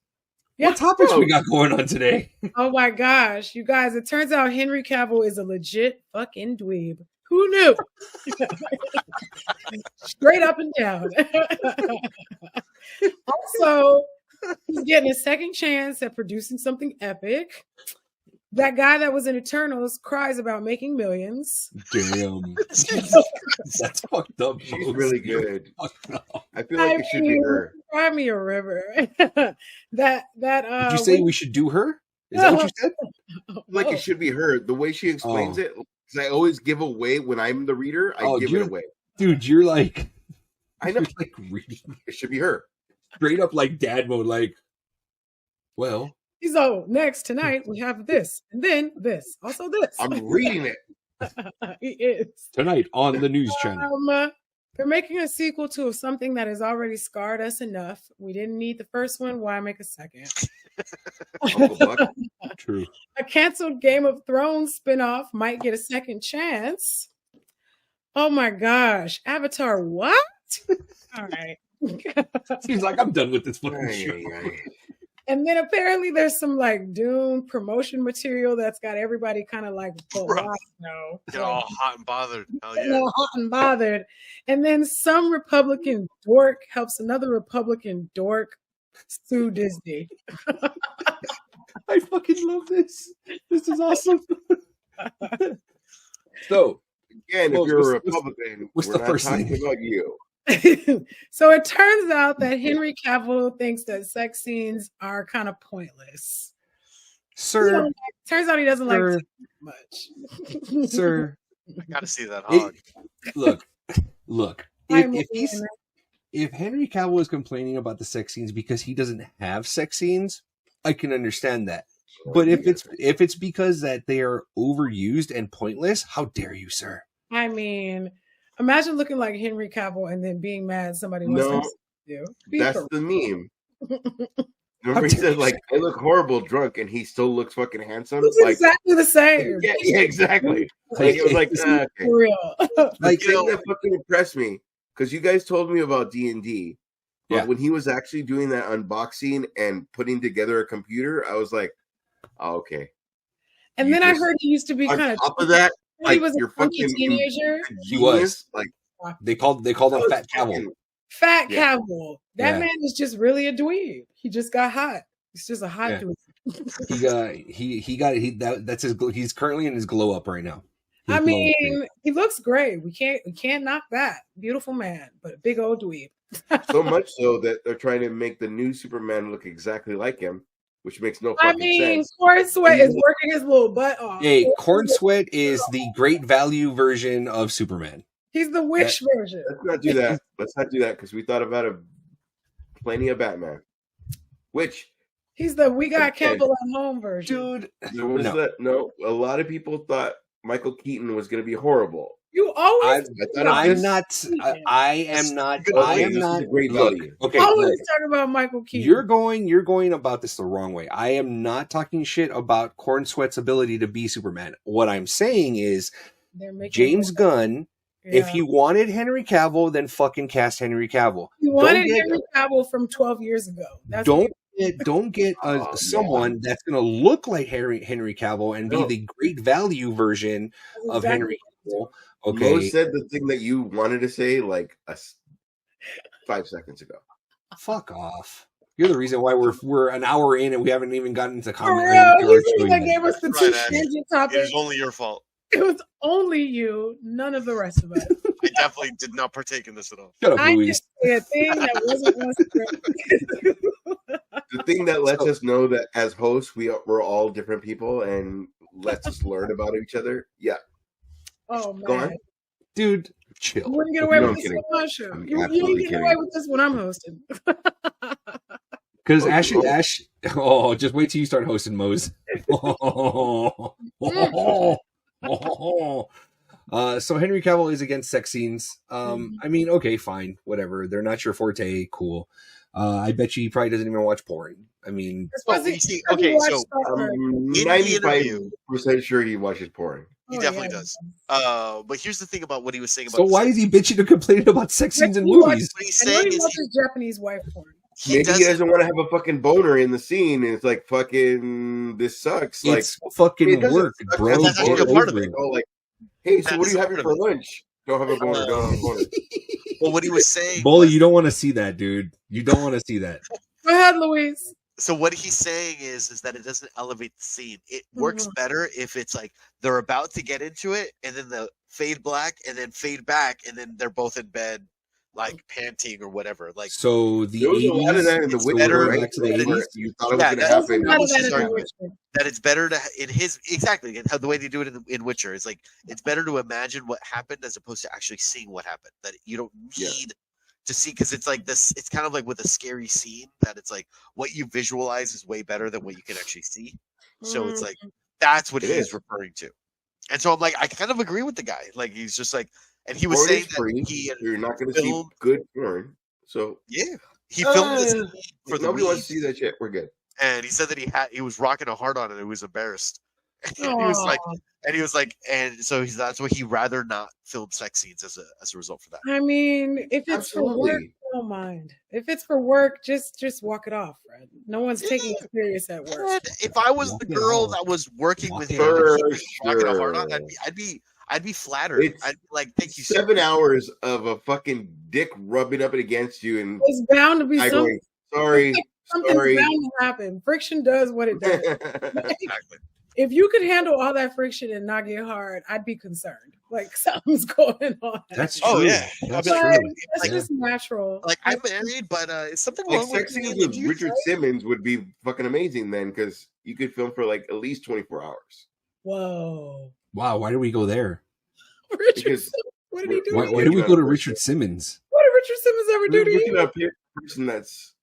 Speaker 2: what topics we got going on today?
Speaker 3: Oh my gosh, you guys! It turns out Henry Cavill is a legit fucking dweeb. Who knew? Straight up and down. Also, he's getting a second chance at producing something epic. That guy that was in Eternals cries about making millions.
Speaker 2: Damn. That's fucked up.
Speaker 1: She's really good. I feel like it should be her.
Speaker 3: Cry me a river. Did
Speaker 2: you say we should do her? Is that what you said?
Speaker 1: Like it should be her. The way she explains it, because I always give away when I'm the reader, I give it away.
Speaker 2: Dude, you're like,
Speaker 1: I know.
Speaker 2: Like reading.
Speaker 1: It should be her.
Speaker 2: Straight up like dad mode, like, well.
Speaker 3: So next tonight we have this, and then this, also this.
Speaker 1: I'm reading it.
Speaker 3: He is.
Speaker 2: Tonight on the news channel.
Speaker 3: They're making a sequel to something that has already scarred us enough. We didn't need the first one. Why make a second?
Speaker 2: True.
Speaker 3: A canceled Game of Thrones spinoff might get a second chance. Oh my gosh. Avatar, what? All right.
Speaker 2: Seems like I'm done with this fucking show.
Speaker 3: And then apparently there's some like Dune promotion material that's got everybody kind of like, no.
Speaker 4: Get all hot and bothered. Hell yeah.
Speaker 3: All hot and bothered. And then some Republican dork helps another Republican dork sue Disney.
Speaker 2: I fucking love this. This is awesome. So,
Speaker 1: again, if you're a Republican,
Speaker 2: what's the first thing
Speaker 1: about you?
Speaker 3: So it turns out that Henry Cavill thinks that sex scenes are kind of pointless.
Speaker 2: Sir,
Speaker 3: turns out he doesn't like it much.
Speaker 2: Sir,
Speaker 4: I gotta see that hog.
Speaker 2: Look. If Henry Cavill is complaining about the sex scenes because he doesn't have sex scenes, I can understand that. But if it's because that they are overused and pointless, how dare you, sir?
Speaker 3: I mean, imagine looking like Henry Cavill and then being mad somebody wants to you.
Speaker 1: That's the meme. Remember he said, like, I look horrible drunk and he still looks fucking handsome?
Speaker 3: It's like, exactly the same.
Speaker 1: Yeah, exactly. Like, it was like, okay.
Speaker 3: For real.
Speaker 1: Like, that fucking impressed me. Because you guys told me about D&D. But when he was actually doing that unboxing and putting together a computer, I was like, oh, okay.
Speaker 3: And then I heard he used to be kind of...
Speaker 1: On top of that, like,
Speaker 3: he was
Speaker 1: you're
Speaker 3: a funky teenager.
Speaker 2: He was.
Speaker 1: Like,
Speaker 2: they called him Fat Cavill.
Speaker 3: Fat Cavill. That man is just really a dweeb. He just got hot. He's just a hot dude.
Speaker 2: That's his. He's currently in his glow up right now.
Speaker 3: I mean, he looks great. We can't knock that. Beautiful man, but a big old dweeb.
Speaker 1: So much so that they're trying to make the new Superman look exactly like him, which makes no fucking sense.
Speaker 3: Corn Sweat is working his little butt off.
Speaker 2: Hey, Corn Sweat is the great value version of Superman.
Speaker 3: He's the witch version.
Speaker 1: Let's not do that. Let's not do that because we thought about plenty of Batman. Which
Speaker 3: he's the we got Campbell at home version.
Speaker 2: Dude,
Speaker 1: no, a lot of people thought Michael Keaton was going to be horrible.
Speaker 3: You always.
Speaker 2: I am not.
Speaker 1: Great value.
Speaker 2: Okay,
Speaker 3: always talk about Michael Keaton.
Speaker 2: You're going about this the wrong way. I am not talking shit about Corn Sweat's ability to be Superman. What I'm saying is, James Gunn. Yeah. If he wanted Henry Cavill, then fucking cast Henry Cavill.
Speaker 3: He wanted Henry Cavill from 12 years ago.
Speaker 2: Don't get someone that's going to look like Henry Cavill and be the great value version of Henry Cavill. Okay.
Speaker 1: Mo said the thing that you wanted to say like 5 seconds ago.
Speaker 2: Fuck off. You're the reason why we're an hour in and we haven't even gotten into comment.
Speaker 3: That gave us the two tangent topics.
Speaker 4: It was only your fault.
Speaker 3: It was only you, none of the rest of us.
Speaker 4: I definitely did not partake in this at all.
Speaker 2: Shut up, Louise.
Speaker 3: A thing that wasn't
Speaker 1: the thing that lets us know that as hosts we're all different people and lets us learn about each other. Yeah.
Speaker 3: Oh man.
Speaker 1: Go on.
Speaker 2: Dude, chill.
Speaker 3: You wouldn't get away with this on my show. You wouldn't get away with this when I'm hosting.
Speaker 2: Because Ash, just wait till you start hosting Mo's. So Henry Cavill is against sex scenes. I mean, okay, fine, whatever. They're not your forte. Cool. I bet you he probably doesn't even watch porn. I mean,
Speaker 4: okay, so
Speaker 1: 95% sure he watches porn.
Speaker 4: He definitely does. But here's the thing about what he was saying about.
Speaker 2: So why is he bitching and complaining about sex scenes in movies?
Speaker 4: What he's saying is
Speaker 3: watches Japanese wife porn.
Speaker 1: Maybe he doesn't want to have a fucking boner in the scene, and it's like fucking. This sucks.
Speaker 2: It's like fucking work, bro.
Speaker 4: That's actually a part of it.
Speaker 1: Oh, like, hey, so what are you having for lunch? Don't have a boner. Don't have a boner.
Speaker 4: Well, what he was saying,
Speaker 2: Bully, you don't want to see that, dude. You don't want to see that.
Speaker 3: Go ahead, Louise.
Speaker 4: So what he's saying is that it doesn't elevate the scene. It works better if it's like they're about to get into it, and then the fade black, and then fade back, and then they're both in bed, like panting or whatever. Like
Speaker 1: so, the 80s,
Speaker 4: better
Speaker 1: back to the 80s. You thought it was going to happen.
Speaker 4: That it's better to in his exactly how the way they do it in Witcher is like it's better to imagine what happened as opposed to actually seeing what happened. That you don't need to see because it's like this. It's kind of like with a scary scene that it's like what you visualize is way better than what you can actually see. So it's like that's what he's referring to. And so I'm like, I kind of agree with the guy. Like he's just like, and he was
Speaker 1: Porn
Speaker 4: saying
Speaker 1: is free.
Speaker 4: that he
Speaker 1: You're not going to see good porn. So
Speaker 4: yeah, he filmed this for
Speaker 1: nobody
Speaker 4: the
Speaker 1: wants to see that shit. We're good.
Speaker 4: and he said that he was rocking a hard on and he was embarrassed. And he was like, and so that's why he rather not film sex scenes as a result for that.
Speaker 3: I mean, if it's for work, I don't mind. If it's for work, just walk it off, Fred. No one's taking it serious at work.
Speaker 4: And if I was the girl that was working with him, rocking a hard on, I'd be flattered. I'd be like, thank you.
Speaker 1: 7 hours of a fucking dick rubbing up against you, and
Speaker 3: it's bound to be something.
Speaker 1: Sorry.
Speaker 3: Something's bound to happen. Friction does what it does.
Speaker 4: Exactly.
Speaker 3: If you could handle all that friction and not get hard, I'd be concerned. Like something's going on.
Speaker 2: That's true.
Speaker 4: Oh yeah,
Speaker 2: that's
Speaker 3: true.
Speaker 2: true.
Speaker 3: That's just natural.
Speaker 4: Like I'm married, but is something
Speaker 1: like
Speaker 4: wrong
Speaker 1: sex scenes with Richard Simmons would be fucking amazing then, because you could film for like at least 24 hours.
Speaker 3: Whoa!
Speaker 2: Wow, why did we go there?
Speaker 3: Richard, what did he do?
Speaker 2: Why did we go to Richard Simmons?
Speaker 3: What did Richard Simmons ever do to you?
Speaker 1: Looking up a person that's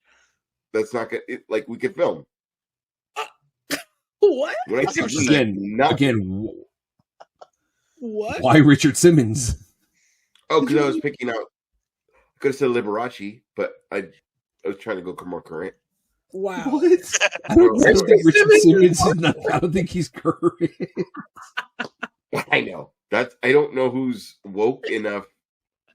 Speaker 1: not gonna like we could film.
Speaker 3: What?
Speaker 1: When I
Speaker 2: again,
Speaker 3: what?
Speaker 2: Why Richard Simmons?
Speaker 1: Oh, because I was picking out. I could have said Liberace, but I was trying to go more current.
Speaker 3: Wow.
Speaker 2: What? I don't think Richard Simmons is not. I don't think he's current.
Speaker 1: I know. I don't know who's woke enough.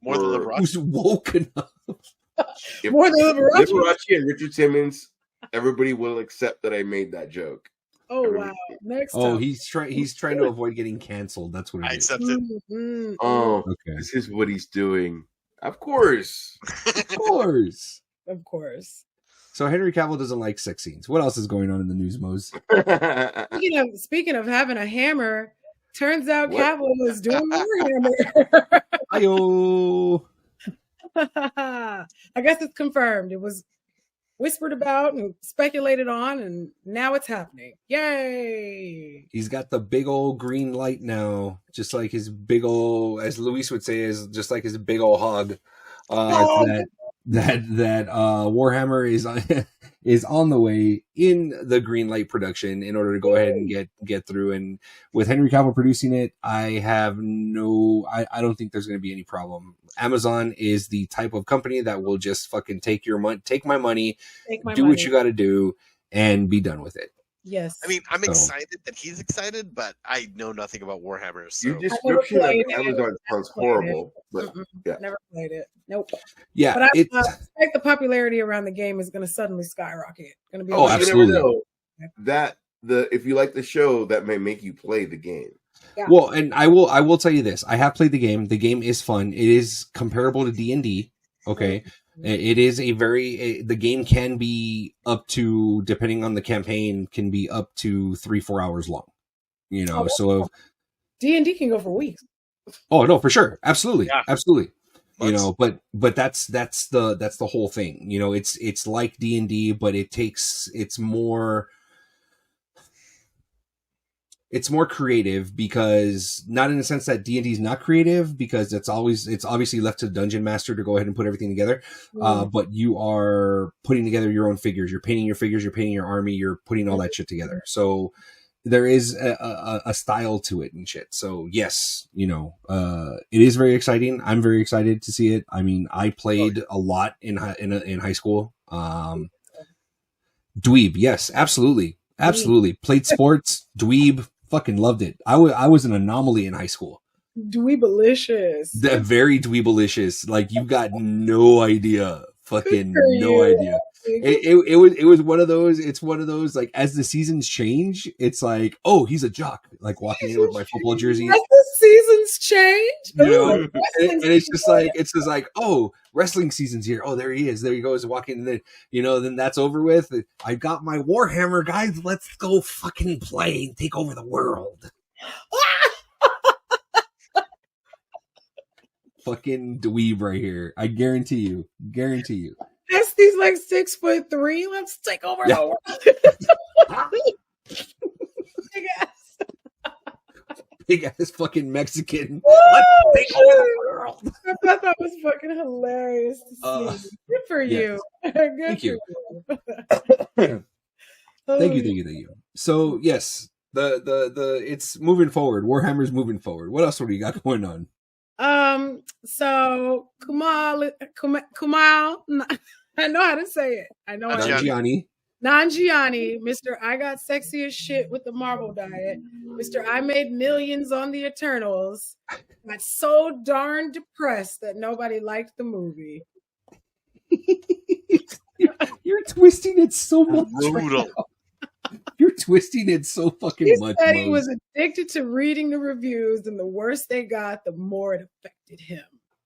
Speaker 4: More than Liberace.
Speaker 2: Who's woke enough?
Speaker 3: More than Liberace.
Speaker 1: Liberace and Richard Simmons. Everybody will accept that I made that joke.
Speaker 3: Oh wow! Next time.
Speaker 2: Oh, he's trying to avoid getting canceled. That's what it is.
Speaker 4: I accepted.
Speaker 3: Mm-hmm.
Speaker 1: Oh,
Speaker 2: okay.
Speaker 1: This is what he's doing. Of course.
Speaker 2: Of course.
Speaker 3: Of course.
Speaker 2: So Henry Cavill doesn't like sex scenes. What else is going on in the news, Mose?
Speaker 3: Speaking of having a hammer, turns out Cavill was doing Warhammer.
Speaker 2: Ayo.
Speaker 3: I guess it's confirmed. It was whispered about and speculated on, and now it's happening. Yay!
Speaker 2: He's got the big old green light now, just like his big old, as Luis would say, is just like his big old hog. That Warhammer is on the way in the green light production in order to go ahead and get through. And with Henry Cavill producing it, I don't think there's going to be any problem. Amazon is the type of company that will just fucking take my money, do what you got to do, and be done with it.
Speaker 3: Yes.
Speaker 4: I mean, I'm excited that he's excited, but I know nothing about Warhammer. So.
Speaker 1: Your description of Amazon sounds horrible, but yeah.
Speaker 3: Never played it. Nope.
Speaker 2: Yeah,
Speaker 3: but I expect the popularity around the game is going to suddenly skyrocket. Going to be
Speaker 2: absolutely.
Speaker 1: If you like the show, that may make you play the game.
Speaker 3: Yeah.
Speaker 2: Well, and I will tell you this: I have played the game. The game is fun. It is comparable to D&D. Okay. It is the game can be up to, depending on the campaign, can be up to 3-4 hours long. You know, so
Speaker 3: D&D can go for weeks.
Speaker 2: Oh no, for sure. Absolutely. Yeah. Absolutely.
Speaker 4: Months.
Speaker 2: You know, but that's the whole thing. You know, it's like D&D, but it's more creative, because not in the sense that D&D is not creative, because it's obviously left to the dungeon master to go ahead and put everything together. But you are putting together your own figures. You're painting your figures. You're painting your army. You're putting all that shit together. So there is a style to it and shit. So yes, you know, it is very exciting. I'm very excited to see it. I mean, I played a lot in high school. Dweeb, yes, absolutely. Played sports, dweeb. Fucking loved it. I was an anomaly in high school.
Speaker 3: Dweebalicious.
Speaker 2: Very dweebalicious. Like, you got no idea. Fucking no idea. It was one of those. It's one of those, like, as the seasons change, it's like, oh, he's a jock. Like, walking in with my football jersey.
Speaker 3: As the seasons change,
Speaker 2: you know, and it's just like, oh, wrestling season's here. Oh, there he is. There he goes walking. And then, you know, then that's over with. I got my Warhammer, guys. Let's go fucking play and take over the world. Fucking dweeb right here. I guarantee you.
Speaker 3: He's like 6'3". Let's take over the world. Big ass.
Speaker 2: Big ass fucking Mexican. Let's take over the world.
Speaker 3: I thought that was fucking hilarious to see. Good for you.
Speaker 2: Thank you. Thank you. So yes, the it's moving forward. Warhammer's moving forward. What else do you got going on?
Speaker 3: So Kumail, I know how to say it. I know Nanjiani, Mr. I got sexy as shit with the Marvel diet, Mr. I made millions on the Eternals, got so darn depressed that nobody liked the movie.
Speaker 2: You're twisting it so much.
Speaker 4: Brutal.
Speaker 2: You're twisting it so fucking much.
Speaker 3: He said he was addicted to reading the reviews, and the worse they got, the more it affected him.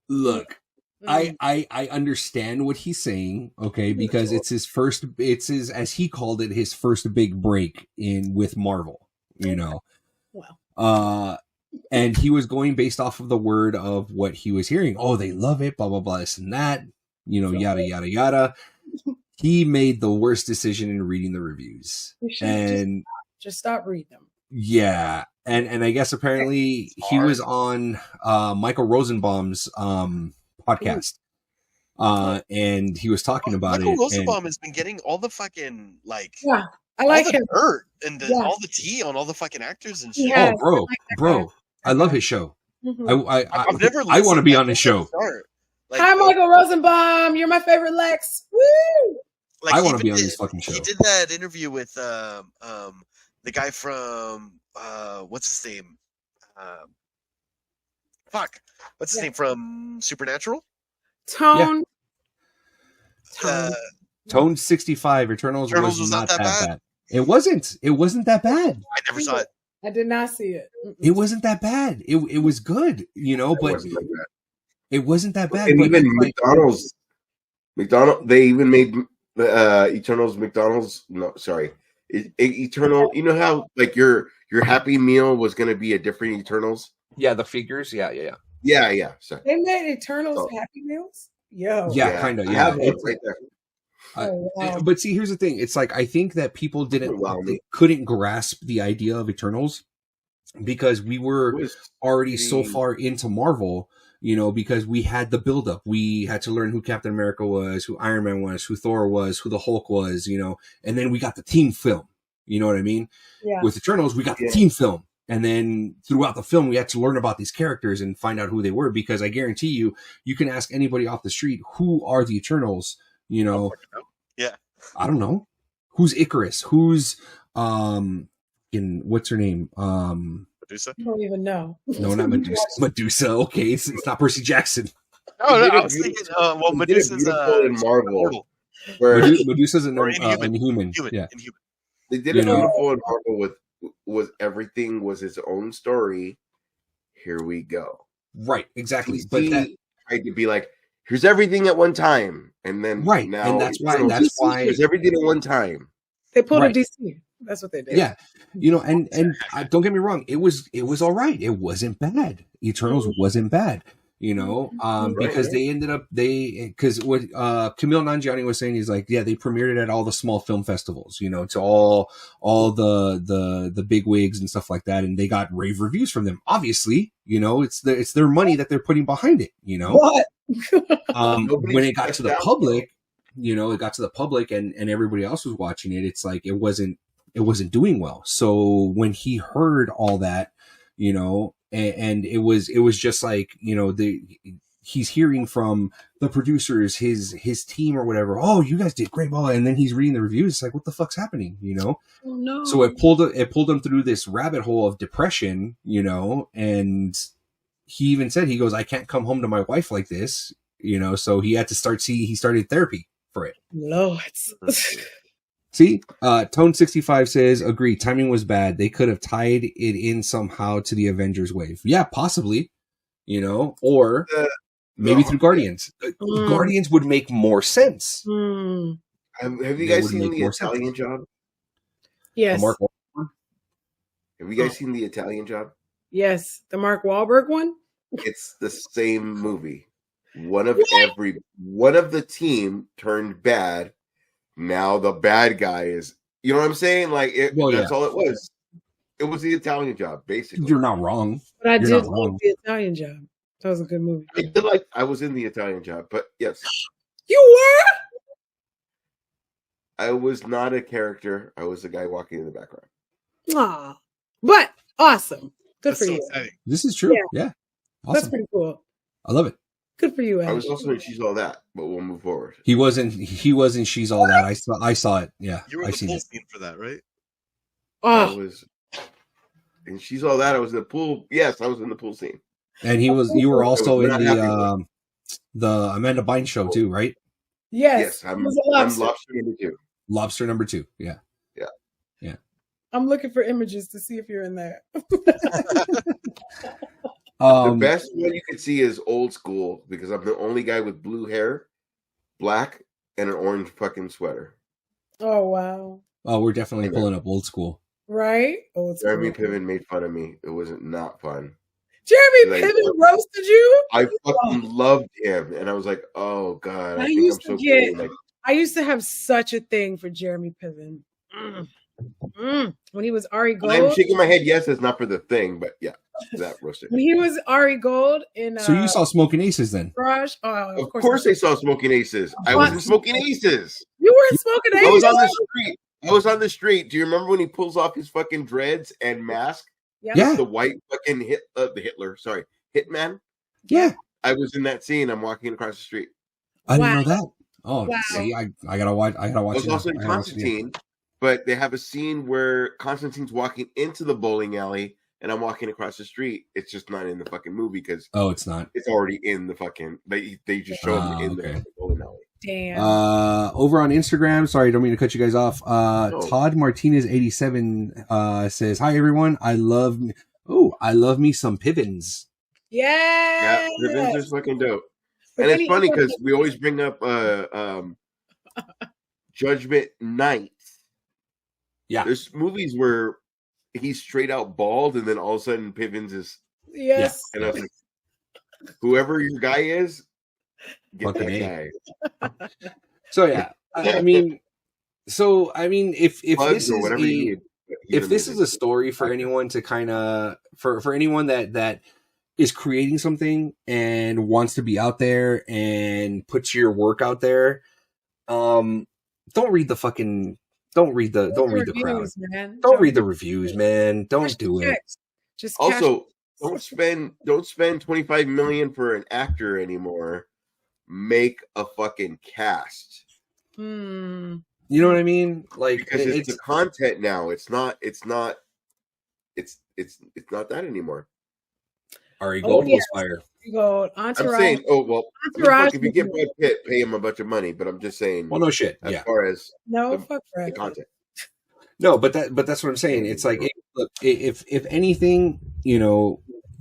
Speaker 2: Look, I understand what he's saying, okay, because it's his, as he called it, his first big break with Marvel, you know.
Speaker 3: Well.
Speaker 2: And he was going based off of the word of what he was hearing. Oh, they love it, blah blah blah, this and that, you know, yada yada yada. He made the worst decision in reading the reviews, and
Speaker 3: just stop reading them.
Speaker 2: Yeah, and I guess apparently he was on Michael Rosenbaum's podcast, and he was talking about
Speaker 4: Michael Rosenbaum has been getting all the fucking
Speaker 3: I like him.
Speaker 4: Dirt and all the tea on all the fucking actors and shit.
Speaker 2: Oh, bro, I love his show.
Speaker 3: Mm-hmm.
Speaker 4: I've never.
Speaker 2: I want to be on his show.
Speaker 3: Hi, Michael Rosenbaum. You're my favorite Lex. Woo!
Speaker 2: I want to be on this fucking show.
Speaker 4: He did that interview with the guy from what's his name? What's his name from Supernatural?
Speaker 3: Tone
Speaker 2: 65. Eternals was not that bad. It wasn't that bad.
Speaker 4: I never saw it.
Speaker 3: I did not see it.
Speaker 2: It wasn't that bad. It was good, you know, but it wasn't that bad.
Speaker 1: And
Speaker 2: but
Speaker 1: even McDonald's, they even made Eternals McDonald's. No, sorry, Eternal. You know how like your Happy Meal was going to be a different Eternals.
Speaker 2: Yeah, the figures. Yeah.
Speaker 1: Sorry.
Speaker 3: They made Eternals Happy Meals.
Speaker 2: Yeah, kind of. Yeah, right there. But see, here's the thing. It's like I think that people couldn't grasp the idea of Eternals because we were already so far into Marvel, you know, because we had the buildup. We had to learn who Captain America was, who Iron Man was, who Thor was, who the Hulk was, you know, and then we got the team film. You know what I mean?
Speaker 3: Yeah.
Speaker 2: With Eternals, we got the team film. And then throughout the film, we had to learn about these characters and find out who they were, because I guarantee you can ask anybody off the street, who are the Eternals? You know, I don't know. Who's Icarus? Who's what's her name?
Speaker 4: Medusa?
Speaker 3: I don't even know.
Speaker 2: No, not Medusa. Medusa. Okay, it's not Percy Jackson.
Speaker 4: Oh, no, I was thinking, Medusa's
Speaker 1: in Marvel.
Speaker 2: Medusa's an Inhuman. Yeah.
Speaker 1: They did it wonderful in Marvel with everything was its own story. Here we go.
Speaker 2: Right, exactly.
Speaker 1: DC but that tried to be like, here's everything at one time, and then now
Speaker 2: and that's why
Speaker 1: here's everything at one time.
Speaker 3: They pulled a DC. That's what they did.
Speaker 2: Yeah, you know, and don't get me wrong, it was all right. It wasn't bad. Eternals wasn't bad. You know, because they ended up because what Kumail Nanjiani was saying is like, yeah, they premiered it at all the small film festivals, you know, to all the big wigs and stuff like that, and they got rave reviews from them. Obviously, you know, it's their money that they're putting behind it. You know,
Speaker 3: what?
Speaker 2: When it got to the public, you know, and everybody else was watching it, it's like it wasn't doing well. So when he heard all that, you know. And it was just like, you know, he's hearing from the producers, his team or whatever. Oh, you guys did great, blah, and then he's reading the reviews. It's like, what the fuck's happening, you know?
Speaker 3: Oh, no.
Speaker 2: So it pulled him through this rabbit hole of depression, you know. And he even said, he goes, I can't come home to my wife like this, you know. So he had to he started therapy for it.
Speaker 3: Lord.
Speaker 2: See, Tone 65 says, agree, timing was bad. They could have tied it in somehow to the Avengers wave. Yeah, possibly, you know, or maybe through Guardians. Guardians would make more sense.
Speaker 1: Have you guys seen the Italian Job?
Speaker 3: Yes.
Speaker 1: Have you guys seen the Italian Job?
Speaker 3: Yes. The Mark Wahlberg one?
Speaker 1: It's the same movie. One of the team turned bad. Now the bad guy is, you know what I'm saying? Like that's all it was. It was the Italian Job, basically.
Speaker 2: You're not wrong.
Speaker 3: But I did like the Italian Job. That was a good movie.
Speaker 1: I was in the Italian Job, but yes.
Speaker 3: You were?
Speaker 1: I was not a character. I was the guy walking in the background.
Speaker 3: Aw. But awesome. Good for you.
Speaker 4: Exciting.
Speaker 2: This is true. Yeah. Awesome.
Speaker 3: That's pretty cool.
Speaker 2: I love it.
Speaker 3: Good for you, Ed.
Speaker 1: I was also in She's All That, but we'll move forward.
Speaker 2: He wasn't She's All That. I saw it. Yeah.
Speaker 4: You were
Speaker 2: I
Speaker 4: in the
Speaker 2: seen
Speaker 4: pool
Speaker 2: it.
Speaker 4: scene for that, right?
Speaker 1: I
Speaker 3: Oh,
Speaker 1: was, and She's All That. I was in the pool. Yes, I was in the pool scene.
Speaker 2: And you were also in
Speaker 1: not happy
Speaker 2: the Amanda Bynes show too, right?
Speaker 3: yes.
Speaker 1: Yes, I'm
Speaker 3: It was a lobster.
Speaker 1: lobster number 2.
Speaker 2: Lobster number 2. Yeah.
Speaker 3: I'm looking for images to see if you're in there.
Speaker 1: The best one you could see is Old School because I'm the only guy with blue hair, black, and an orange fucking sweater.
Speaker 3: Oh, wow.
Speaker 2: Oh, we're definitely pulling up Old School.
Speaker 3: Right? Oh, it's
Speaker 1: Jeremy
Speaker 3: cool.
Speaker 1: Piven made fun of me. It wasn't not fun.
Speaker 3: Jeremy
Speaker 1: Like,
Speaker 3: Piven roasted you?
Speaker 1: I fucking loved him, and I was like, "Oh God, I think I'm
Speaker 3: used
Speaker 1: so
Speaker 3: to get-
Speaker 1: cool." Like,
Speaker 3: I used to have such a thing for Jeremy Piven. When he was Ari
Speaker 1: I'm
Speaker 3: Gold.
Speaker 1: shaking my head. Yes, it's not for the thing, but yeah, that roasted.
Speaker 3: When he was Ari Gold in
Speaker 2: So you saw Smoking Aces then?
Speaker 3: Garage.
Speaker 1: Of course, I saw Smoking Aces. I was in Smoking Aces.
Speaker 3: You were Smoking Aces.
Speaker 1: I was on the street. I was on the street. Do you remember when he pulls off his fucking dreads and mask?
Speaker 3: Yep.
Speaker 2: Yeah.
Speaker 1: The white fucking Hitman.
Speaker 2: Yeah.
Speaker 1: I was in that scene. I'm walking across the street.
Speaker 2: I didn't know that. Oh,
Speaker 3: Wow.
Speaker 2: see, I gotta watch. I gotta watch.
Speaker 1: I was
Speaker 2: it
Speaker 1: also
Speaker 2: now.
Speaker 1: in
Speaker 2: I gotta watch it again.
Speaker 1: Constantine, but they have a scene where Constantine's walking into the bowling alley, and I'm walking across the street. It's just not in the fucking movie because
Speaker 2: Oh, it's not.
Speaker 1: it's already in the fucking. They just show him in
Speaker 2: okay.
Speaker 1: the bowling alley.
Speaker 3: Damn.
Speaker 2: Over on Instagram, sorry, don't mean to cut you guys off.
Speaker 1: No.
Speaker 2: Todd Martinez 87 says, "Hi everyone, I love me some Pivens."
Speaker 1: Yeah,
Speaker 3: Yeah.
Speaker 1: Pivens is fucking dope.
Speaker 3: But
Speaker 1: And
Speaker 3: then
Speaker 1: it's funny because we always bring up Judgment Night.
Speaker 2: Yeah.
Speaker 1: There's movies where he's straight out bald, and then all of a sudden Pivens is.
Speaker 3: Yes.
Speaker 1: And I was like, whoever your guy is, get
Speaker 2: Fucking
Speaker 1: that
Speaker 2: A.
Speaker 1: guy.
Speaker 2: So yeah, I mean, if
Speaker 1: Plugs
Speaker 2: this
Speaker 1: or
Speaker 2: is
Speaker 1: whatever you need.
Speaker 2: if this is a story for anyone to kind of for anyone that is creating something and wants to be out there and puts your work out there, don't read the crowd. Don't read the reviews, man. Don't do it.
Speaker 3: Just
Speaker 1: Also, don't spend $25 million for an actor anymore. Make a fucking cast.
Speaker 3: Hmm.
Speaker 2: You know what I mean? Like
Speaker 1: Because it's the content now. It's not that anymore.
Speaker 2: Ari Gold was fire.
Speaker 3: Gold. Entourage.
Speaker 1: I'm saying,
Speaker 3: Entourage
Speaker 1: if you get Brad Pitt, pay him a bunch of money. But I'm just saying,
Speaker 2: Well, no shit.
Speaker 1: as
Speaker 2: Yeah.
Speaker 1: far as
Speaker 3: No,
Speaker 1: the
Speaker 3: fuck Brad.
Speaker 1: the content.
Speaker 2: No, but that's what I'm saying. It's like, look, if anything,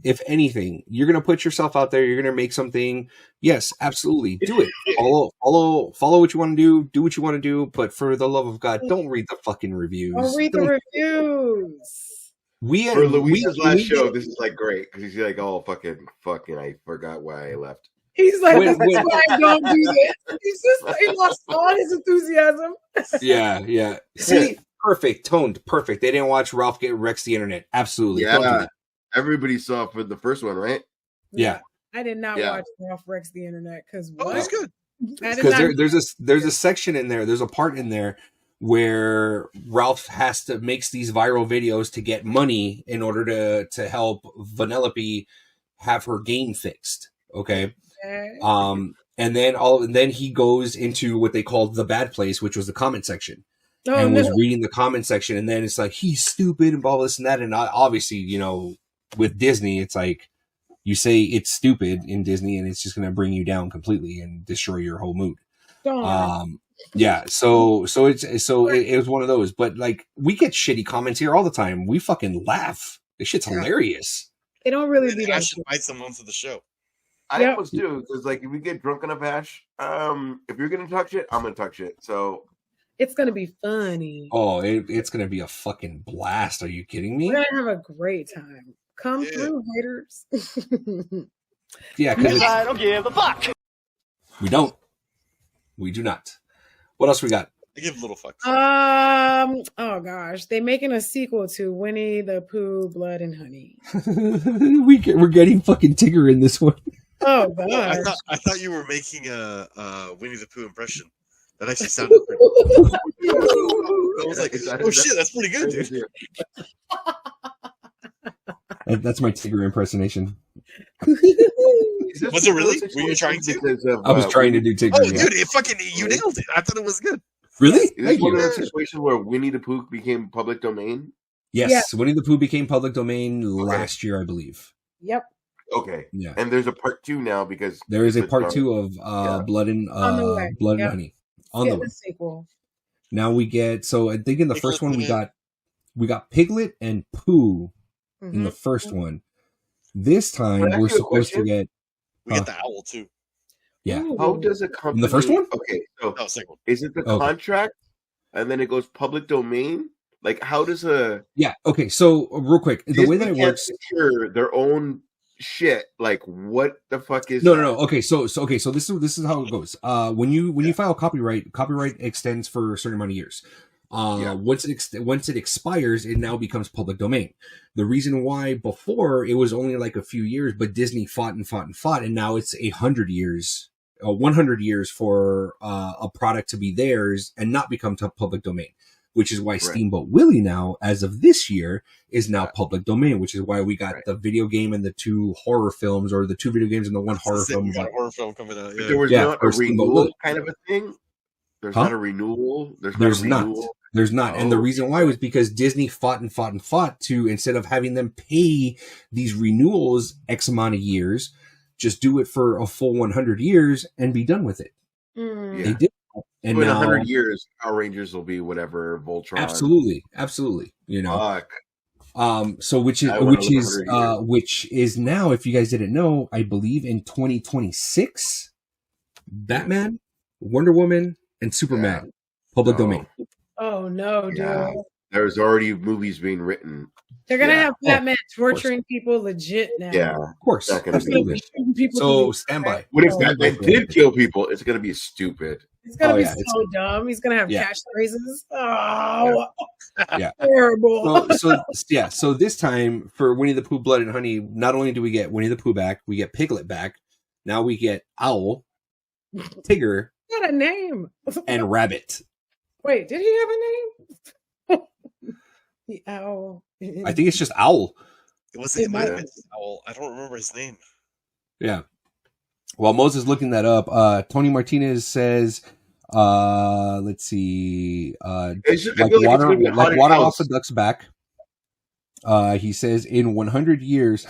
Speaker 2: if anything, you're gonna put yourself out there. You're gonna make something. Yes, absolutely, do it. Follow what you want to do what you want to do. But for the love of God, don't read the fucking reviews.
Speaker 3: Don't read the reviews.
Speaker 1: For Luis's last show, this is like great because he's like, "Oh, fucking, I forgot why I left."
Speaker 3: He's like, that's why I don't do this. He lost all his enthusiasm.
Speaker 2: Yeah. See, perfect, toned, perfect. They didn't watch Ralph get Rex the internet. Absolutely. Don't do
Speaker 1: Yeah,
Speaker 2: that.
Speaker 1: everybody saw for the first one, right?
Speaker 2: Yeah.
Speaker 3: I did not watch Ralph Rex the internet because what?
Speaker 4: That's good.
Speaker 2: Because there's a section in there. There's a part in there where Ralph makes these viral videos to get money in order to help Vanellope have her game fixed. Okay. And then he goes into what they called the bad place, which was the comment section. Was reading the comment section, and then it's like he's stupid and blah this and that, and obviously, with Disney, it's like you say it's stupid in Disney, and it's just going to bring you down completely and destroy your whole mood. Yeah, so it was one of those, but like we get shitty comments here all the time. We fucking laugh. This shit's hilarious.
Speaker 3: They don't really be
Speaker 4: I
Speaker 3: that.
Speaker 4: should invite someone to the show.
Speaker 1: I almost do because, like, if we get drunk enough, Ash, if you're gonna talk shit, I'm gonna talk shit. So
Speaker 3: it's gonna be funny.
Speaker 2: Oh, it's gonna be a fucking blast. Are you kidding me?
Speaker 3: We're gonna have a great time. Come through, haters.
Speaker 2: Yeah, because
Speaker 6: I don't give a fuck.
Speaker 2: We don't. We do not. What else we got?
Speaker 4: I give little fucks.
Speaker 3: Oh gosh, they making a sequel to Winnie the Pooh, Blood and Honey.
Speaker 2: We're getting fucking Tigger in this one.
Speaker 3: Oh gosh.
Speaker 4: I thought you were making a Winnie the Pooh impression. That actually sounded pretty. I was like, oh shit, that's pretty good, dude.
Speaker 2: That's my Tigger impersonation.
Speaker 4: Was it really? Were you trying to?
Speaker 1: Because of,
Speaker 2: I was trying to do TikTok.
Speaker 4: Oh, dude, you nailed it. I thought it was good.
Speaker 2: Really?
Speaker 1: Is this one of those situations where Winnie the Pooh became public domain?
Speaker 2: Yes, Winnie the Pooh became public domain last year, I believe.
Speaker 3: Yep.
Speaker 1: Okay.
Speaker 2: Yeah.
Speaker 1: And there's a part 2 now because
Speaker 2: there is a part 2 of Blood and and Honey on the way.
Speaker 3: Sequel.
Speaker 2: Now we get, so I think in the first one we got Piglet and Pooh in the first one. This time we're supposed to get
Speaker 4: we get the owl too.
Speaker 2: Yeah.
Speaker 3: Ooh.
Speaker 1: How does a company?
Speaker 2: In the first one?
Speaker 1: Okay, so
Speaker 4: second one.
Speaker 1: Is it the contract, and then it goes public domain? Like, how does a?
Speaker 2: Yeah. Okay. So real quick, the way that it works,
Speaker 1: secure their own shit. Like, what the fuck is?
Speaker 2: No. Okay. So this is how it goes. When you file copyright extends for a certain amount of years. Once it expires, it now becomes public domain. The reason why before it was only like a few years, but Disney fought, and now it's 100 years for a product to be theirs and not become public domain. Which is why Steamboat Willie now, as of this year, is now public domain. Which is why we got the video game and the 2 horror films, or the 2 video games and the 1 horror film.
Speaker 4: We got a horror film coming out.
Speaker 1: But there was not a renewal kind of a thing. There's not a renewal. There's
Speaker 2: not. And the reason why was because Disney fought to, instead of having them pay these renewals X amount of years, just do it for a full 100 years and be done with it. They did. And
Speaker 1: in
Speaker 2: now,
Speaker 1: 100 years, Power Rangers will be whatever Voltron.
Speaker 2: Absolutely. You know. So which is now, if you guys didn't know, I believe in 2026, Batman, Wonder Woman, and Superman, public domain.
Speaker 3: Oh no, dude!
Speaker 1: There's already movies being written.
Speaker 3: They're gonna have Batman torturing people legit now.
Speaker 1: Yeah,
Speaker 2: of course.
Speaker 1: Absolutely.
Speaker 2: So stand by.
Speaker 1: What if Batman did kill people? It's gonna be stupid.
Speaker 3: It's gonna be so dumb. He's gonna have cash raises. Oh, terrible.
Speaker 2: So this time for Winnie the Pooh, Blood and Honey, not only do we get Winnie the Pooh back, we get Piglet back. Now we get Owl, Tigger,
Speaker 3: got a name,
Speaker 2: and Rabbit.
Speaker 3: Wait, did he have a name? The Owl.
Speaker 2: I think it's just Owl.
Speaker 4: It wasn't Owl. I don't remember his name.
Speaker 2: Yeah. While Moses looking that up, Tony Martinez says, let's see, like water off the duck's back. He says in 100 years,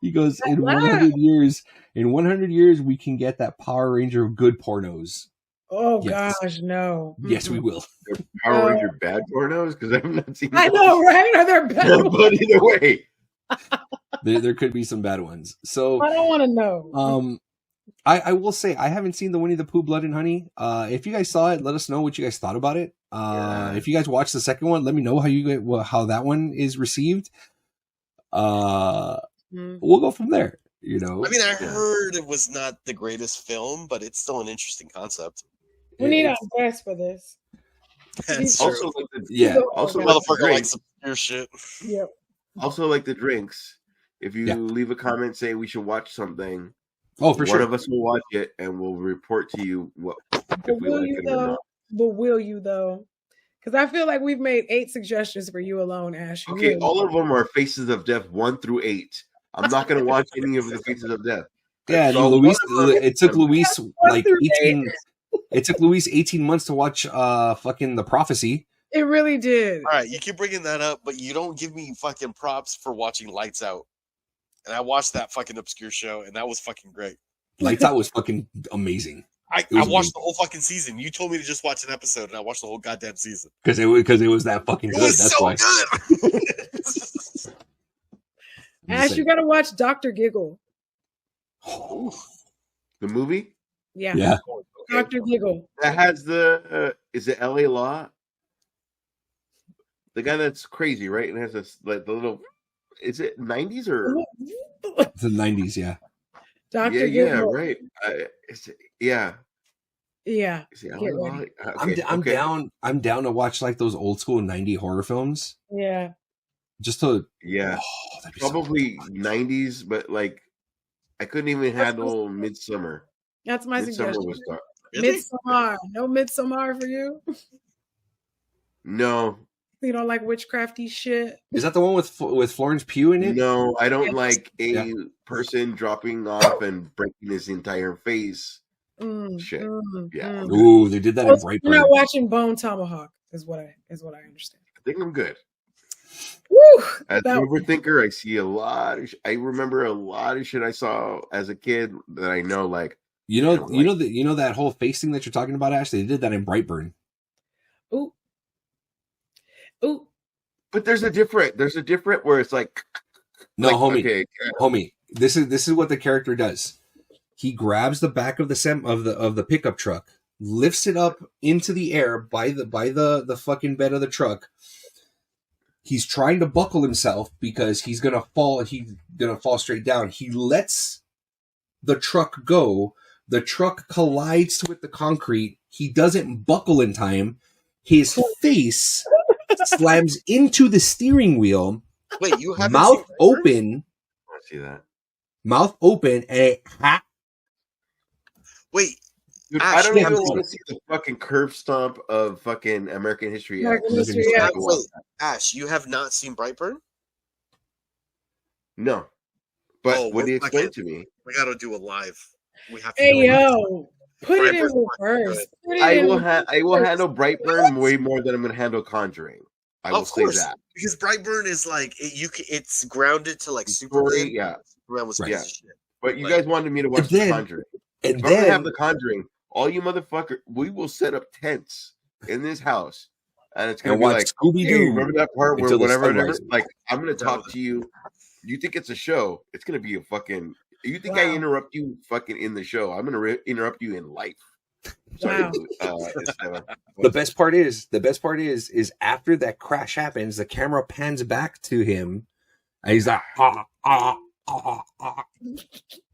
Speaker 2: he goes, in 100 years, we can get that Power Ranger of good pornos.
Speaker 3: Oh gosh, no.
Speaker 2: Yes, we will.
Speaker 1: Power Ranger bad pornos? Because I've not seen
Speaker 3: I know, right? Are there bad ones?
Speaker 1: But either way.
Speaker 2: There could be some bad ones. So
Speaker 3: I don't want to know.
Speaker 2: I will say I haven't seen the Winnie the Pooh Blood and Honey. If you guys saw it, let us know what you guys thought about it. If you guys watched the second one, let me know how that one is received. We'll go from there. You know,
Speaker 4: I mean, I heard it was not the greatest film, but it's still an interesting concept.
Speaker 3: We need a guest for this.
Speaker 1: Also,
Speaker 4: motherfucker likes your shit.
Speaker 3: Yep.
Speaker 1: Also, like the drinks. If you leave a comment saying we should watch something,
Speaker 2: for sure,
Speaker 1: one of us will watch it and we'll report to you if we like it or not.
Speaker 3: But will you though? Because I feel like we've made 8 suggestions for you alone, Ash.
Speaker 1: Okay, all of them are Faces of Death 1 through 8. I'm not going to watch any of the Faces of Death.
Speaker 2: Yeah, it took Luis like 18. It took Luis 18 months to watch fucking The Prophecy.
Speaker 3: It really did.
Speaker 4: All right, you keep bringing that up, but you don't give me fucking props for watching Lights Out. And I watched that fucking obscure show, and that was fucking great.
Speaker 2: Lights Out was fucking amazing.
Speaker 4: I watched the whole fucking season. You told me to just watch an episode, and I watched the whole goddamn season.
Speaker 2: Because it was that fucking good. That's
Speaker 4: so
Speaker 2: why.
Speaker 4: Good.
Speaker 3: Ash, you gotta watch Dr. Giggle.
Speaker 1: The movie?
Speaker 3: Yeah.
Speaker 2: Yeah.
Speaker 3: Dr. Giggle.
Speaker 1: That has is it LA Law? The guy that's crazy, right? And has this like the little. Is it 90s or?
Speaker 2: It's the 90s, yeah.
Speaker 3: Dr. Giggle.
Speaker 1: Yeah, right. Yeah.
Speaker 3: Yeah.
Speaker 1: Okay,
Speaker 2: I'm down to watch like those old school 90 horror films.
Speaker 3: Yeah.
Speaker 2: Just to
Speaker 1: probably so 90s, but like I couldn't even handle Midsummer.
Speaker 3: That's my suggestion.
Speaker 1: Was
Speaker 3: Midsommar. No Midsommar for you?
Speaker 1: No.
Speaker 3: You don't like witchcrafty shit?
Speaker 2: Is that the one with Florence Pugh in it?
Speaker 1: No, I don't like a person dropping off and breaking his entire face. Shit. Yeah.
Speaker 2: Ooh, they did that in Brightburn.
Speaker 3: You're not watching Bone Tomahawk, is what I understand.
Speaker 1: I think I'm good.
Speaker 3: Woo!
Speaker 1: As an overthinker, I see a lot of I remember a lot of shit I saw as a kid that I know, like
Speaker 2: you know that whole face thing that you're talking about, Ash. They did that in Brightburn.
Speaker 3: Ooh.
Speaker 1: But there's a different where it's like
Speaker 2: no,
Speaker 1: like,
Speaker 2: homie,
Speaker 1: okay.
Speaker 2: Homie. This is what the character does. He grabs the back of the pickup truck, lifts it up into the air by the fucking bed of the truck. He's trying to buckle himself because he's gonna fall. He's gonna fall straight down. He lets the truck go. The truck collides with the concrete. He doesn't buckle in time. His face slams into the steering wheel.
Speaker 4: Wait, you have
Speaker 2: mouth open.
Speaker 1: I see that.
Speaker 2: Mouth open and
Speaker 4: wait.
Speaker 1: Dude, I don't even want to see the fucking curb stomp of fucking American History X.
Speaker 4: Wait, Ash, you have not seen Brightburn?
Speaker 1: No. But what do you explain to me?
Speaker 4: We got to do a live. We have to.
Speaker 3: Hey yo, put it in reverse.
Speaker 1: I will handle Brightburn way more than I'm going to handle Conjuring. I will say that
Speaker 4: because Brightburn is like it's grounded to like Superman.
Speaker 1: Yeah,
Speaker 4: Superman was
Speaker 1: shit. But you guys wanted me to watch The Conjuring.
Speaker 2: And
Speaker 1: if I'm going to have The Conjuring, all you motherfuckers, we will set up tents in this house, and it's going to be like
Speaker 2: Scooby-Doo.
Speaker 1: Hey, remember that part where whatever? Like I'm going to talk to you. You think it's a show? It's going to be a fucking. You think I interrupt you fucking in the show? I'm going to interrupt you in life. Sorry,
Speaker 2: the best part is after that crash happens, the camera pans back to him, and he's like,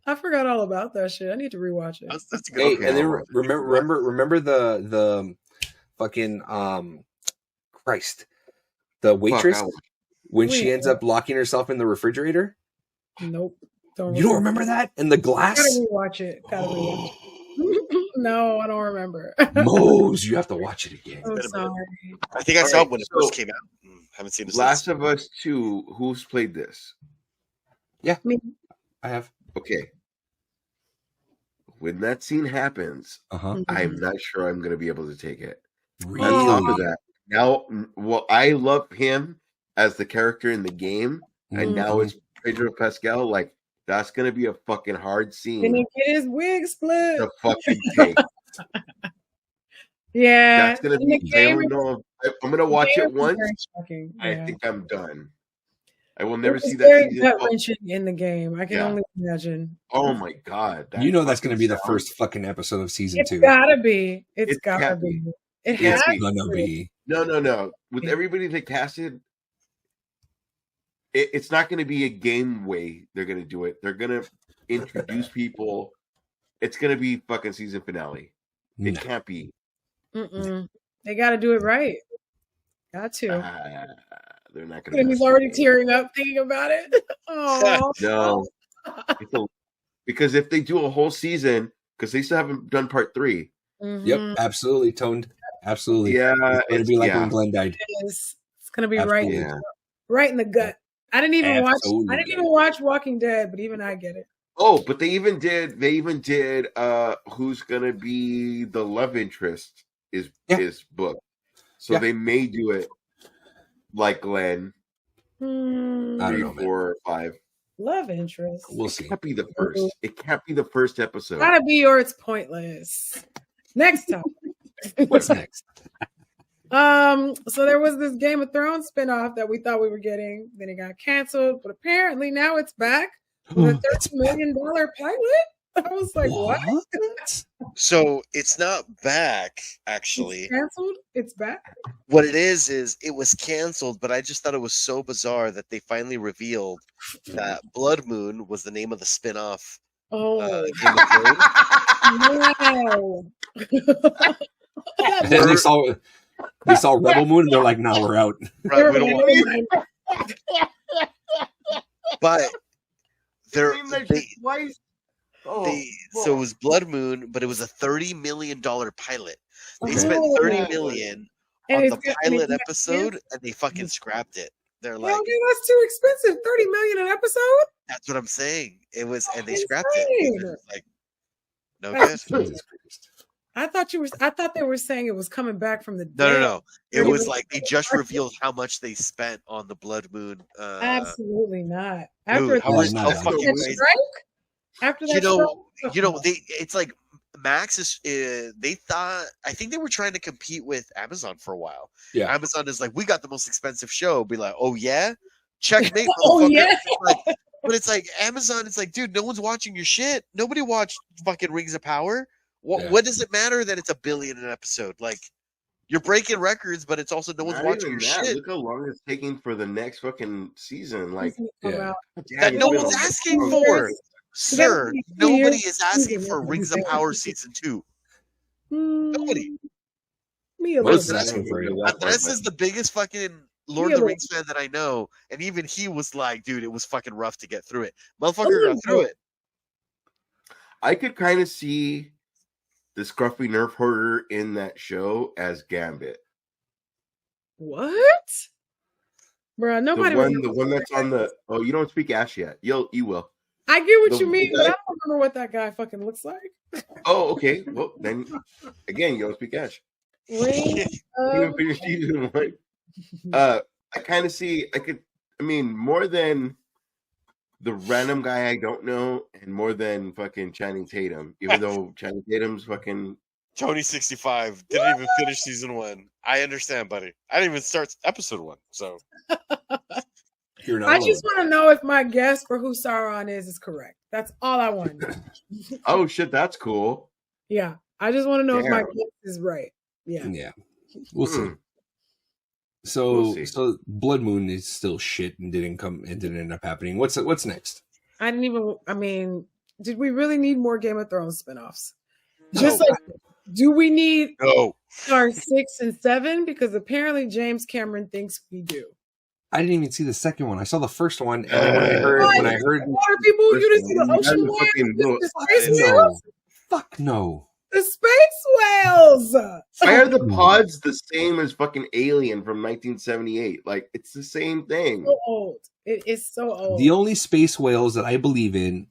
Speaker 3: I forgot all about that shit. I need to rewatch it.
Speaker 4: That's
Speaker 2: good. Hey, and then remember the fucking Christ, the waitress when she ends up locking herself in the refrigerator.
Speaker 3: Nope.
Speaker 2: You don't remember that? And the glass.
Speaker 3: Gotta rewatch it. No, I don't remember.
Speaker 2: Mose, you have to watch it again.
Speaker 3: I'm sorry.
Speaker 4: I think I saw it when it first came out. Haven't seen it.
Speaker 1: Last of Us 2. Who's played this?
Speaker 2: Yeah,
Speaker 3: me.
Speaker 2: I have.
Speaker 1: Okay. When that scene happens, I'm not sure I'm going to be able to take it.
Speaker 2: Really?
Speaker 1: On top of that, now, I love him as the character in the game, and now it's Pedro Pascal. Like, that's going to be a fucking hard scene.
Speaker 3: Can he get his wig split?
Speaker 1: To fucking take.
Speaker 3: Yeah.
Speaker 1: That's going to be. I'm going to watch it once. I think I'm done. I will never see that season.
Speaker 3: Gut-wrenching in the game. I can only imagine.
Speaker 1: Oh my god!
Speaker 2: You know that's going to be the first fucking episode of season 2.
Speaker 3: It's gotta be. It's gotta be. It has
Speaker 2: to be.
Speaker 1: No. With everybody they casted, it's not going to be a game way. They're going to do it. They're going to introduce people. It's going to be fucking season finale. It can't be.
Speaker 3: They got to do it right. Got to.
Speaker 1: They're not going to.
Speaker 3: And he's already tearing up thinking about it. Oh
Speaker 1: no, because if they do a whole season, because they still haven't done part 3.
Speaker 2: Yep, absolutely toned. Absolutely.
Speaker 1: Yeah,
Speaker 2: it's going to be like when Glenn died.
Speaker 3: It's going to be right in the gut. I didn't even watch Walking Dead, but even I get it.
Speaker 1: Oh, but they even did who's going to be the love interest is book. So they may do it like Glenn. 3, 4, 5.
Speaker 3: Love interest.
Speaker 2: We'll see.
Speaker 1: It can't be the first. It can't be the first episode.
Speaker 3: Gotta be, or it's pointless. Next time.
Speaker 2: What's next?
Speaker 3: So there was this Game of Thrones spinoff that we thought we were getting. Then it got canceled, but apparently now it's back with a $30 million pilot. I was like, what?
Speaker 4: So it's not back, actually.
Speaker 3: It's canceled? It's back?
Speaker 4: What it is it was canceled, but I just thought it was so bizarre that they finally revealed that Blood Moon was the name of the spin-off.
Speaker 3: Oh.
Speaker 4: Game of Thrones.
Speaker 3: No.
Speaker 2: And then they saw Rebel Moon and they're like, "No, we're out."
Speaker 4: Right, we don't want But so it was Blood Moon, but it was a $30 million pilot. They spent $30 million
Speaker 3: And
Speaker 4: on the pilot episode, and they fucking scrapped it. They're like,
Speaker 3: that's too expensive. $30 million an episode.
Speaker 4: That's what I'm saying. It was, and they scrapped it. It like, no good.
Speaker 3: I thought they were saying it was coming back from the
Speaker 4: dead. No. It was like they just revealed how much they spent on the Blood Moon.
Speaker 3: Absolutely not.
Speaker 4: After
Speaker 3: that,
Speaker 4: it's like Max is. I think they were trying to compete with Amazon for a while.
Speaker 2: Yeah,
Speaker 4: Amazon is like, we got the most expensive show. Be like, oh yeah, checkmate.
Speaker 3: Oh yeah.
Speaker 4: But it's like Amazon. It's like, dude, no one's watching your shit. Nobody watched fucking Rings of Power. What does it matter that it's $1 billion an episode? Like, you're breaking records, but it's also no one's watching your shit.
Speaker 1: Look how long it's taking for the next fucking season. Like,
Speaker 4: that no one's asking for, sir. Nobody is asking for Rings of Power season 2. Nobody.
Speaker 2: What's asking for you?
Speaker 4: This is the biggest fucking Lord of the Rings fan that I know, and even he was like, "Dude, it was fucking rough to get through it." Motherfucker got through it.
Speaker 1: I could kind of see the scruffy nerf herder in that show as Gambit.
Speaker 3: What? Bro, nobody.
Speaker 1: The one that's on the. Oh, you don't speak Ash yet. You will.
Speaker 3: I get what you mean, but I don't remember what that guy fucking looks like.
Speaker 1: Oh, okay. Well, then again, you don't speak Ash. You haven't finished season 1. I kind of see. More than the random guy I don't know, and more than fucking Channing Tatum, even though Channing Tatum's fucking
Speaker 4: Tony 65 didn't even finish season 1. I understand, buddy. I didn't even start episode 1, so
Speaker 2: you're not.
Speaker 3: I just want to know if my guess for who Sauron is correct. That's all I want to know.
Speaker 1: Oh shit, that's cool.
Speaker 3: Yeah, I just want to know if my guess is right.
Speaker 2: Yeah, we'll see. So Blood Moon is still shit and didn't end up happening. What's next?
Speaker 3: Did we really need more Game of Thrones spinoffs? Do we need Star 6 and 7? Because apparently James Cameron thinks we do.
Speaker 2: I didn't even see the second one. I saw the first one, and then when I heard
Speaker 3: water people, you didn't see the ocean whales?
Speaker 2: Fuck no.
Speaker 3: The space whales.
Speaker 1: Why are the pods the same as fucking Alien from 1978? Like, it's the same thing.
Speaker 3: So old. It is so old.
Speaker 2: The only space whales that I believe in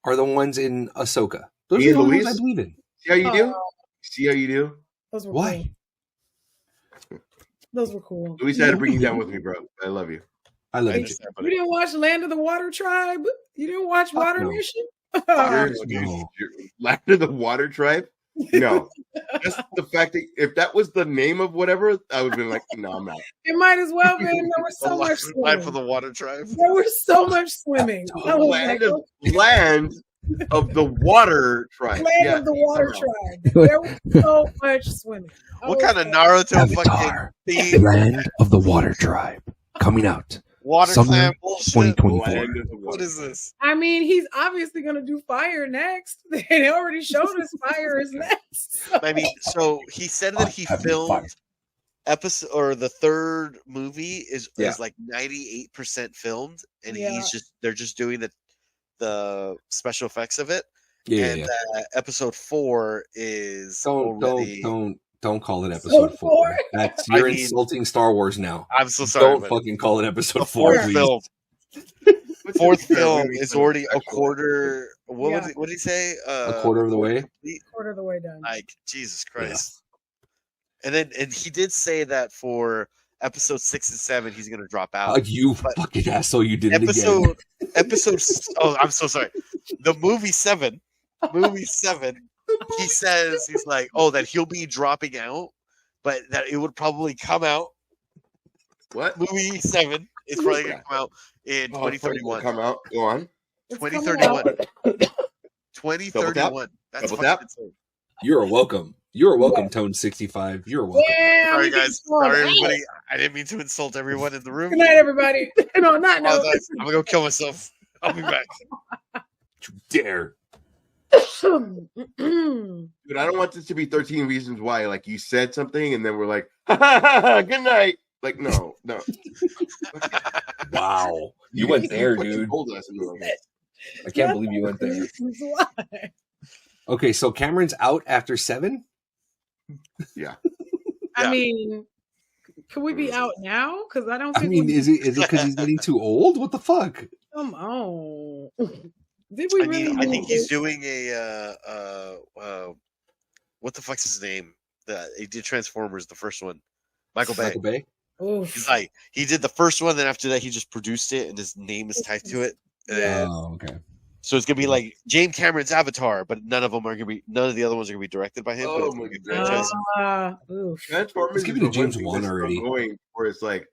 Speaker 2: are the ones in Ahsoka. Those are the ones I believe in.
Speaker 1: See how you do? See how you do?
Speaker 3: Those were
Speaker 2: Why?
Speaker 3: Cool. Those were cool.
Speaker 1: Luis had to bring you down with me, bro. I love you.
Speaker 2: I love you.
Speaker 3: You didn't watch Land of the Water Tribe? You didn't watch Water Mission?
Speaker 1: Land of the Water Tribe? No. Just the fact that if that was the name of whatever, I would have been like, no, I'm not.
Speaker 3: It might as well be. There was so much swimming.
Speaker 4: Land for the Water Tribe.
Speaker 3: There was so much swimming.
Speaker 1: Land of the Water Tribe.
Speaker 3: Land of the Water Tribe. There was so much swimming.
Speaker 4: What kind of Naruto fucking theme?
Speaker 2: Land of the Water Tribe coming out.
Speaker 4: Water Clan bullshit.
Speaker 2: 2024.
Speaker 4: What is this?
Speaker 3: I mean, he's obviously going to do fire next. They already showed us fire is next.
Speaker 4: So he said that he filmed episode, or the third movie is like 98% filmed, and they're just doing the special effects of it. Episode 4 is Don't
Speaker 2: call it episode 4. You're insulting Star Wars now.
Speaker 4: I'm so sorry.
Speaker 2: Don't fucking call it episode 4.
Speaker 4: Fourth film is already a quarter. What did he say?
Speaker 2: A quarter of the way.
Speaker 3: Quarter of the way done.
Speaker 4: Like Jesus Christ. Yeah. And he did say that for episode 6 and 7, he's going to drop out.
Speaker 2: You fucking asshole! You did it again.
Speaker 4: Episode. Oh, I'm so sorry. The movie 7. He says he's like, that he'll be dropping out, but that it would probably come out.
Speaker 1: What?
Speaker 4: Movie 7 is probably going to come out in 2031.
Speaker 1: Come out. Go on.
Speaker 4: 2031. 2031. That's fucking insane.
Speaker 2: You're welcome. You're welcome, Tone 65. You're welcome.
Speaker 3: Yeah,
Speaker 4: sorry, guys. Sorry, everybody. I didn't mean to insult everyone in the room.
Speaker 3: Good night, everybody. No, not no.
Speaker 4: I'm going to go kill myself. I'll be back.
Speaker 2: You dare.
Speaker 1: Dude, I don't want this to be 13 Reasons Why. Like, you said something, and then we're like, good night. Like, no.
Speaker 2: Wow. You went there, dude. I can't believe you went there. Okay, so Cameron's out after 7?
Speaker 1: Yeah.
Speaker 3: I mean, Can we be out now? Because I don't.
Speaker 2: I mean, is it because he's getting too old? What the fuck?
Speaker 3: Come on. Did we really?
Speaker 4: I think he's doing a what the fuck's his name? He did Transformers, the first one. Michael Bay.
Speaker 3: Oof.
Speaker 4: He's like, he did the first one, then after that he just produced it, and his name is tied to it.
Speaker 2: Okay.
Speaker 4: So it's gonna be like James Cameron's Avatar, but none of the other ones are gonna be directed by him.
Speaker 1: Oh
Speaker 4: but
Speaker 1: my
Speaker 4: it's
Speaker 1: god! Transformers.
Speaker 2: Let's give it to James Wan already.
Speaker 1: Going where it's like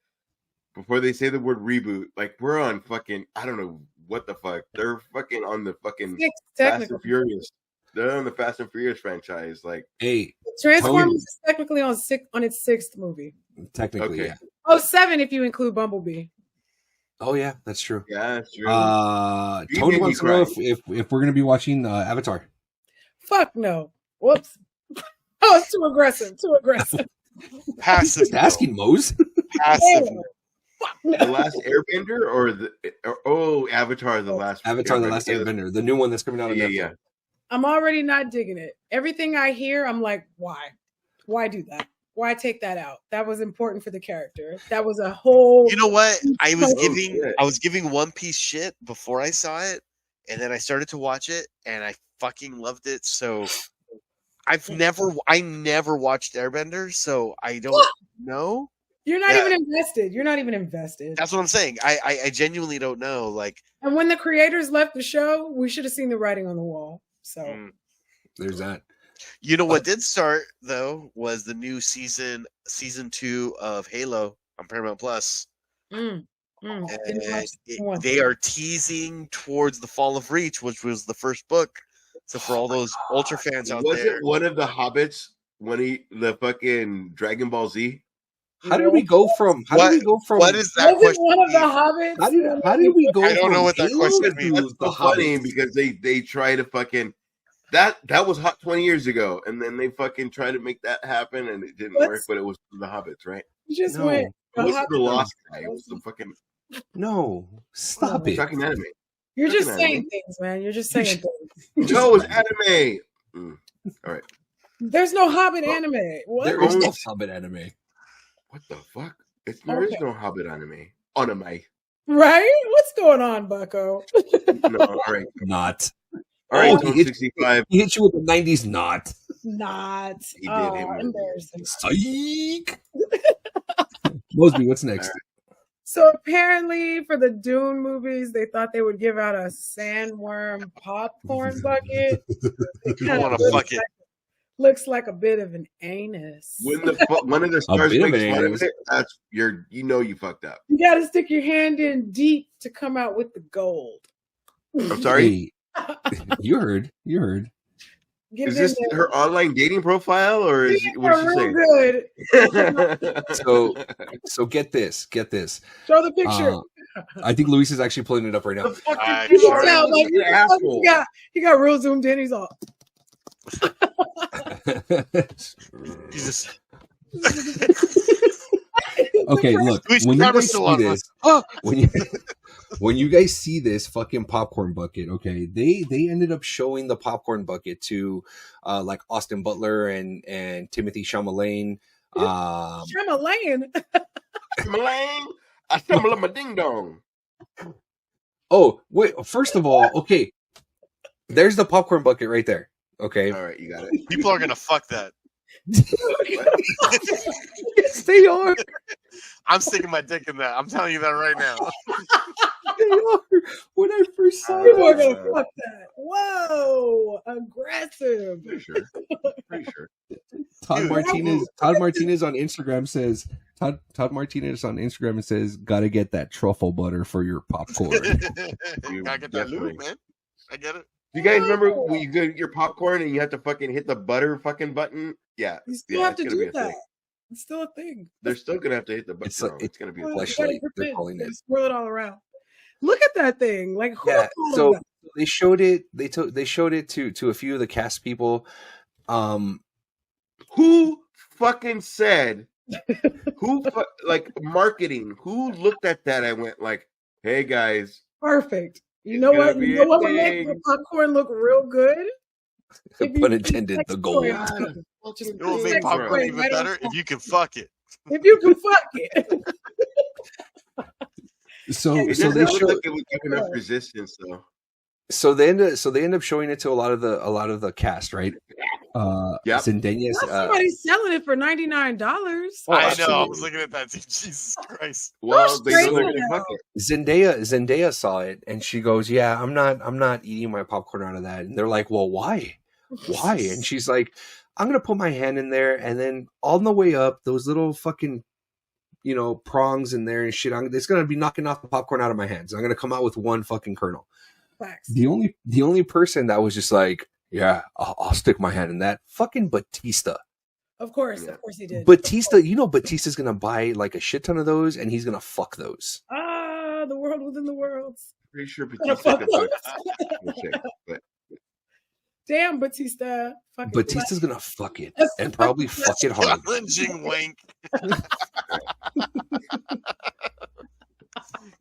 Speaker 1: before they say the word reboot, like we're on fucking I don't know what the fuck. They're fucking on the fucking Fast and Furious. They're on the Fast and Furious franchise. Like,
Speaker 2: hey,
Speaker 3: Transformers is technically on its sixth movie.
Speaker 2: Technically, yeah.
Speaker 3: Oh, 7 if you include Bumblebee.
Speaker 2: Oh yeah, that's true.
Speaker 1: Yeah, that's true.
Speaker 2: Tony wants to know if we're gonna be watching Avatar.
Speaker 3: Fuck no. Whoops. Oh, it's too aggressive.
Speaker 4: Passive.
Speaker 2: Just asking Mose.
Speaker 4: Passive.
Speaker 1: The Last Airbender or Avatar: The Last
Speaker 2: Airbender, the new one that's coming out on Netflix.
Speaker 1: Yeah.
Speaker 3: I'm already not digging it. Everything I hear, I'm like, why? Why do that? Why take that out? That was important for the character. That was a whole.
Speaker 4: You know what? I was giving One Piece shit before I saw it, and then I started to watch it, and I fucking loved it. So I never watched Airbender, so I don't know.
Speaker 3: You're not even invested. You're not even invested.
Speaker 4: That's what I'm saying. I genuinely don't know. Like,
Speaker 3: and when the creators left the show, we should have seen the writing on the wall. So
Speaker 2: there's that.
Speaker 4: You know what did start though was the new season 2 of Halo on Paramount Plus. They are teasing towards the Fall of Reach, which was the first book. So for all those Ultra fans out there,
Speaker 1: was it one of the Hobbits when the fucking Dragon Ball Z?
Speaker 2: How did we go from?
Speaker 4: What is that question?
Speaker 3: One of the Hobbits.
Speaker 2: How did we go?
Speaker 4: I don't know what that question means.
Speaker 1: That's so funny because they try to fucking that was hot 20 years ago, and then they fucking tried to make that happen, and it didn't work. But it was the Hobbits, right?
Speaker 3: You just went.
Speaker 1: It wasn't the Lost guy. It was the fucking.
Speaker 2: No, stop it.
Speaker 1: Talking anime.
Speaker 3: You're just saying things, man. You're just saying things.
Speaker 1: No, it's anime. All right.
Speaker 3: There's no Hobbit anime. What?
Speaker 2: There is no Hobbit anime.
Speaker 1: What the fuck? There is no Hobbit anime. Anime.
Speaker 3: Right? What's going on, Bucko?
Speaker 1: No, all right.
Speaker 2: Not.
Speaker 1: All right,
Speaker 2: 65. He hit you with the 90s not.
Speaker 3: Not.
Speaker 1: He did hit me.
Speaker 3: Embarrassing.
Speaker 2: Psych. Mosby, what's next?
Speaker 3: So apparently for the Dune movies, they thought they would give out a sandworm popcorn bucket.
Speaker 4: I want to fuck it.
Speaker 3: Looks like a bit of an anus.
Speaker 1: When one of the stars makes fun of it, that's you fucked up.
Speaker 3: You got to stick your hand in deep to come out with the gold.
Speaker 1: I'm sorry.
Speaker 2: Hey, you heard.
Speaker 1: Is this her online dating profile, or is what she's saying?
Speaker 3: Good.
Speaker 2: So get this.
Speaker 3: Show the picture.
Speaker 2: I think Luis is actually pulling it up right now.
Speaker 3: He got real zoomed in. He's all.
Speaker 4: Jesus.
Speaker 2: Okay, look. When you guys see this, when you guys see this fucking popcorn bucket, okay, they ended up showing the popcorn bucket to like Austin Butler and Timothy Chalamet.
Speaker 3: Chalamet.
Speaker 1: I stumble on my ding dong.
Speaker 2: Oh wait! First of all, okay, there's the popcorn bucket right there. Okay.
Speaker 1: All right, you got it.
Speaker 4: People are gonna fuck that.
Speaker 2: Yes, they are.
Speaker 4: I'm sticking my dick in that. I'm telling you that right now.
Speaker 2: They are. When I first saw
Speaker 3: People are gonna fuck that. Whoa, aggressive.
Speaker 1: Pretty sure.
Speaker 2: Todd Martinez on Instagram says. Todd Martinez on Instagram says, "Gotta get that truffle butter for your popcorn."
Speaker 4: Gotta get that lube, man. I get it.
Speaker 1: Do you guys remember when you get your popcorn and you have to fucking hit the butter fucking button? Yeah.
Speaker 3: You still have to do that. It's still a thing.
Speaker 1: They're still gonna have to hit the button. It's gonna be a
Speaker 2: flashlight. They're calling it.
Speaker 3: Swirl it all around. Look at that thing. Like
Speaker 2: so they showed it. They showed it to a few of the cast people.
Speaker 1: Who fucking said? Who like marketing? Who looked at that? I went like, "Hey guys,
Speaker 3: perfect." You know what? You know what would make the popcorn look real good?
Speaker 2: Pun intended. The gold.
Speaker 4: It will make popcorn even better if you can fuck it.
Speaker 3: If you can fuck it.
Speaker 2: So
Speaker 1: It
Speaker 2: so
Speaker 1: doesn't
Speaker 2: they
Speaker 1: look
Speaker 2: show
Speaker 1: like it would give enough resistance, though.
Speaker 2: so they end up showing it to a lot of the cast, right?
Speaker 1: Yep.
Speaker 2: Zendaya's
Speaker 3: Somebody's selling it for $99.
Speaker 2: Oh,
Speaker 4: I know. I
Speaker 2: absolutely.
Speaker 4: was looking at that. Jesus Christ.
Speaker 1: Well, they know they're
Speaker 3: straight
Speaker 1: gonna fuck
Speaker 3: now.
Speaker 1: it.
Speaker 2: Zendaya saw it and she goes, "Yeah, I'm not eating my popcorn out of that." And they're like, "Well, why? Why?" And she's like, "I'm gonna put my hand in there, and then on the way up, those little fucking, prongs in there and shit. It's gonna be knocking off the popcorn out of my hands. I'm gonna come out with one fucking kernel."
Speaker 3: Facts.
Speaker 2: The only person that was just like, "Yeah, I'll stick my hand in that," fucking Batista.
Speaker 3: Of course he did.
Speaker 2: Batista, Batista's gonna buy like a shit ton of those, and he's gonna fuck those.
Speaker 3: The world within the worlds.
Speaker 1: Pretty sure
Speaker 3: Gonna
Speaker 1: Batista
Speaker 3: fuck
Speaker 1: can
Speaker 3: those.
Speaker 1: fuck. But
Speaker 3: Damn, Batista. Fucking
Speaker 2: Batista's gonna fuck it and probably fuck it hard.
Speaker 4: Challenging wank.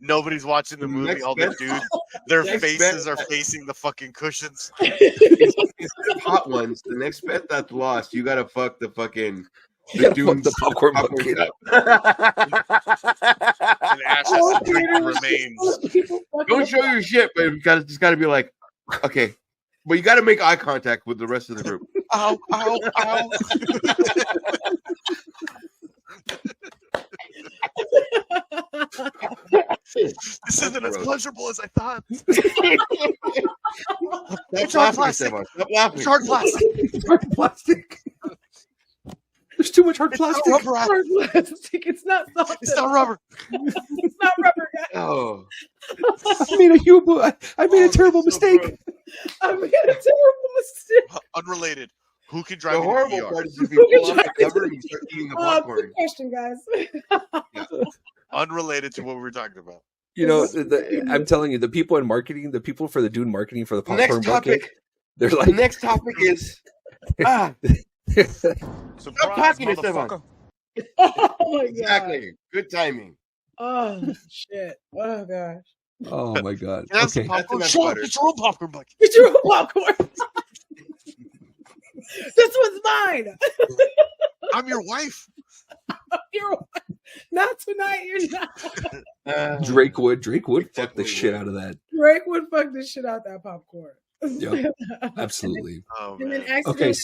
Speaker 4: Nobody's watching the movie.
Speaker 1: Next
Speaker 4: All the
Speaker 1: bet-
Speaker 4: dudes, their
Speaker 1: next
Speaker 4: faces
Speaker 1: bet-
Speaker 4: are facing the fucking cushions.
Speaker 1: Instead of hot ones, the next bet that's lost, you gotta fuck the fucking
Speaker 2: You gotta
Speaker 1: Dune
Speaker 2: fuck the popcorn
Speaker 1: popcorn
Speaker 2: bucket.
Speaker 1: cup.
Speaker 4: And ashes and drink remains.
Speaker 1: Don't show your shit, but it's gotta be like, okay, but you gotta make eye contact with the rest of the group.
Speaker 4: Ow, ow, ow. This isn't as pleasurable as I thought.
Speaker 1: Stop
Speaker 4: hard
Speaker 1: laughing,
Speaker 4: plastic.
Speaker 1: Esteban. Stop laughing.
Speaker 4: It's hard plastic.
Speaker 2: Hard plastic. There's too much hard
Speaker 4: It's not
Speaker 2: plastic.
Speaker 4: rubber.
Speaker 3: Hard plastic. It's not soft.
Speaker 4: It's not rubber.
Speaker 3: It's not rubber, guys.
Speaker 1: Oh,
Speaker 2: I made a terrible
Speaker 1: so
Speaker 2: mistake.
Speaker 1: gross.
Speaker 3: I made a terrible mistake.
Speaker 4: Unrelated. Who can drive
Speaker 1: The
Speaker 4: me
Speaker 1: horrible
Speaker 4: to
Speaker 1: part
Speaker 4: PR?
Speaker 1: is if you
Speaker 3: Who
Speaker 1: pull
Speaker 3: can
Speaker 1: off
Speaker 3: try
Speaker 1: the cover and you start eating the
Speaker 3: Good
Speaker 1: popcorn.
Speaker 3: question, guys.
Speaker 4: Unrelated to what we were talking about.
Speaker 2: I'm telling you, the people in marketing, the people for the Dune marketing for the
Speaker 1: The next
Speaker 2: popcorn bucket,
Speaker 1: topic.
Speaker 2: they're
Speaker 1: The
Speaker 2: like,
Speaker 1: next topic is
Speaker 5: Stop
Speaker 1: talking, Esteban.
Speaker 3: Oh my god.
Speaker 1: Exactly. Good timing.
Speaker 3: Oh shit. Oh gosh.
Speaker 2: oh my god.
Speaker 4: Can I have some
Speaker 2: Okay,
Speaker 4: popcorn?
Speaker 1: That's
Speaker 4: Sure,
Speaker 1: enough butter.
Speaker 4: get your own popcorn bucket.
Speaker 3: Get your own popcorn. This one's mine.
Speaker 4: I'm your wife.
Speaker 3: You're not tonight. You're not.
Speaker 2: Drake would fuck the
Speaker 1: Definitely
Speaker 2: shit
Speaker 1: would.
Speaker 2: out of that.
Speaker 3: Drake would fuck the shit out that popcorn.
Speaker 2: Yep. Absolutely.
Speaker 4: Oh
Speaker 3: And then
Speaker 4: man,
Speaker 2: Okay,
Speaker 3: accidentally-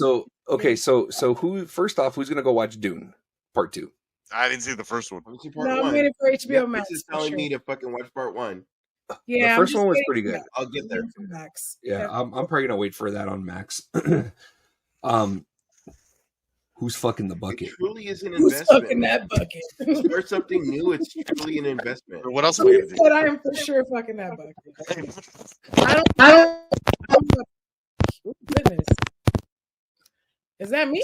Speaker 2: so who's gonna go watch Dune Part 2?
Speaker 4: I didn't see the first one.
Speaker 1: Let's see part
Speaker 3: No, I'm
Speaker 1: one.
Speaker 3: waiting for HBO
Speaker 1: Netflix
Speaker 3: Max.
Speaker 1: is
Speaker 3: for
Speaker 1: telling
Speaker 3: sure.
Speaker 1: me to fucking watch part one.
Speaker 3: Yeah,
Speaker 2: The
Speaker 3: I'm
Speaker 2: first
Speaker 3: just
Speaker 2: one was
Speaker 3: waiting
Speaker 2: pretty
Speaker 3: for
Speaker 2: good.
Speaker 3: that.
Speaker 1: I'll get there.
Speaker 3: Max.
Speaker 2: Yeah, I'm probably gonna wait for that on Max. Who's fucking the
Speaker 1: It
Speaker 2: bucket?
Speaker 1: truly is an
Speaker 3: Who's fucking
Speaker 1: investment.
Speaker 3: that bucket?
Speaker 1: Start something new. It's truly an investment.
Speaker 4: What else are we
Speaker 3: Who
Speaker 4: gonna do?
Speaker 3: said I am for sure fucking that bucket? I don't. Oh, goodness. Is that me?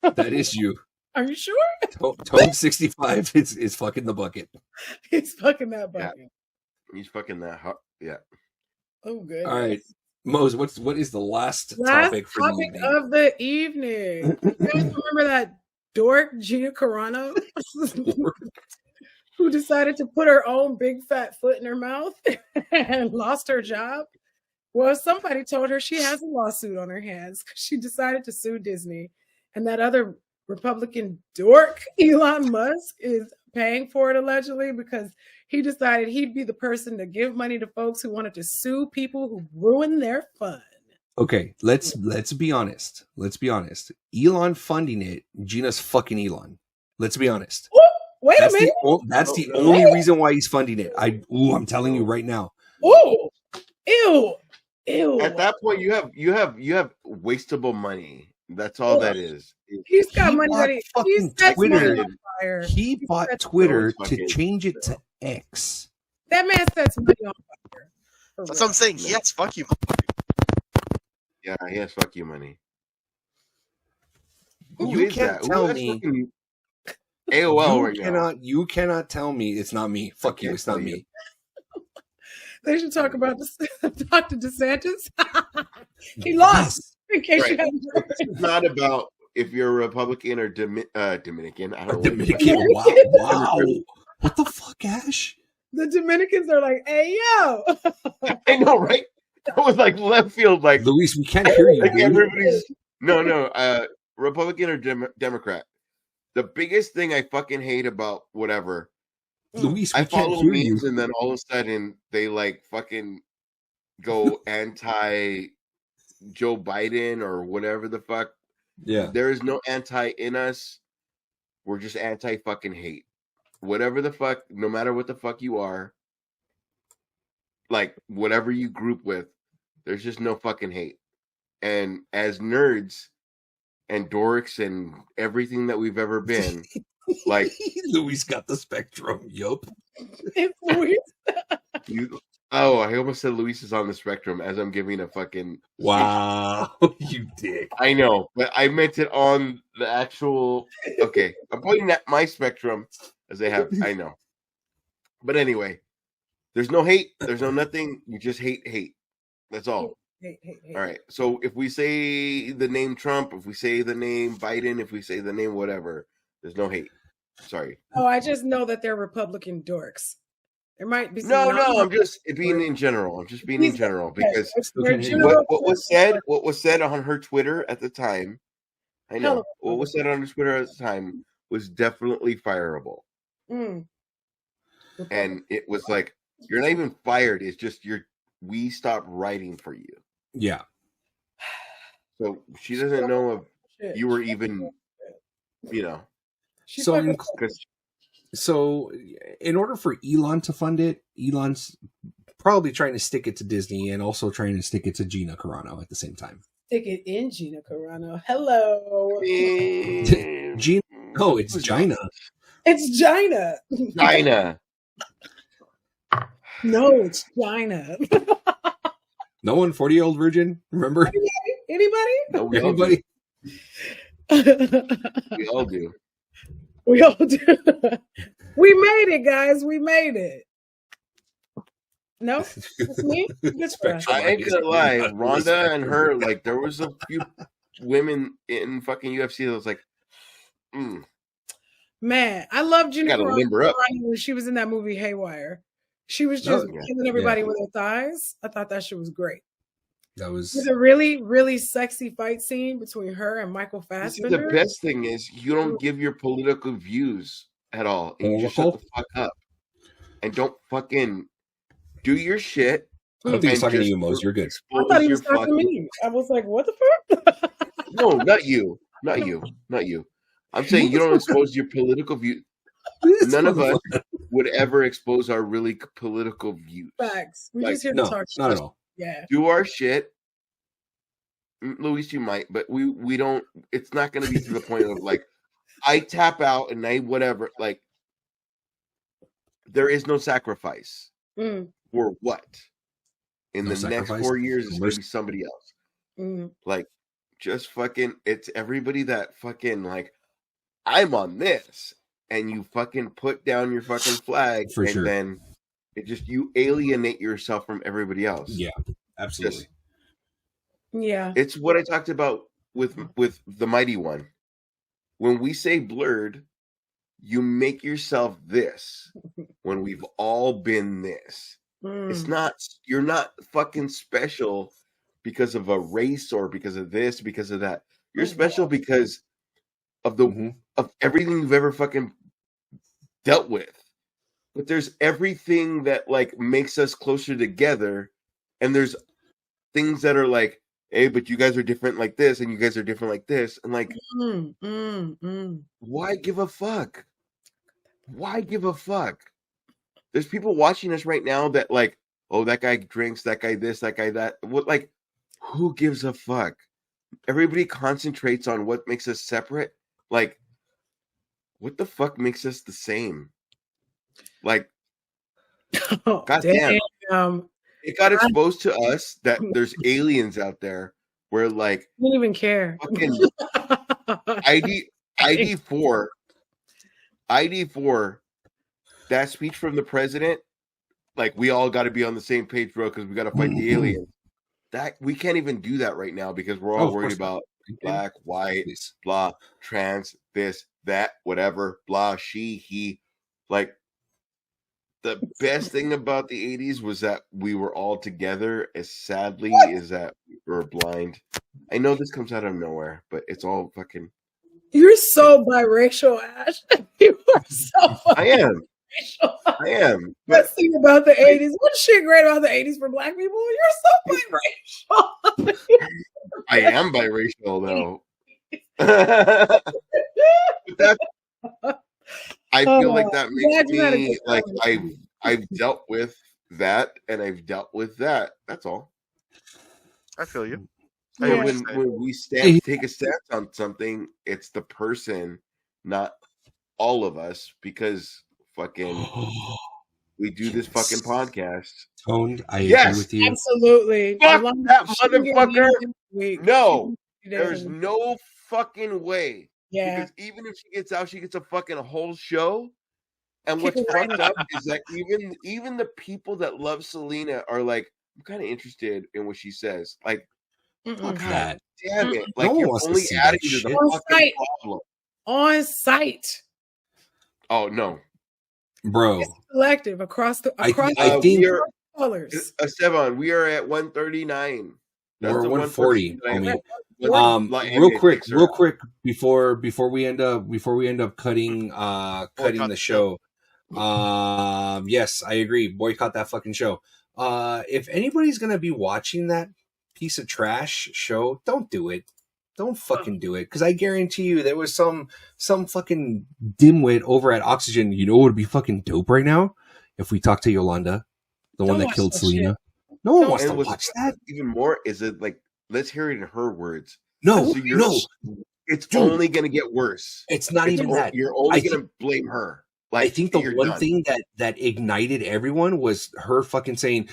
Speaker 2: That is you.
Speaker 3: Are you sure?
Speaker 2: Tone 65 is fucking the bucket.
Speaker 3: He's fucking that bucket.
Speaker 1: He's fucking that hot. Yeah.
Speaker 3: Oh, good.
Speaker 2: All right, Mose, what is the last
Speaker 3: Last
Speaker 2: topic for the
Speaker 3: topic
Speaker 2: evening?
Speaker 3: of the evening. You guys remember that dork Gina Carano who decided to put her own big fat foot in her mouth and lost her job? Well, somebody told her she has a lawsuit on her hands because she decided to sue Disney, and that other Republican dork Elon Musk is paying for it allegedly because he decided he'd be the person to give money to folks who wanted to sue people who ruined their fun.
Speaker 2: Okay, let's be honest. Let's be honest. Elon funding it, Gina's fucking Elon. Let's be honest.
Speaker 3: Ooh, wait a minute.
Speaker 2: That's the only reason why he's funding it. I'm telling you right now.
Speaker 3: Ooh, ew.
Speaker 1: At that point, you have wastable money. That's all that is.
Speaker 3: He's got
Speaker 2: He
Speaker 3: money
Speaker 2: bought
Speaker 3: that he
Speaker 2: fucking
Speaker 3: sets money
Speaker 2: Twitter.
Speaker 3: on fire.
Speaker 2: He bought
Speaker 3: sets-
Speaker 2: Twitter to
Speaker 1: fucking-
Speaker 2: change it to X.
Speaker 3: That man sets money on fire. For
Speaker 4: That's
Speaker 3: real.
Speaker 4: what I'm saying. Yes, fuck you.
Speaker 1: Yeah, he has fuck you money.
Speaker 2: You
Speaker 1: Who is
Speaker 2: can't
Speaker 1: that?
Speaker 2: tell
Speaker 1: That's
Speaker 2: me-
Speaker 1: fucking AOL right now.
Speaker 2: You cannot tell me it's not me. Fuck you,
Speaker 1: can't
Speaker 2: it's not
Speaker 1: tell you.
Speaker 2: me.
Speaker 3: They should talk about this. Dr. DeSantis. He lost. In case you
Speaker 1: Right.
Speaker 3: haven't heard.
Speaker 1: It's not about if you're a Republican or Dominican. I don't know.
Speaker 2: Dominican. Wow. What the fuck, Ash?
Speaker 3: The Dominicans are like, "Hey yo,
Speaker 1: I know, right? That was like left field. Like
Speaker 2: Luis, we can't hear you.
Speaker 1: like
Speaker 2: dude.
Speaker 1: everybody's no, Republican or Democrat. the biggest thing I fucking hate about whatever.
Speaker 2: Luis,
Speaker 1: I follow memes and then all of a sudden they like fucking go anti Joe Biden or whatever the fuck.
Speaker 2: Yeah.
Speaker 1: There is no anti in us. We're just anti fucking hate. Whatever the fuck, no matter what the fuck you are, like whatever you group with, there's just no fucking hate. And as nerds and dorks and everything that we've ever been, like
Speaker 2: Luis got the spectrum. Yup.
Speaker 3: It's Luis.
Speaker 1: I almost said Luis is on the spectrum as I'm giving a fucking
Speaker 2: wow, you dick.
Speaker 1: I know, but I meant it on the actual. Okay, I'm pointing at my spectrum as they have. I know, but anyway, there's no hate. There's no nothing. You just hate. That's all.
Speaker 3: Hate.
Speaker 1: All right. So if we say the name Trump, if we say the name Biden, if we say the name whatever, there's no hate. Sorry.
Speaker 3: Oh, I just know that they're Republican dorks. There might be some
Speaker 1: no. I'm just being in general. I'm just being in general because what was said on her Twitter at the time. I know what was said on her Twitter at the time was definitely fireable. And it was like, you're not even fired. It's just we stopped writing for you.
Speaker 2: Yeah.
Speaker 1: So she doesn't know if you were even,
Speaker 2: So in order for Elon to fund it, Elon's probably trying to stick it to Disney and also trying to stick it to Gina Carano at the same time.
Speaker 3: Stick it in Gina Carano. Hello.
Speaker 2: Gina. Oh, it's Gina.
Speaker 3: It's Gina.
Speaker 1: Gina.
Speaker 3: No, it's Gina.
Speaker 2: No one 40-year-old virgin? Remember?
Speaker 3: Anybody?
Speaker 1: No,
Speaker 2: Anybody?
Speaker 1: We all do.
Speaker 3: We all do. We made it, guys. We made it. No, it's me. Good for us.
Speaker 1: I ain't gonna lie, Rhonda and her, like, there was a few women in fucking UFC that was like,
Speaker 3: Man, I love Gina
Speaker 1: Carano
Speaker 3: when she was in that movie Haywire. She was just killing everybody with her thighs. I thought that shit was great.
Speaker 2: That was
Speaker 3: a really, really sexy fight scene between her and Michael Fassbender.
Speaker 1: The best thing is you don't give your political views at all. And you just shut the fuck up. And don't fucking do your shit.
Speaker 2: I don't think he's talking to you, Mose. You're good.
Speaker 3: I thought he was talking to me. I was like, what the fuck?
Speaker 1: No, not you. Not you. Not you. I'm saying you don't expose your political view. None of us would ever expose our really political views.
Speaker 3: Facts. We're just here to talk shit.
Speaker 2: Not at all.
Speaker 3: Yeah.
Speaker 1: Do our shit. Luis, you might, but we don't. It's not going to be to the point of like, I tap out and I whatever. Like, there is no sacrifice for what in the next 4 years is going to be somebody else. Like, just fucking. It's everybody that fucking like, I'm on this, and you fucking put down your fucking flag,
Speaker 2: for sure.
Speaker 1: Then it just you alienate yourself from everybody else.
Speaker 2: Yeah, absolutely.
Speaker 3: Yeah,
Speaker 1: it's what I talked about with the Mighty One. When we say blurred, you make yourself this when we've all been this. It's not, you're not fucking special because of a race or because of this, because of that. You're special because of the of everything you've ever fucking dealt with. But there's everything that like makes us closer together, and there's things that are like, hey, but you guys are different like this, and you guys are different like this, and like, why give a fuck? Why give a fuck? There's people watching us right now that like, oh, that guy drinks, that guy this, that guy that. What, like, who gives a fuck? Everybody concentrates on what makes us separate. Like, what the fuck makes us the same? Like, goddamn. It got exposed to us that there's aliens out there where like
Speaker 3: you didn't even care.
Speaker 1: Fucking ID4, that speech from the president, like we all got to be on the same page, bro, because we got to fight the aliens. That we can't even do that right now because we're all worried about black, white, blah, trans, this, that, whatever, blah, she, he, like. The best thing about the 80s was that we were all together, as sadly is that we were blind. I know this comes out of nowhere, but it's all fucking...
Speaker 3: You're so biracial, Ash. You are so
Speaker 1: I am.
Speaker 3: biracial.
Speaker 1: I am.
Speaker 3: Let's think about the 80s. What's shit great about the 80s for black people? You're so biracial.
Speaker 1: I am biracial though. I feel like that makes me like I've dealt with that and I've dealt with that. That's all.
Speaker 4: I feel you.
Speaker 1: When we take a stance on something, it's the person, not all of us, because fucking we do this fucking podcast.
Speaker 2: Toned, I agree with you.
Speaker 3: Absolutely.
Speaker 1: Fuck that motherfucker. No, there's no fucking way.
Speaker 3: Yeah.
Speaker 1: Because even if she gets out, she gets a fucking whole show. And what's fucked up is that even the people that love Selena are like, I'm kind of interested in what she says. like,
Speaker 2: fuck that.
Speaker 1: Damn it. Like,
Speaker 2: no
Speaker 1: you're only adding to the fucking problem.
Speaker 3: On site.
Speaker 1: Oh, no.
Speaker 2: Bro.
Speaker 3: It's collective across
Speaker 2: I think
Speaker 3: colors.
Speaker 1: Esteban, we are at 139.
Speaker 2: We're 140.
Speaker 1: Real
Speaker 2: quick before we end up cutting the show. Yes, I agree. Boycott that fucking show. If anybody's gonna be watching that piece of trash show, don't do it. Don't fucking do it. Because I guarantee you there was some fucking dimwit over at Oxygen. You know what would be fucking dope right now? If we talk to Yolanda, the one that killed Selena. Shit. No one wants to watch that.
Speaker 1: Even more, is it like, let's hear it in her words.
Speaker 2: No.
Speaker 1: It's only going to get worse.
Speaker 2: It's not even that.
Speaker 1: You're only going to blame her. Like,
Speaker 2: I think the one thing that ignited everyone was her fucking saying,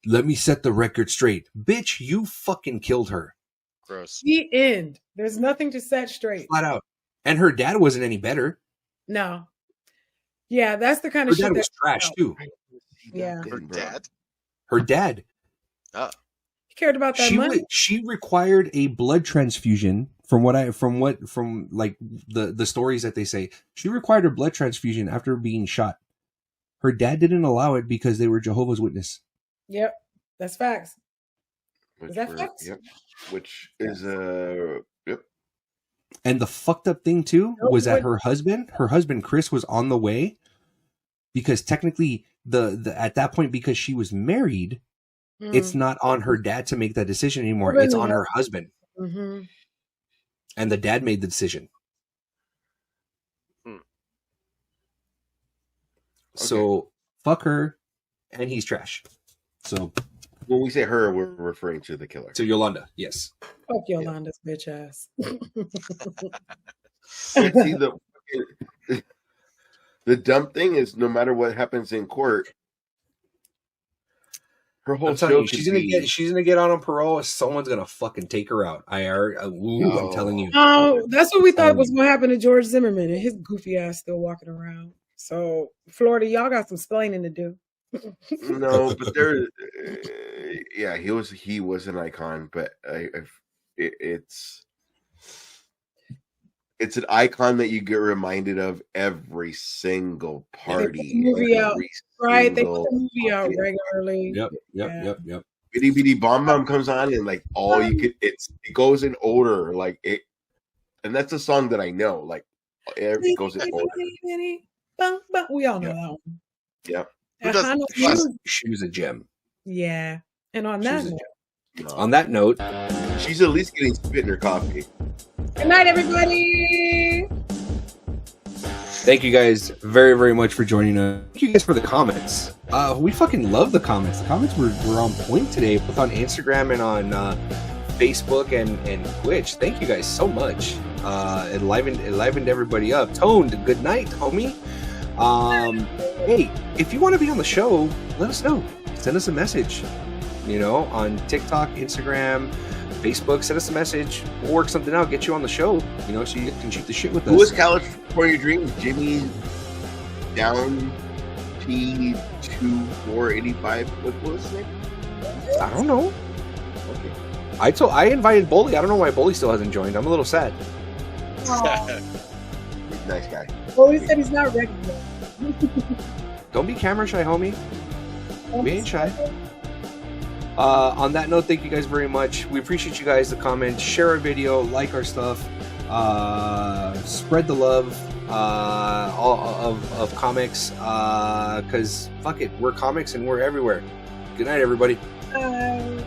Speaker 2: let me set the record straight. Bitch, you fucking killed her.
Speaker 4: Gross.
Speaker 3: The end. There's nothing to set straight.
Speaker 2: Flat out. And her dad wasn't any better.
Speaker 3: No. Yeah, that's the kind of shit.
Speaker 2: Her dad was trash too.
Speaker 3: Yeah.
Speaker 4: Her dad?
Speaker 3: He cared about that money.
Speaker 2: She required a blood transfusion from the stories that they say. She required a blood transfusion after being shot. Her dad didn't allow it because they were Jehovah's Witness.
Speaker 3: Yep. That's facts. Is that facts?
Speaker 1: Yep. Which is yep.
Speaker 2: And the fucked up thing too was that her husband Chris, was on the way, because technically the at that point, because she was married, it's not on her dad to make that decision anymore. It's on her husband.
Speaker 3: Mm-hmm.
Speaker 2: And the dad made the decision. So fuck her, and he's trash. So
Speaker 1: when we say her, we're referring to the killer.
Speaker 2: To Yolanda, yes.
Speaker 3: Fuck Yolanda's bitch ass.
Speaker 1: See, the dumb thing is, no matter what happens in court, her whole show
Speaker 2: she's gonna get on parole. Someone's gonna fucking take her out. I'm telling you.
Speaker 3: Oh, that's what we thought was gonna happen to George Zimmerman, and his goofy ass still walking around. So Florida, y'all got some splaining to do.
Speaker 1: No, but there, yeah, he was an icon, but it's an icon that you get reminded of every single party.
Speaker 3: Movie out, right? They put the movie out regularly.
Speaker 2: Yep.
Speaker 1: Bitty Bitty Bomb Bomb comes on, and like all you could, it goes in order, like it, and that's a song that I know, like it goes in order.
Speaker 3: We all know that one.
Speaker 1: Yeah.
Speaker 2: She was a gem.
Speaker 3: Yeah. And on that
Speaker 2: note,
Speaker 1: she's at least getting spit in her coffee.
Speaker 3: Good night, everybody.
Speaker 2: Thank you guys very, very much for joining us. Thank you guys for the comments. We fucking love the comments. The comments were on point today, both on Instagram and on Facebook and Twitch. Thank you guys so much. It livened everybody up. Toned, good night, homie. Hey, if you want to be on the show, let us know. Send us a message. On TikTok, Instagram, Facebook. Send us a message. We'll work something out. Get you on the show. So you can shoot the shit with us.
Speaker 1: Who was California Dreams? Jimmy Down T2485. What was his name?
Speaker 2: I don't know. Okay. I invited Bully. I don't know why Bully still hasn't joined. I'm a little sad.
Speaker 1: Nice guy.
Speaker 3: Bully said he's not ready yet.
Speaker 2: Don't be camera shy, homie. We ain't shy. On that note, thank you guys very much. We appreciate you guys, the comments. Share our video, like our stuff. Spread the love all of comics, because fuck it, we're comics and we're everywhere. Good night, everybody.
Speaker 3: Bye.